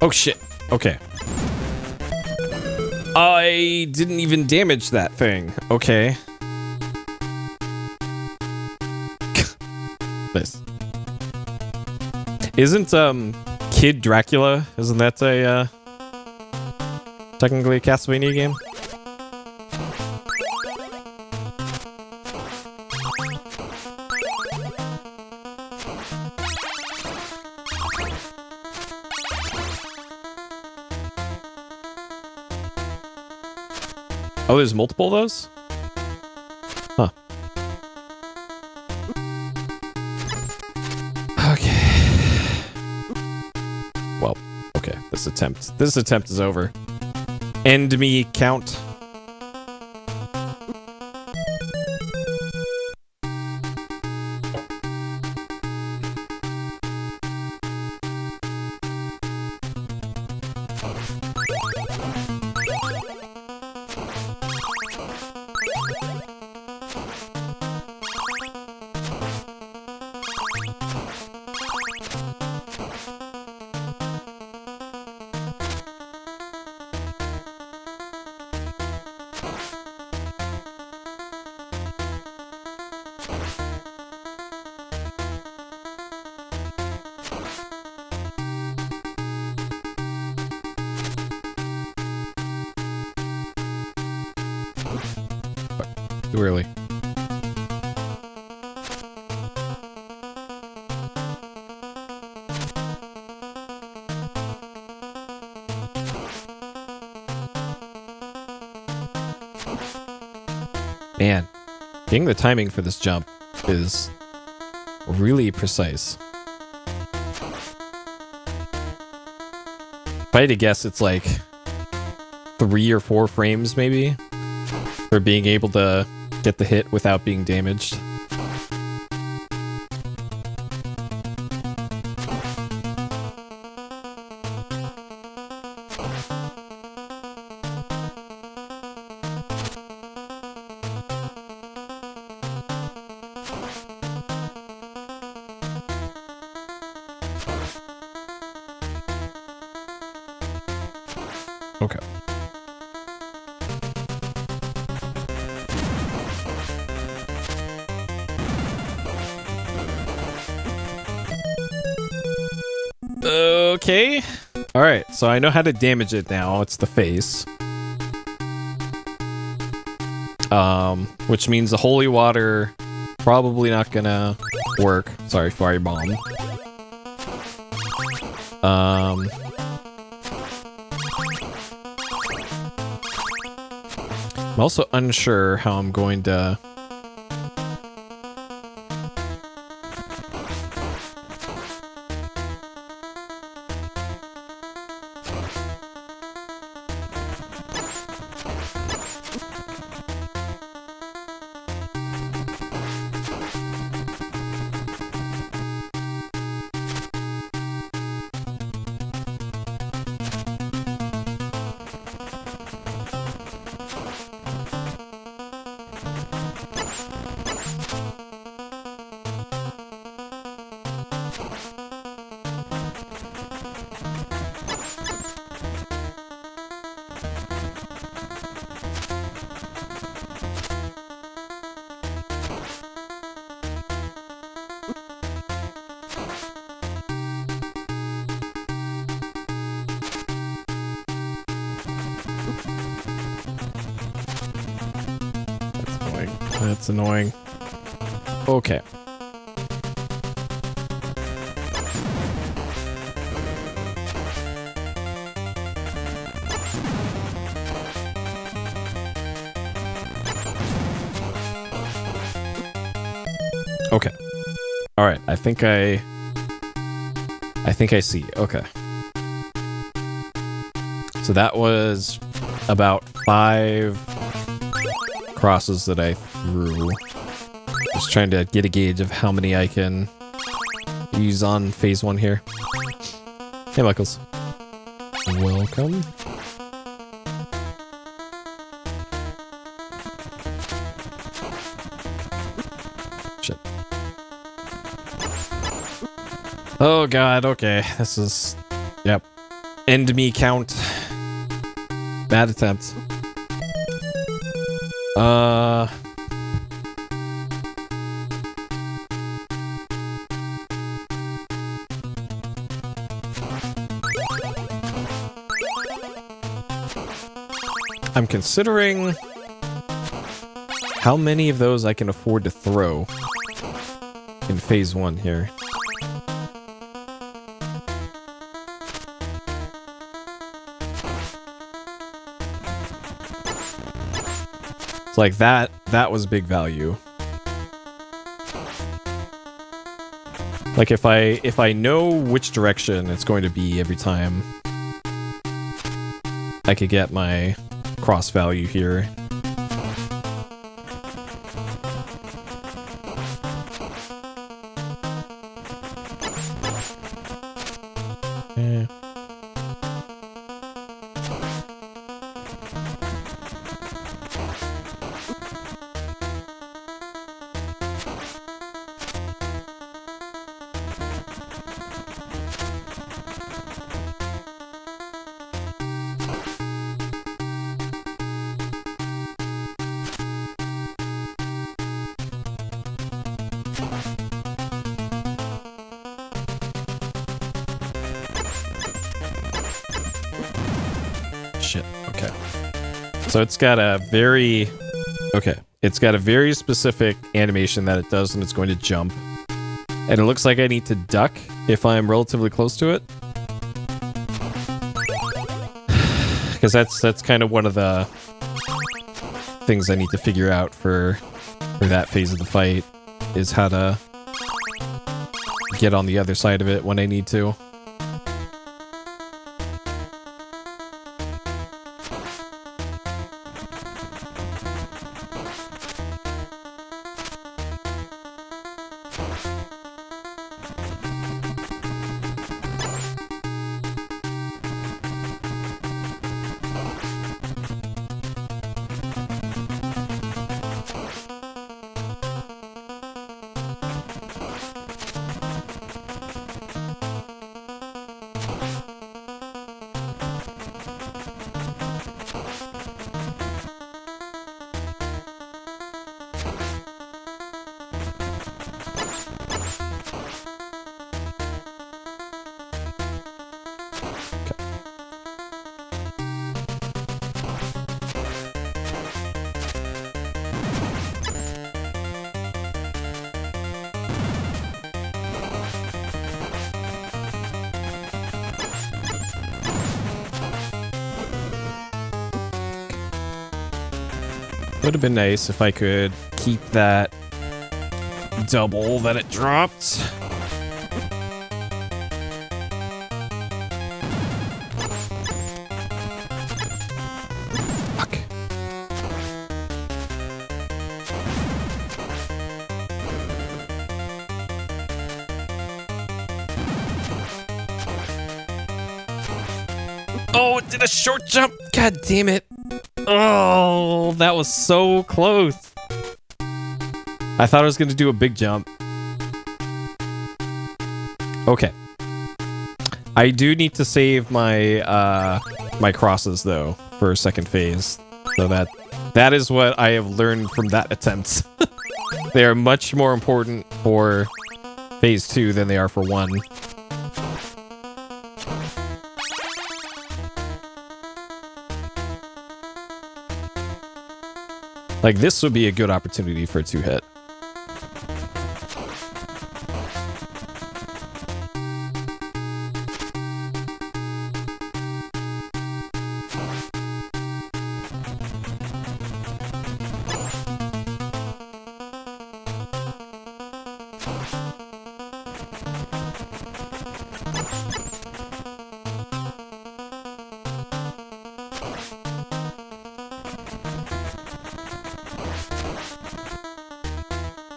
Oh shit. Okay. I didn't even damage that thing. Okay. Nice. Isn't Kid Dracula, isn't that a technically a Castlevania game? Oh, there's multiple of those? Huh. Okay. Well, okay. This attempt is over. End me count. Too early. Man, getting the timing for this jump is really precise. If I had to guess, it's like 3 or 4 frames maybe for being able to get the hit without being damaged. Okay. Okay. All right, so I know how to damage it now. It's the face. Which means the holy water probably not gonna work. Sorry, firebomb. I'm also unsure how I'm going to That's annoying. Okay. Okay. All right. I think I see. Okay. So that was about 5 crosses that I threw. Just trying to get a gauge of how many I can use on phase 1 here. Hey, Michaels. Welcome. Shit. Oh god, okay. This is... Yep. End me count. Bad attempt. I'm considering how many of those I can afford to throw in phase 1 here. It's like that was big value. Like if I know which direction it's going to be every time, I could get my cross value here. Yeah. Shit. Okay. So it's got a very... Okay. It's got a very specific animation that it does when it's going to jump. And it looks like I need to duck if I'm relatively close to it. Because that's kind of one of the things I need to figure out for that phase of the fight, is how to get on the other side of it when I need to. Would have been nice if I could keep that double that it dropped. Fuck. Oh, it did a short jump. God damn it. Oh, that was so close. I thought I was going to do a big jump. Okay. I do need to save my my crosses though for second phase. So that is what I have learned from that attempt. They are much more important for phase 2 than they are for 1. Like, this would be a good opportunity for a 2-hit.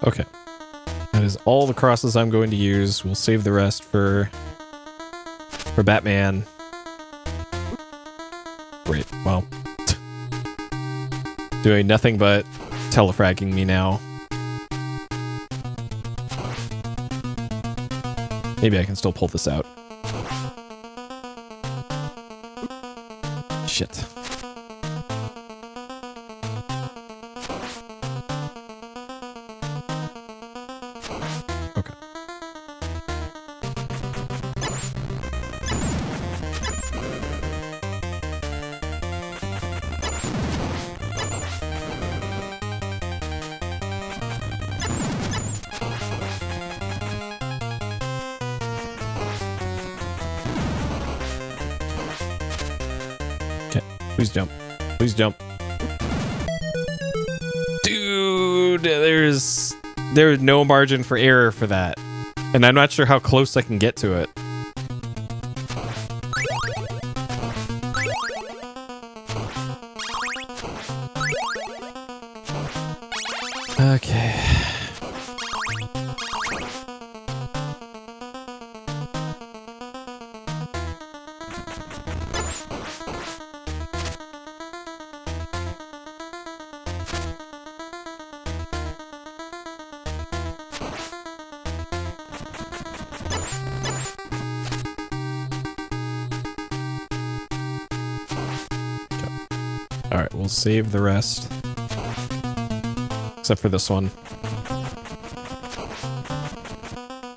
Okay. That is all the crosses I'm going to use. We'll save the rest for Batman. Great. Well. Doing nothing but telefragging me now. Maybe I can still pull this out. Shit. Okay. Please jump. Please jump. Dude, there's no margin for error for that. And I'm not sure how close I can get to it. Okay. Alright, we'll save the rest. Except for this one.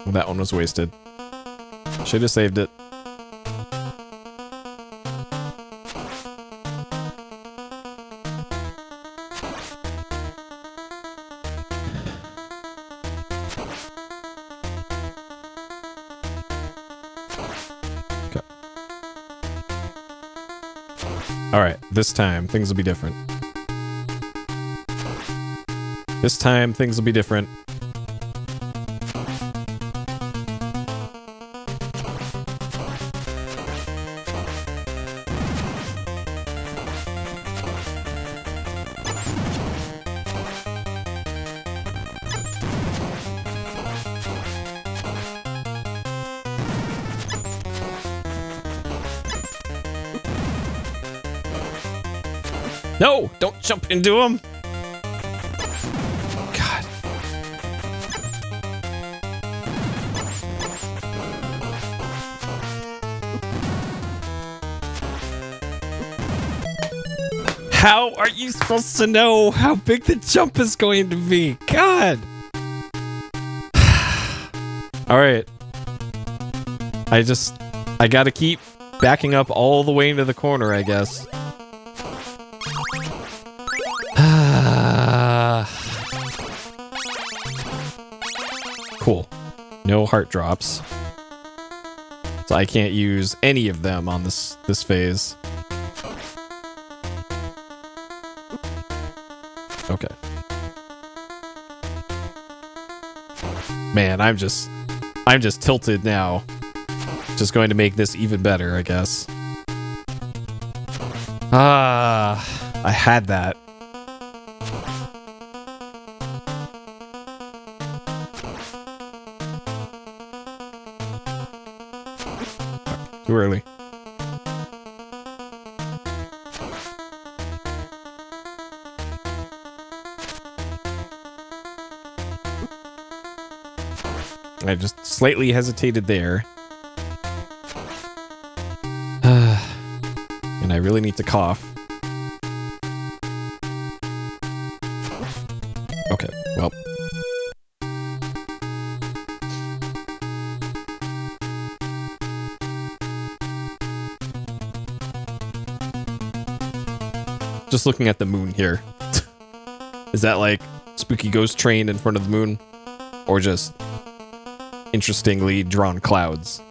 Well, that one was wasted. Should have saved it. Okay. Alright, this time things will be different. This time things will be different. No! Don't jump into him! God. How are you supposed to know how big the jump is going to be? God! Alright. I gotta keep backing up all the way into the corner, I guess. Cool. No heart drops. So I can't use any of them on this phase. Okay. Man, I'm just tilted now. Just going to make this even better, I guess. I had that. Too early. I just slightly hesitated there. And I really need to cough. Okay, well. Just looking at the moon here. Is that like spooky ghost train in front of the moon? Or just interestingly drawn clouds?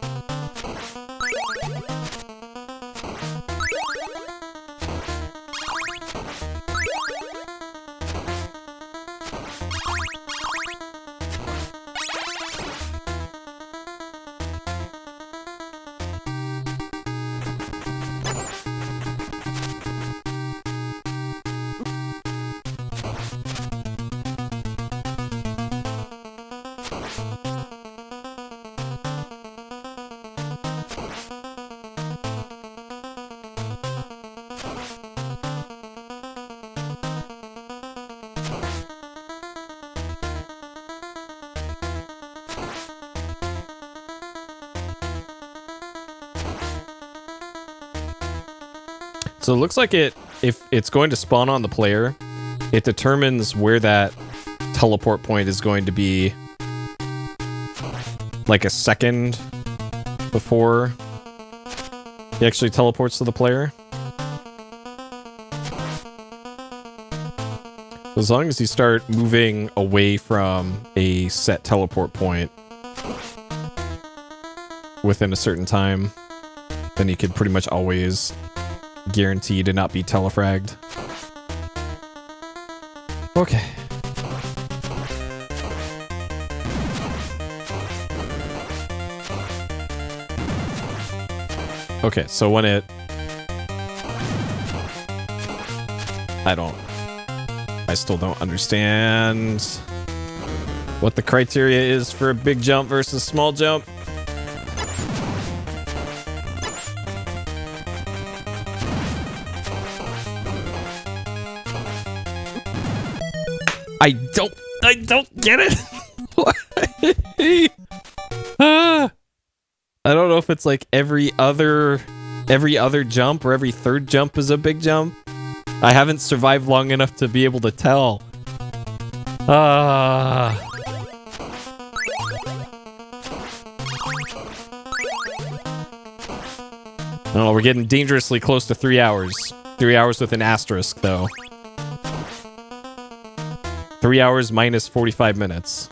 So it looks like if it's going to spawn on the player, it determines where that teleport point is going to be like a second before he actually teleports to the player. As long as you start moving away from a set teleport point within a certain time, then you could pretty much always guarantee to not be telefragged. Okay. Okay, so when it... I still don't understand what the criteria is for a big jump versus small jump. I don't get it. I don't know if it's like every other jump or every third jump is a big jump. I haven't survived long enough to be able to tell. Oh, we're getting dangerously close to 3 hours. 3 hours with an asterisk, though. 3 hours minus 45 minutes.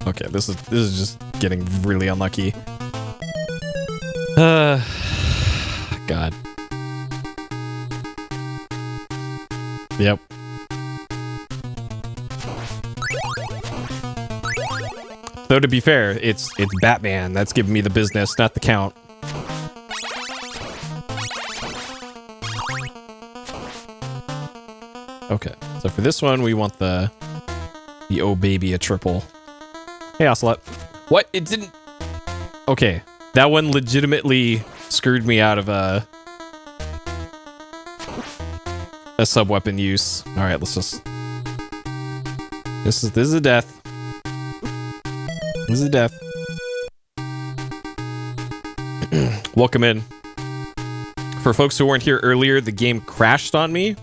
Okay, this is just getting really unlucky. God. Yep. Though to be fair, it's Batman that's giving me the business, not the count. Okay, so for this one, we want the oh baby a triple. Hey, Ocelot. What? It didn't... Okay, that one legitimately screwed me out of a sub-weapon use. All right, let's just... This is a death. This is a death. Welcome in. For folks who weren't here earlier, the game crashed on me.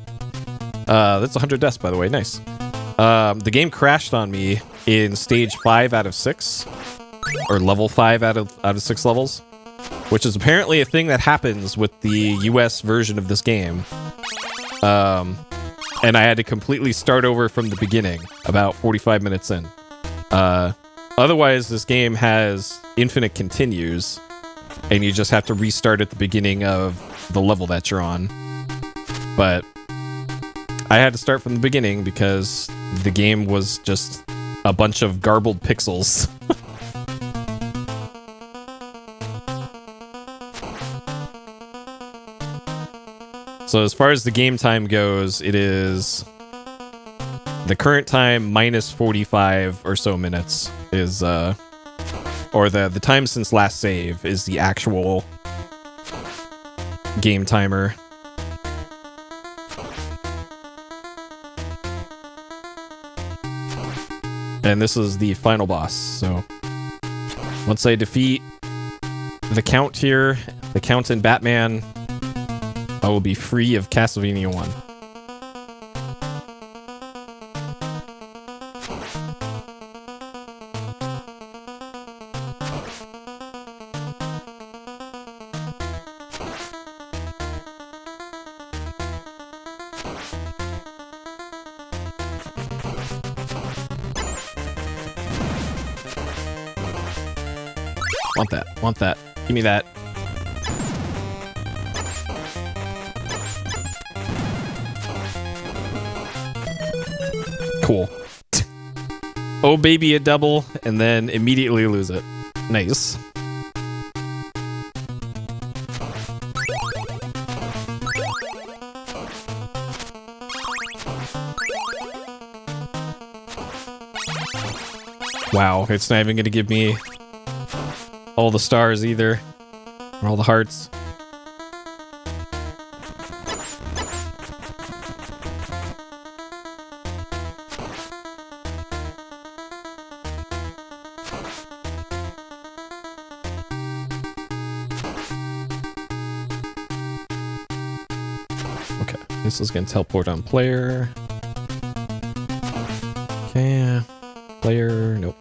That's 100 deaths, by the way. Nice. The game crashed on me in stage 5 out of 6, or level 5 out of 6 levels, which is apparently a thing that happens with the US version of this game. And I had to completely start over from the beginning about 45 minutes in. Otherwise, this game has infinite continues, and you just have to restart at the beginning of the level that you're on. But I had to start from the beginning because the game was just a bunch of garbled pixels. So as far as the game time goes, it is the current time minus 45 or so minutes is, or the time since last save is the actual game timer. And this is the final boss, so once I defeat the Count here, the Count and Batman, I will be free of Castlevania 1. Want that. Want that. Give me that. Cool. Oh, baby, a double, and then immediately lose it. Nice. Wow, it's not even going to give me all the stars either. Or all the hearts. Okay, this is going to teleport on player. Okay, player, nope.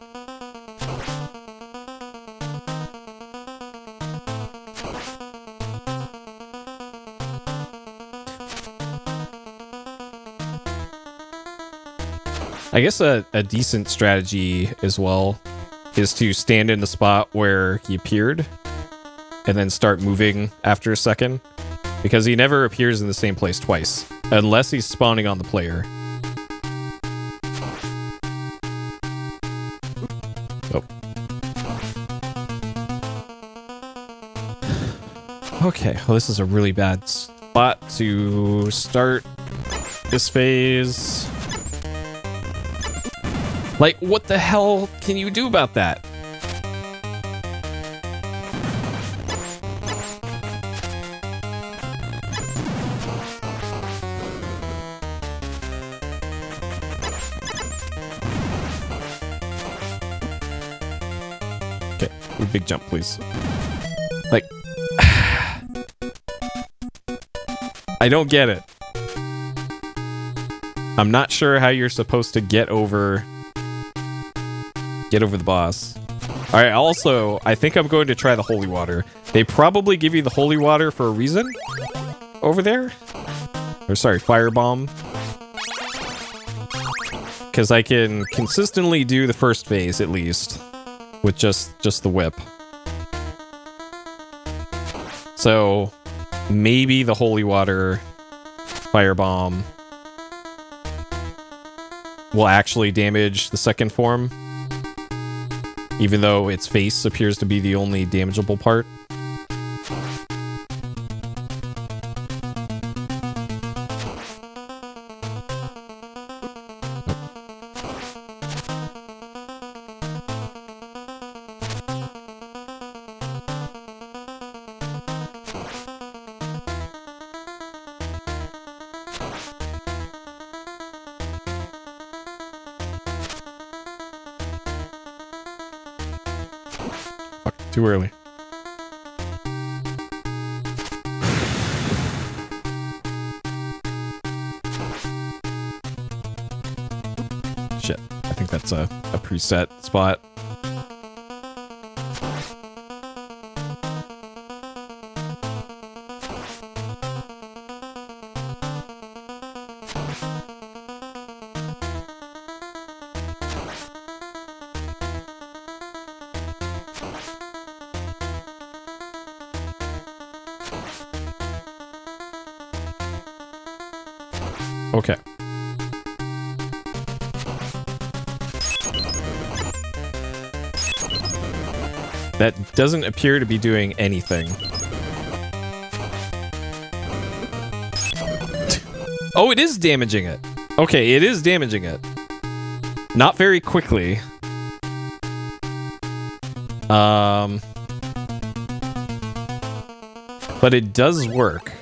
I guess a decent strategy as well is to stand in the spot where he appeared and then start moving after a second, because he never appears in the same place twice unless he's spawning on the player. Oh. Okay, well, this is a really bad spot to start this phase. Like, what the hell can you do about that? Okay, big jump, please. Like, I don't get it. I'm not sure how you're supposed to get over the boss. All right, also, I think I'm going to try the holy water. They probably give you the holy water for a reason over there. Or sorry, firebomb. Because I can consistently do the first phase at least with just the whip. So maybe the holy water firebomb will actually damage the second form, even though its face appears to be the only damageable part. Too early. Shit. I think that's a preset spot. Okay. That doesn't appear to be doing anything. Oh, it is damaging it. Okay, it is damaging it. Not very quickly. But it does work.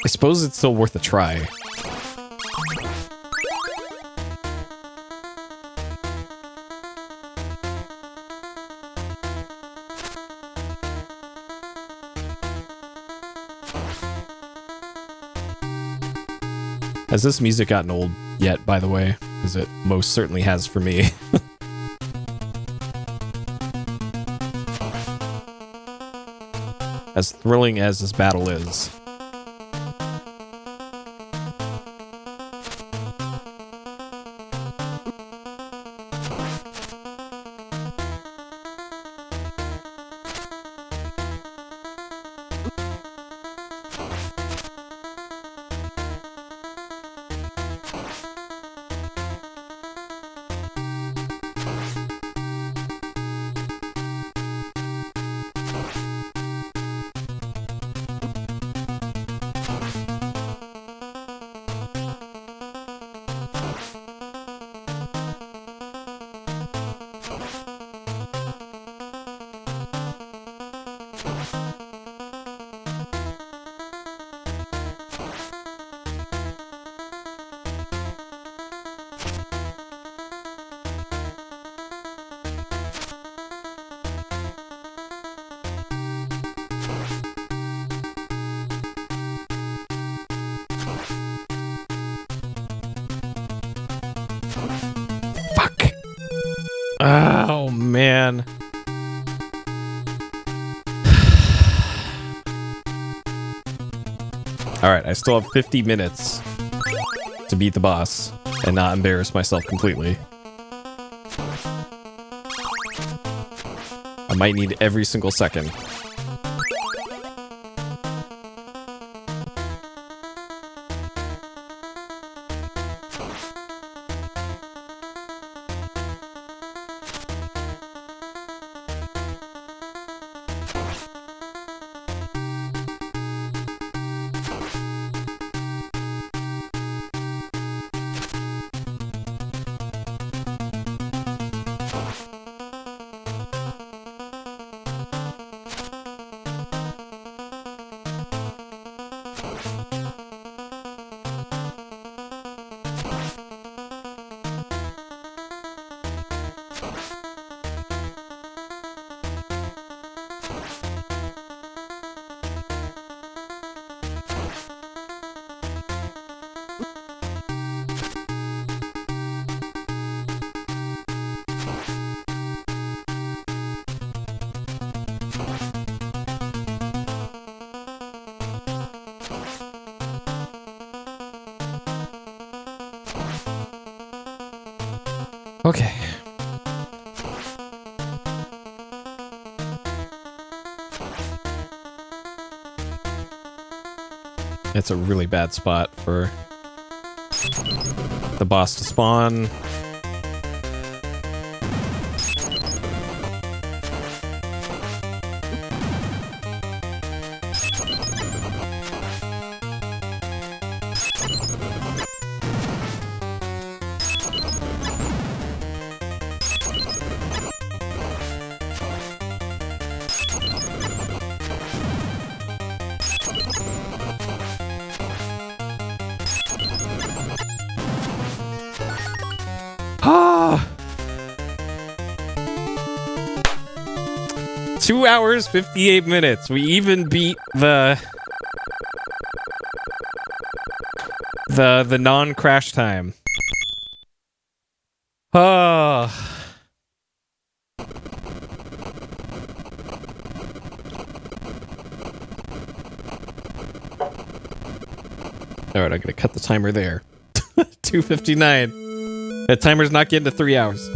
I suppose it's still worth a try. Has this music gotten old yet, by the way? Because it most certainly has for me. As thrilling as this battle is. Oh, man. Alright, I still have 50 minutes to beat the boss and not embarrass myself completely. I might need every single second. Okay. It's a really bad spot for the boss to spawn. Ah! 2 hours, 58 minutes. We even beat the non-crash time. Ah. All right, I'm gonna cut the timer there. 2:59. That timer's not getting to 3 hours.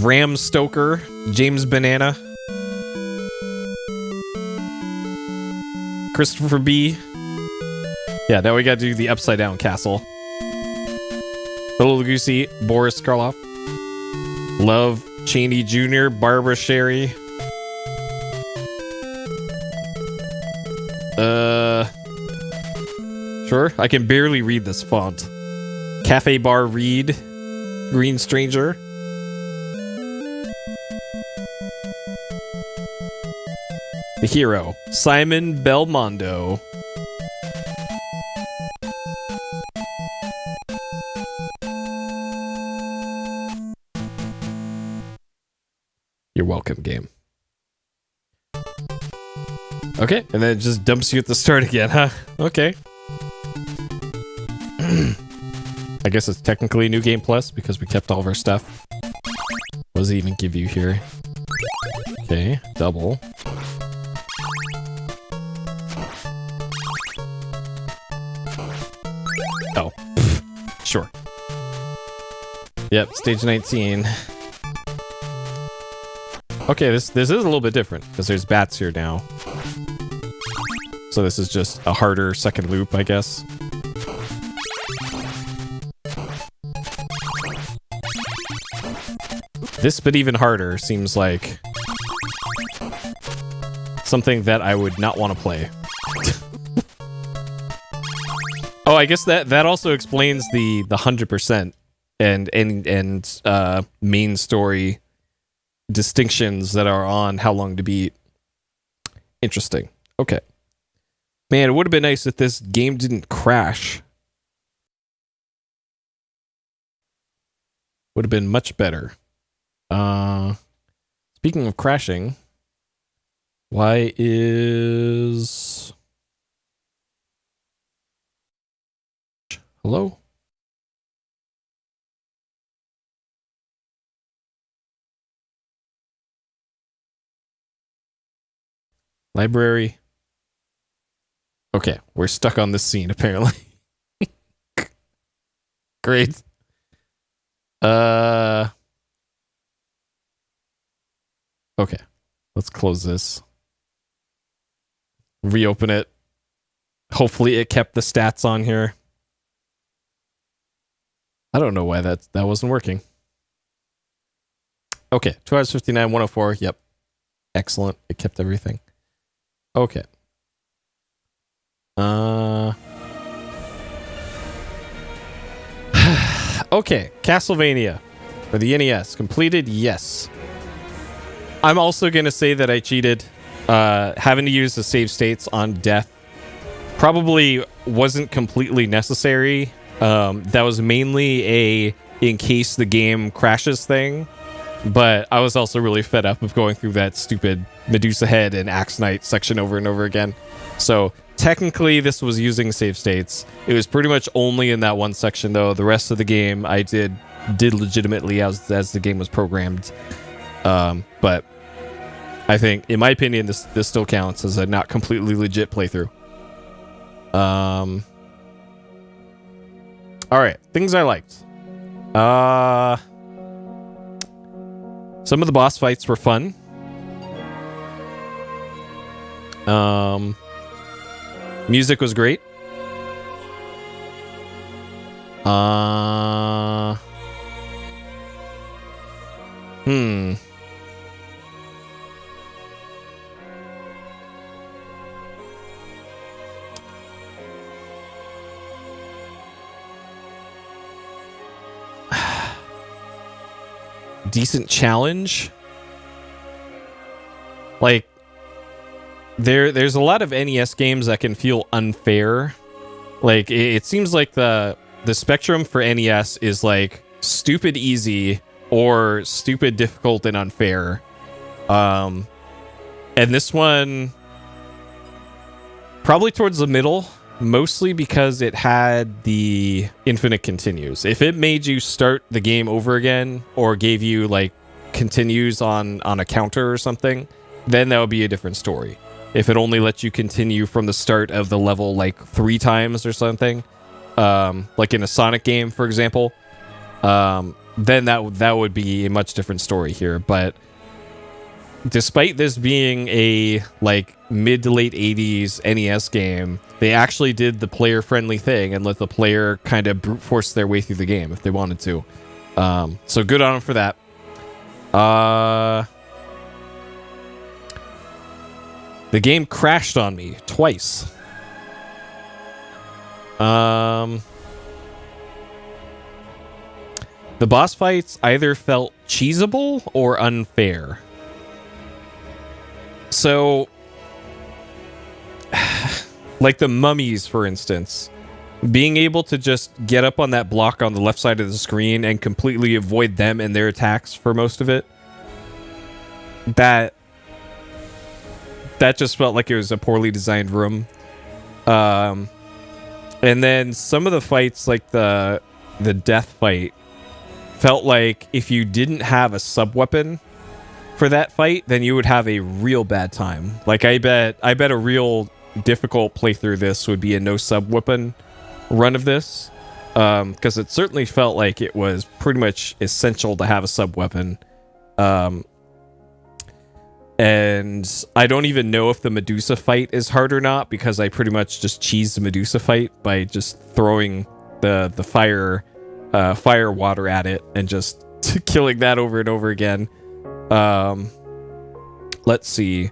Ram Stoker, James Banana, Christopher B. Yeah, now we gotta do the Upside Down Castle. Little Goosey, Boris Karloff, Love Cheney Jr., Barbara Sherry. Sure, I can barely read this font. Cafe Bar Reed, Green Stranger. The hero, Simon Belmondo. You're welcome, game. Okay, and then it just dumps you at the start again, huh? Okay. I guess it's technically New Game Plus because we kept all of our stuff. What does it even give you here? Okay, double. Oh, sure. Yep, stage 19. Okay, this is a little bit different because there's bats here now. So this is just a harder second loop, I guess. This, but even harder, seems like something that I would not want to play. Oh, I guess that also explains the 100% and main story distinctions that are on How Long to Beat. Interesting. Okay. Man, it would have been nice if this game didn't crash. Would have been much better. Speaking of crashing, why is... Hello? Library. Okay, we're stuck on this scene, apparently. Great. Okay, let's close this. Reopen it. Hopefully it kept the stats on here. I don't know why that wasn't working. Okay, 2 hours 59, 104. Yep. Excellent. It kept everything. Okay. Okay, Castlevania for the NES. Completed? Yes. I'm also going to say that I cheated. Having to use the save states on death probably wasn't completely necessary. That was mainly a in case the game crashes thing. But I was also really fed up of going through that stupid Medusa Head and Axe Knight section over and over again. So technically this was using save states. It was pretty much only in that one section though. The rest of the game I did legitimately as the game was programmed. But I think, in my opinion, this still counts as a not completely legit playthrough. All right, things I liked. Some of the boss fights were fun. Music was great. Decent challenge. Like, there's a lot of NES games that can feel unfair. Like, it seems like the spectrum for NES is like stupid easy or stupid difficult and unfair. And this one probably towards the middle, mostly because it had the infinite continues. If it made you start the game over again or gave you like continues on a counter or something, then that would be a different story. If it only lets you continue from the start of the level like 3 times or something, like in a Sonic game, for example, then that would be a much different story here. But despite this being a like mid to late 80s NES game, they actually did the player friendly thing and let the player kind of brute force their way through the game if they wanted to. So good on them for that. The game crashed on me twice. The boss fights either felt cheesable or unfair. So, like the mummies, for instance, being able to just get up on that block on the left side of the screen and completely avoid them and their attacks for most of it, that that just felt like it was a poorly designed room. And then some of the fights, like the death fight, felt like if you didn't have a sub weapon for that fight, then you would have a real bad time. Like I bet a real difficult playthrough this would be a no sub weapon run of this, because it certainly felt like it was pretty much essential to have a sub weapon. And I don't even know if the Medusa fight is hard or not, because I pretty much just cheesed the Medusa fight by just throwing the fire water at it and just killing that over and over again. Let's see.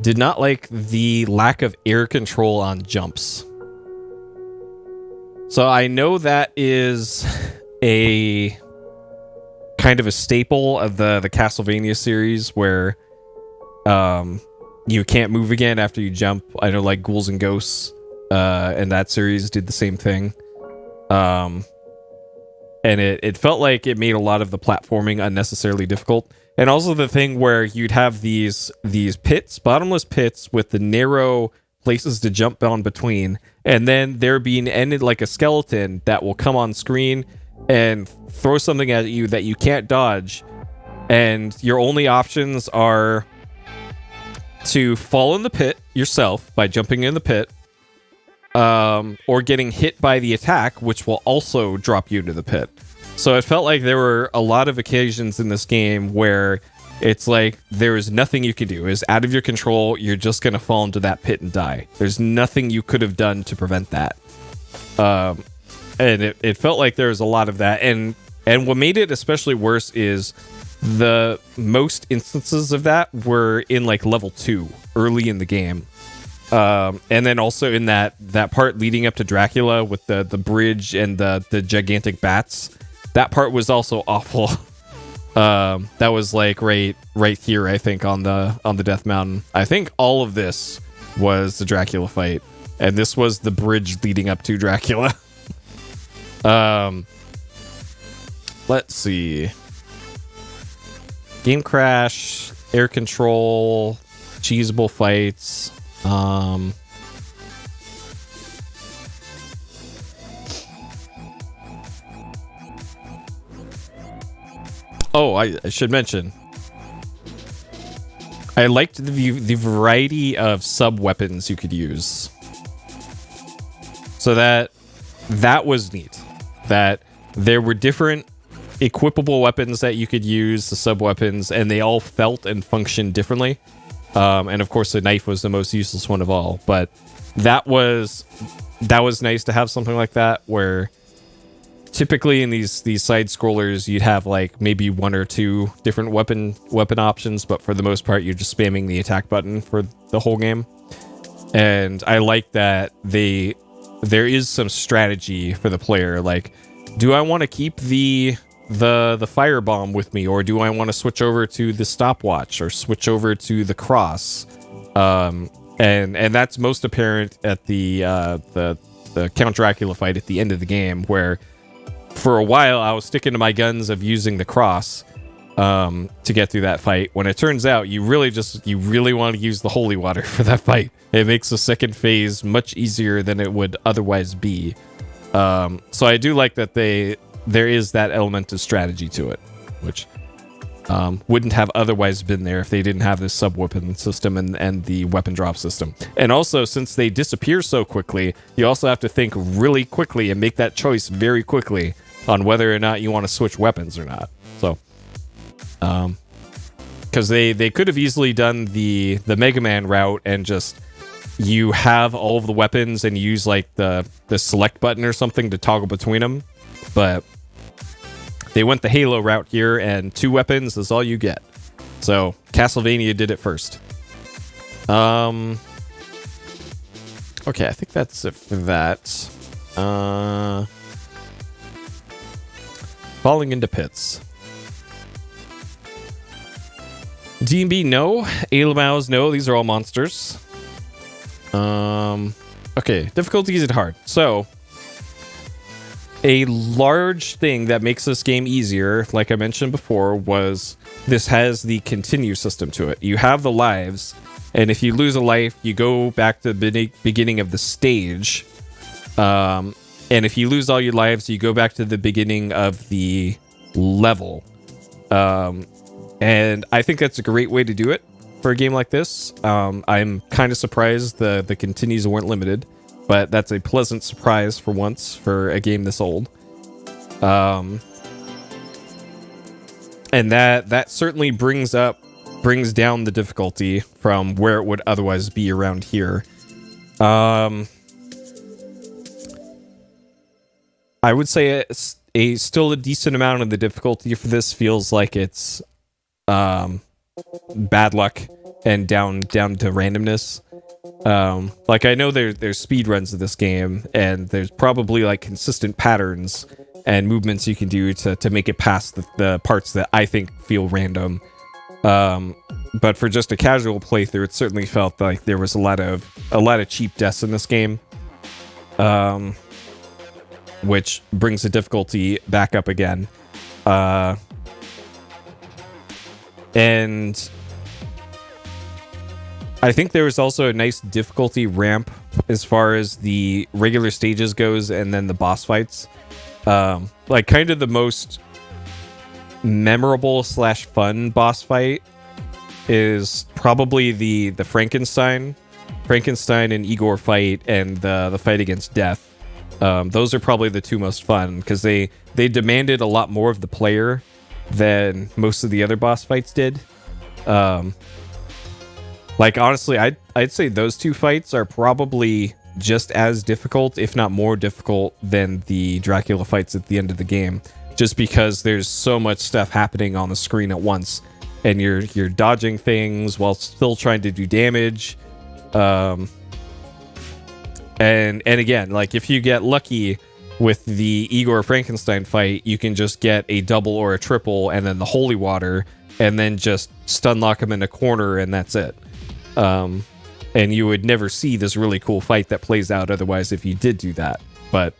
Did not like the lack of air control on jumps. So I know that is a kind of a staple of the Castlevania series, where you can't move again after you jump. I know like Ghouls and Ghosts and that series did the same thing. And it felt like it made a lot of the platforming unnecessarily difficult. And also the thing where you'd have these pits, bottomless pits with the narrow places to jump on between, and then there being ended like a skeleton that will come on screen and throw something at you that you can't dodge, and your only options are to fall in the pit yourself by jumping in the pit, or getting hit by the attack, which will also drop you into the pit. So it felt like there were a lot of occasions in this game where it's like there is nothing you can do. It's out of your control. You're just going to fall into that pit and die. There's nothing you could have done to prevent that. And it felt like there was a lot of that. And what made it especially worse is the most instances of that were in like level 2 early in the game. And then also in that part leading up to Dracula with the bridge and the gigantic bats. That part was also awful. That was like right here, I think, on the Death Mountain. I think all of this was the Dracula fight, and this was the bridge leading up to Dracula. Let's see. Game crash, air control, cheesable fights. Oh, I should mention, I liked the variety of sub weapons you could use. So that was neat. That there were different equipable weapons that you could use, the sub weapons, and they all felt and functioned differently. And of course, the knife was the most useless one of all. But that was nice to have something like that, where typically in these side scrollers you'd have like maybe one or two different weapon options, but for the most part you're just spamming the attack button for the whole game. And I like that there is some strategy for the player. Like, do I want to keep the firebomb with me, or do I want to switch over to the stopwatch or switch over to the cross? And that's most apparent at the Count Dracula fight at the end of the game, where for a while I was sticking to my guns of using the cross to get through that fight, when it turns out you really want to use the holy water for that fight. It makes the second phase much easier than it would otherwise be. So I do like that there is that element of strategy to it, which wouldn't have otherwise been there if they didn't have this sub-weapon system and the weapon drop system. And also, since they disappear so quickly, you also have to think really quickly and make that choice very quickly on whether or not you want to switch weapons or not. So, because they could have easily done the Mega Man route and just you have all of the weapons and use like the select button or something to toggle between them, but they went the Halo route here, and 2 weapons is all you get. So Castlevania did it first. Okay, I think that's it for that. Falling into pits. D&B, no. Alamaus, no. These are all monsters. Okay, difficulty is hard. So A large thing that makes this game easier, like I mentioned before, was this has the continue system to it. You have the lives, and if you lose a life, you go back to the beginning of the stage. And if you lose all your lives, you go back to the beginning of the level. And I think that's a great way to do it for a game like this. I'm kind of surprised the continues weren't limited, but that's a pleasant surprise for once for a game this old. And that certainly brings down the difficulty from where it would otherwise be around here. I would say still a decent amount of the difficulty for this feels like it's bad luck and down to randomness. Like I know there's speed runs of this game, and there's probably like consistent patterns and movements you can do to make it past the parts that I think feel random. But for just a casual playthrough, it certainly felt like there was a lot of cheap deaths in this game, which brings the difficulty back up again. And I think there was also a nice difficulty ramp as far as the regular stages goes, and then the boss fights. Like kind of the most memorable / fun boss fight is probably the Frankenstein and Igor fight, and the fight against Death. Those are probably the two most fun because they demanded a lot more of the player than most of the other boss fights did. Like honestly, I'd say those two fights are probably just as difficult, if not more difficult, than the Dracula fights at the end of the game, just because there's so much stuff happening on the screen at once, and you're dodging things while still trying to do damage. And again, like if you get lucky with the Igor Frankenstein fight, you can just get a double or a triple and then the holy water, and then just stun lock him in a corner, and that's it. And you would never see this really cool fight that plays out otherwise if you did do that. But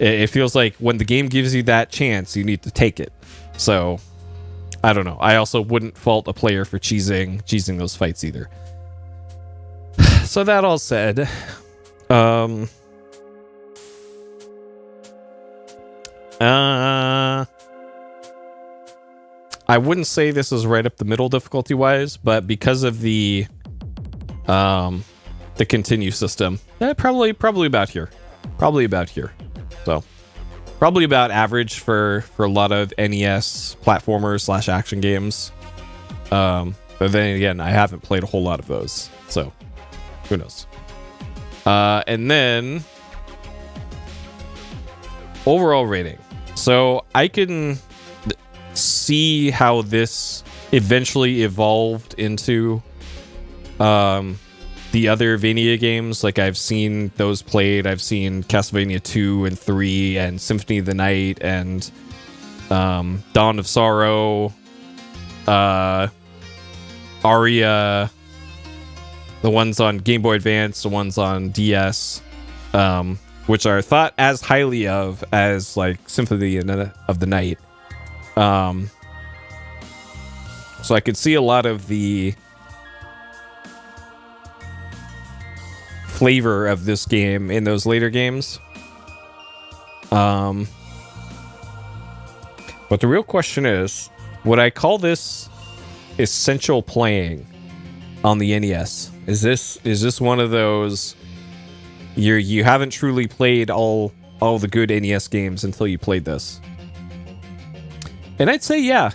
it feels like when the game gives you that chance, you need to take it. So I don't know. I also wouldn't fault a player for cheesing those fights either. So that all said, I wouldn't say this is right up the middle difficulty wise, but because of the continue system, probably about here. So probably about average for a lot of NES platformers / action games. But then again, I haven't played a whole lot of those, so who knows. And then overall rating. So I can see how this eventually evolved into the other Vania games. Like I've seen those played. I've seen Castlevania 2 and 3 and Symphony of the Night and Dawn of Sorrow, Aria, the ones on Game Boy Advance, the ones on DS, which are thought as highly of as like Symphony of the Night. So I could see a lot of the flavor of this game in those later games. But the real question is, would I call this essential playing on the NES? Is this one of those you haven't truly played all the good NES games until you played this? And I'd say yeah.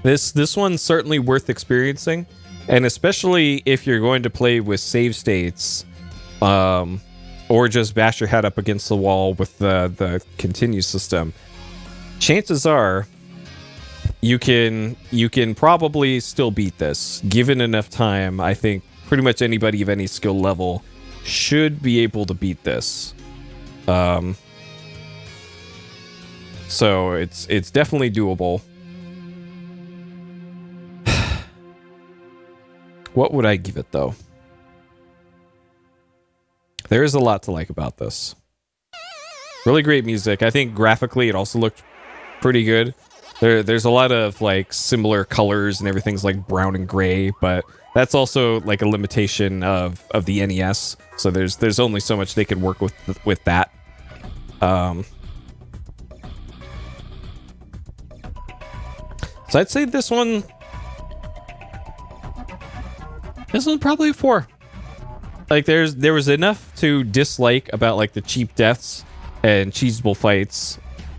This one's certainly worth experiencing, and especially if you're going to play with save states, or just bash your head up against the wall with the continue system. Chances are you can probably still beat this given enough time. I think pretty much anybody of any skill level should be able to beat this. So it's definitely doable. What would I give it though? There is a lot to like about this. Really great music. I think graphically it also looked pretty good. There's a lot of like similar colors and everything's like brown and gray, but that's also like a limitation of the NES. So there's only so much they could work with that. So I'd say this one probably a 4. Like there was enough to dislike about like the cheap deaths and cheesable fights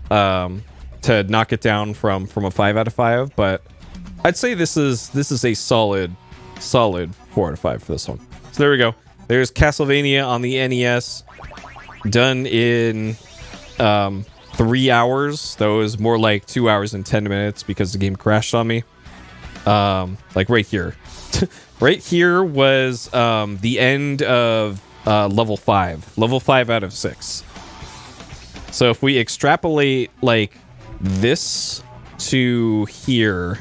to knock it down from a 5 out of 5, but I'd say this is a solid 4 out of 5 for this one. So there we go. There's Castlevania on the NES, done in 3 hours. That was more like 2 hours and 10 minutes because the game crashed on me. Like right here. Right here was the end of level 5. Level 5 out of 6. So if we extrapolate like this to here,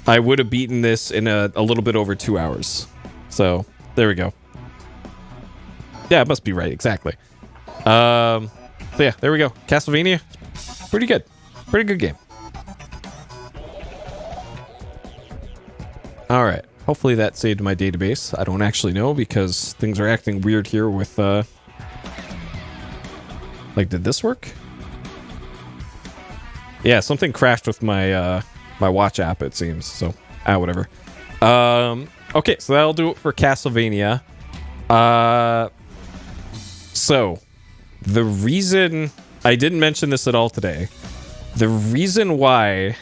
I would have beaten this in a little bit over 2 hours. So there we go. Yeah, it must be right. Exactly. So yeah, there we go. Castlevania, pretty good. Pretty good game. All right. Hopefully that saved my database. I don't actually know because things are acting weird here with like, did this work? Yeah, something crashed with my my watch app, it seems. So, whatever. Okay, so that'll do it for Castlevania. So the reason I didn't mention this at all today, the reason why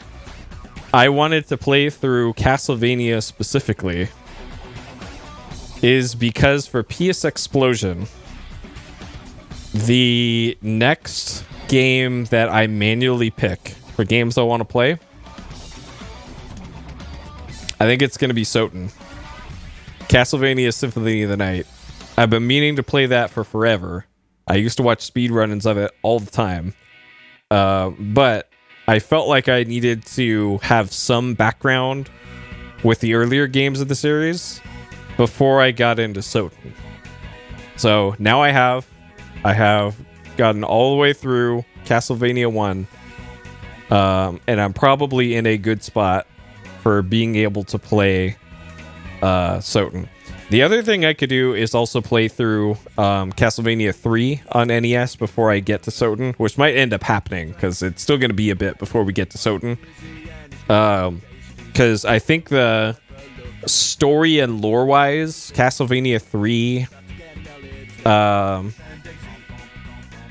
I wanted to play through Castlevania specifically is because for PS Explosion, the next game that I manually pick for games I want to play, I think it's going to be Soten. Castlevania Symphony of the Night. I've been meaning to play that for forever. I used to watch speedruns of it all the time. But I felt like I needed to have some background with the earlier games of the series before I got into Soten. So now I have gotten all the way through Castlevania 1. And I'm probably in a good spot for being able to play Soten. The other thing I could do is also play through Castlevania 3 on NES before I get to Soten, which might end up happening because it's still going to be a bit before we get to Soten. Because I think the story and lore-wise, Castlevania 3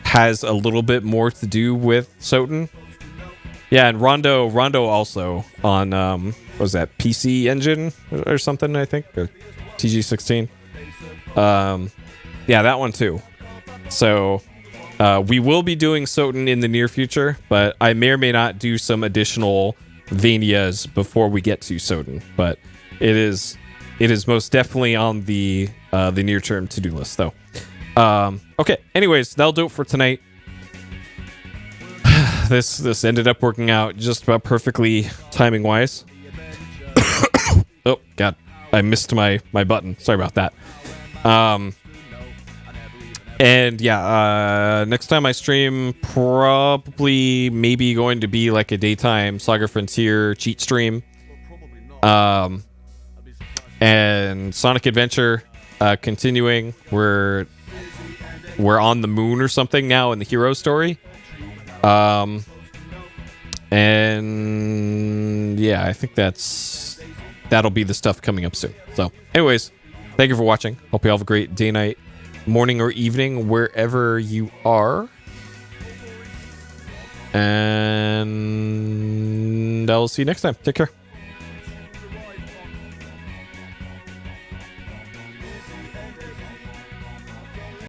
has a little bit more to do with Soten. Yeah, and Rondo also on what was that, PC Engine or something, I think, or TG16. Yeah, that one too. So we will be doing Soten in the near future, but I may or may not do some additional Vanias before we get to Soten. But it is most definitely on the near term to-do list though. Okay, anyways, that'll do it for tonight. This ended up working out just about perfectly timing wise. Oh god, I missed my button. Sorry about that. And yeah, next time I stream, probably maybe going to be like a daytime Saga Frontier cheat stream. And Sonic Adventure continuing. We're on the moon or something now in the hero story. And yeah, I think that'll be the stuff coming up soon. So anyways, thank you for watching. Hope you all have a great day, night, morning, or evening, wherever you are. And I'll see you next time. Take care.